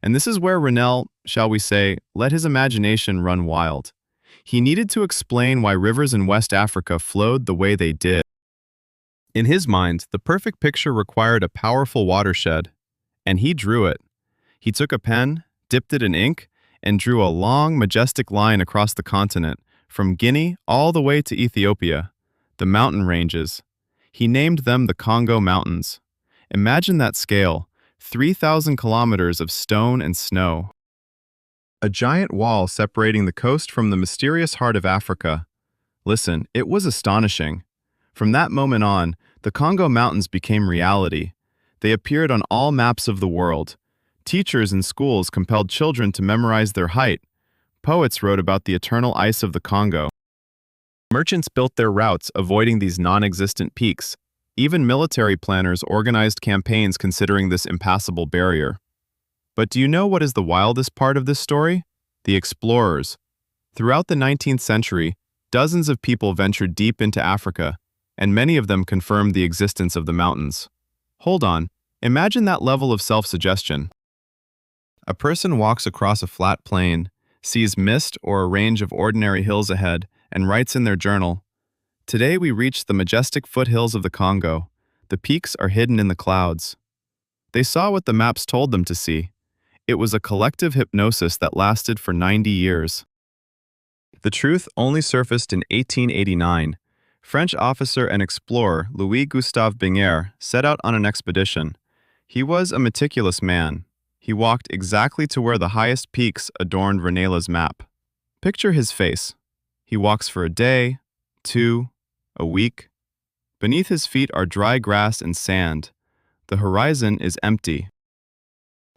And this is where Rennell, shall we say, let his imagination run wild. He needed to explain why rivers in West Africa flowed the way they did. In his mind, the perfect picture required a powerful watershed, and he drew it. He took a pen, dipped it in ink, and drew a long, majestic line across the continent, from Guinea all the way to Ethiopia, the mountain ranges. He named them the Congo Mountains. Imagine that scale, 3,000 kilometers of stone and snow. A giant wall separating the coast from the mysterious heart of Africa. Listen, it was astonishing. From that moment on, the Congo Mountains became reality. They appeared on all maps of the world. Teachers in schools compelled children to memorize their height. Poets wrote about the eternal ice of the Congo. Merchants built their routes avoiding these non-existent peaks. Even military planners organized campaigns considering this impassable barrier. But do you know what is the wildest part of this story? The explorers. Throughout the 19th century, dozens of people ventured deep into Africa, and many of them confirmed the existence of the mountains. Hold on, imagine that level of self-suggestion. A person walks across a flat plain, sees mist or a range of ordinary hills ahead, and writes in their journal, "Today we reached the majestic foothills of the Congo. The peaks are hidden in the clouds." They saw what the maps told them to see. It was a collective hypnosis that lasted for 90 years. The truth only surfaced in 1889. French officer and explorer Louis-Gustave Bingère set out on an expedition. He was a meticulous man. He walked exactly to where the highest peaks adorned Rennell's map. Picture his face. He walks for a day, 2, a week. Beneath his feet are dry grass and sand. The horizon is empty.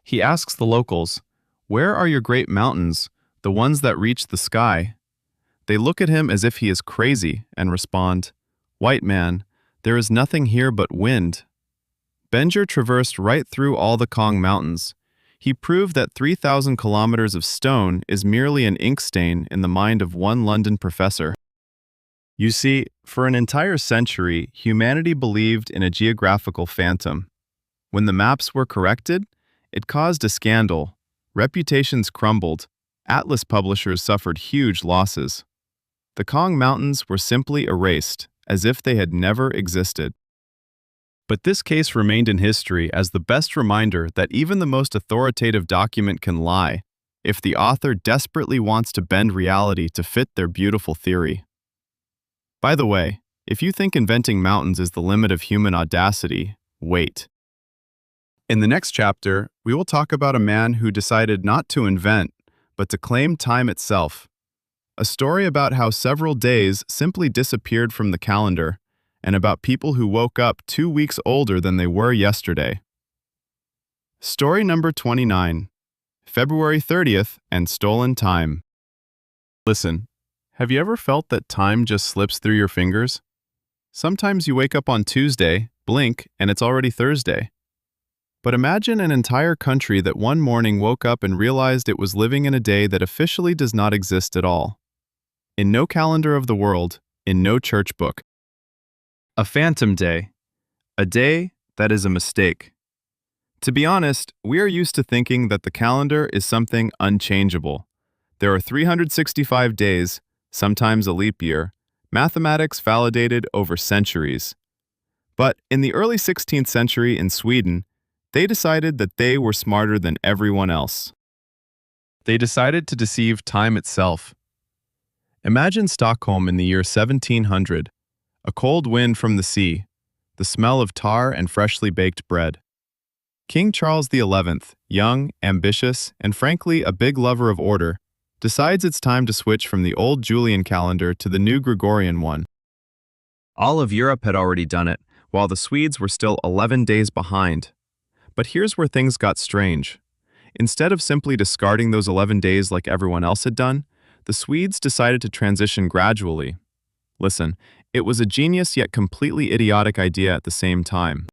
He asks the locals, "Where are your great mountains, the ones that reach the sky?" They look at him as if he is crazy and respond, "White man, there is nothing here but wind." Bingère traversed right through all the Kong Mountains. He proved that 3,000 kilometers of stone is merely an ink stain in the mind of one London professor. You see, for an entire century, humanity believed in a geographical phantom. When the maps were corrected, it caused a scandal. Reputations crumbled. Atlas publishers suffered huge losses. The Kong Mountains were simply erased, as if they had never existed. But this case remained in history as the best reminder that even the most authoritative document can lie, if the author desperately wants to bend reality to fit their beautiful theory. By the way, if you think inventing mountains is the limit of human audacity, wait. In the next chapter, we will talk about a man who decided not to invent, but to claim time itself. A story about how several days simply disappeared from the calendar, and about people who woke up 2 weeks older than they were yesterday. Story number 29, February 30th and Stolen Time. Listen, have you ever felt that time just slips through your fingers? Sometimes you wake up on Tuesday, blink, and it's already Thursday. But imagine an entire country that one morning woke up and realized it was living in a day that officially does not exist at all. In no calendar of the world, in no church book. A phantom day. A day that is a mistake. To be honest, we are used to thinking that the calendar is something unchangeable. There are 365 days, sometimes a leap year, mathematics validated over centuries. But in the early 16th century in Sweden, they decided that they were smarter than everyone else. They decided to deceive time itself. Imagine Stockholm in the year 1700, a cold wind from the sea, the smell of tar and freshly baked bread. King Charles XI, young, ambitious, and frankly a big lover of order, decides it's time to switch from the old Julian calendar to the new Gregorian one. All of Europe had already done it, while the Swedes were still 11 days behind. But here's where things got strange. Instead of simply discarding those 11 days like everyone else had done, the Swedes decided to transition gradually. Listen, it was a genius yet completely idiotic idea at the same time.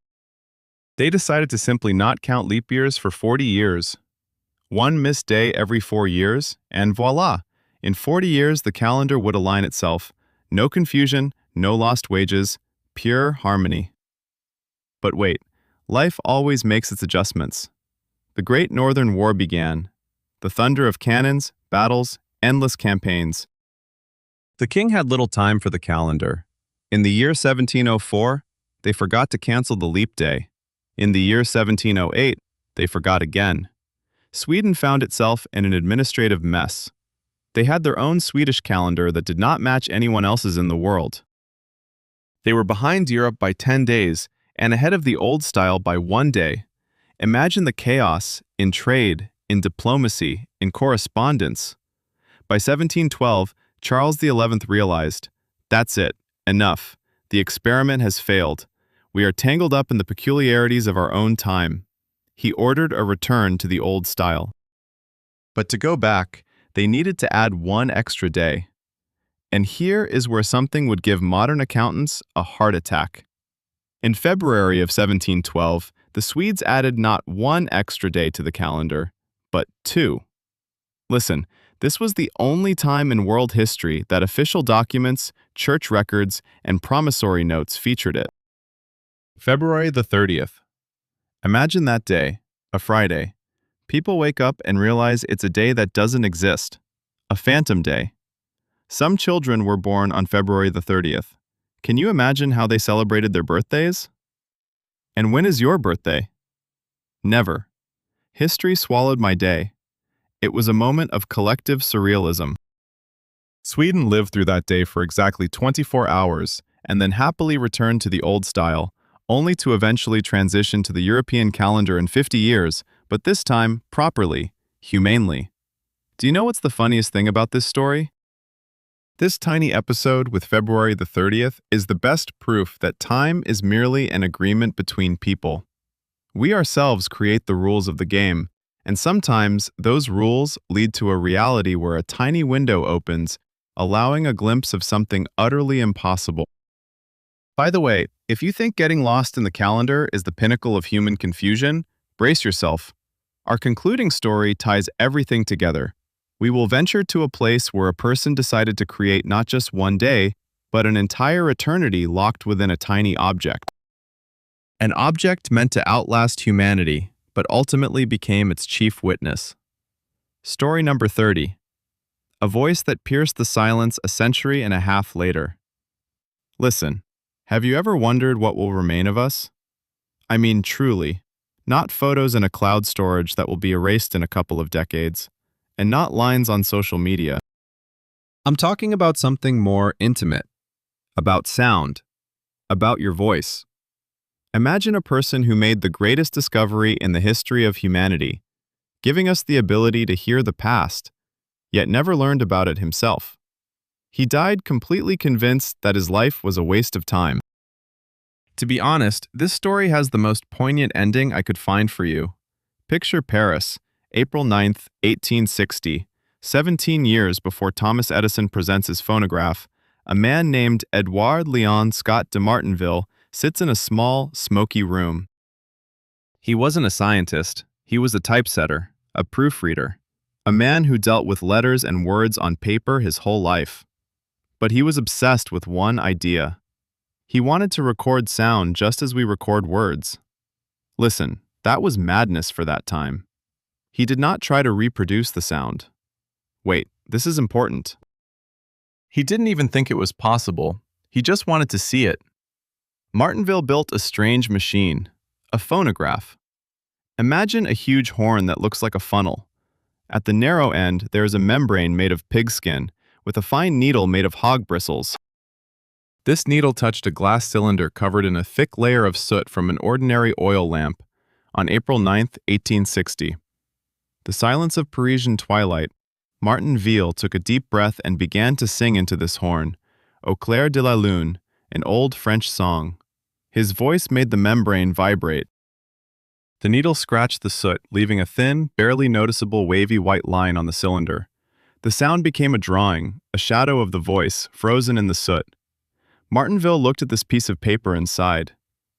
They decided to simply not count leap years for 40 years. One missed day every 4 years, and voila! In 40 years, the calendar would align itself. No confusion, no lost wages, pure harmony. But wait, life always makes its adjustments. The Great Northern War began. The thunder of cannons, battles, endless campaigns. The king had little time for the calendar. In the year 1704, they forgot to cancel the leap day. In the year 1708, they forgot again. Sweden found itself in an administrative mess. They had their own Swedish calendar that did not match anyone else's in the world. They were behind Europe by 10 days and ahead of the old style by 1 day. Imagine the chaos in trade, in diplomacy, in correspondence. By 1712, Charles XI realized, that's it, enough. The experiment has failed. We are tangled up in the peculiarities of our own time. He ordered a return to the old style. But to go back, they needed to add 1 extra day. And here is where something would give modern accountants a heart attack. In February of 1712, the Swedes added not 1 extra day to the calendar, but 2. Listen, this was the only time in world history that official documents, church records, and promissory notes featured it. February the 30th. Imagine that day, a Friday. People wake up and realize it's a day that doesn't exist, a phantom day. Some children were born on February the 30th. Can you imagine how they celebrated their birthdays? And when is your birthday? Never. History swallowed my day. It was a moment of collective surrealism. Sweden lived through that day for exactly 24 hours and then happily returned to the old style, only to eventually transition to the European calendar in 50 years, but this time properly, humanely. Do you know what's the funniest thing about this story? This tiny episode with February the 30th is the best proof that time is merely an agreement between people. We ourselves create the rules of the game, and sometimes those rules lead to a reality where a tiny window opens, allowing a glimpse of something utterly impossible. By the way, if you think getting lost in the calendar is the pinnacle of human confusion, brace yourself. Our concluding story ties everything together. We will venture to a place where a person decided to create not just 1 day, but an entire eternity locked within a tiny object. An object meant to outlast humanity, but ultimately became its chief witness. Story number 30. A voice that pierced the silence a century and a half later. Listen, have you ever wondered what will remain of us? I mean, truly. Not photos in a cloud storage that will be erased in a couple of decades, and not lines on social media. I'm talking about something more intimate, about sound, about your voice. Imagine a person who made the greatest discovery in the history of humanity, giving us the ability to hear the past, yet never learned about it himself. He died completely convinced that his life was a waste of time. To be honest, this story has the most poignant ending I could find for you. Picture Paris, April 9th, 1860, 17 years before Thomas Edison presents his phonograph. A man named Edouard Leon Scott de Martinville sits in a small, smoky room. He wasn't a scientist, he was a typesetter, a proofreader, a man who dealt with letters and words on paper his whole life. But he was obsessed with one idea. He wanted to record sound just as we record words. Listen, that was madness for that time. He did not try to reproduce the sound. Wait, this is important. He didn't even think it was possible. He just wanted to see it. Martinville built a strange machine, a phonograph. Imagine a huge horn that looks like a funnel. At the narrow end, there is a membrane made of pigskin, with a fine needle made of hog bristles. This needle touched a glass cylinder covered in a thick layer of soot from an ordinary oil lamp on April 9, 1860. The silence of Parisian twilight, Martinville took a deep breath and began to sing into this horn, Au clair de la lune, an old French song. His voice made the membrane vibrate. The needle scratched the soot, leaving a thin, barely noticeable wavy white line on the cylinder. The sound became a drawing, a shadow of the voice, frozen in the soot. Martinville looked at this piece of paper and sighed.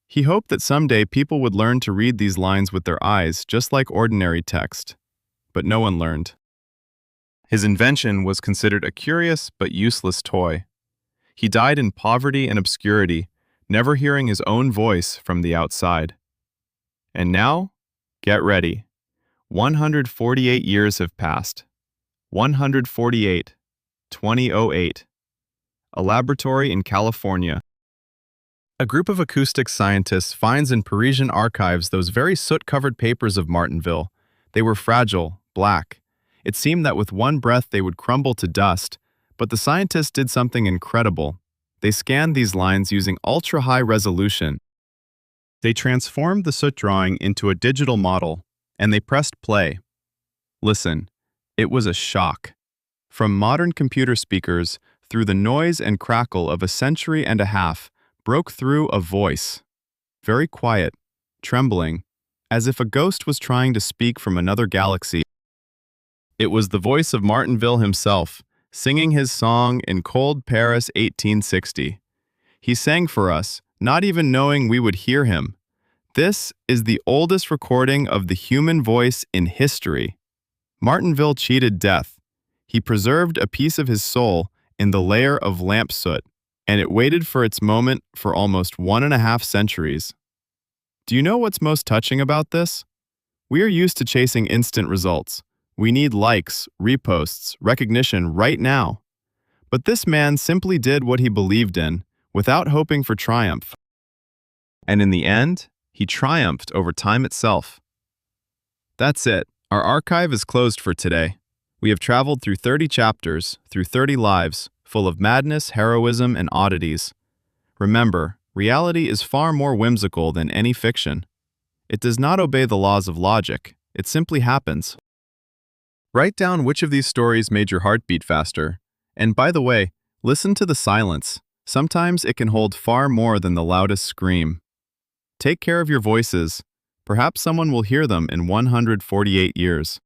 He hoped that someday people would learn to read these lines with their eyes, just like ordinary text. But no one learned. His invention was considered a curious but useless toy. He died in poverty and obscurity, never hearing his own voice from the outside. And now, get ready. 148 years have passed. 148, 2008. A laboratory in California. A group of acoustic scientists finds in Parisian archives those very soot-covered papers of Martinville. They were fragile, black. It seemed that with one breath they would crumble to dust, but the scientists did something incredible. They scanned these lines using ultra-high resolution. They transformed the soot drawing into a digital model, and they pressed play. Listen, it was a shock. From modern computer speakers, through the noise and crackle of a century and a half, broke through a voice. Very quiet, trembling, as if a ghost was trying to speak from another galaxy. It was the voice of Martinville himself, singing his song in cold Paris 1860. He sang for us, not even knowing we would hear him. This is the oldest recording of the human voice in history. Martinville cheated death. He preserved a piece of his soul in the layer of lamp soot, and it waited for its moment for almost 1.5 centuries. Do you know what's most touching about this? We are used to chasing instant results. We need likes, reposts, recognition right now. But this man simply did what he believed in, without hoping for triumph. And in the end, he triumphed over time itself. That's it. Our archive is closed for today. We have traveled through 30 chapters, through 30 lives, full of madness, heroism, and oddities. Remember, reality is far more whimsical than any fiction. It does not obey the laws of logic. It simply happens. Write down which of these stories made your heart beat faster. And by the way, listen to the silence. Sometimes it can hold far more than the loudest scream. Take care of your voices. Perhaps someone will hear them in 148 years.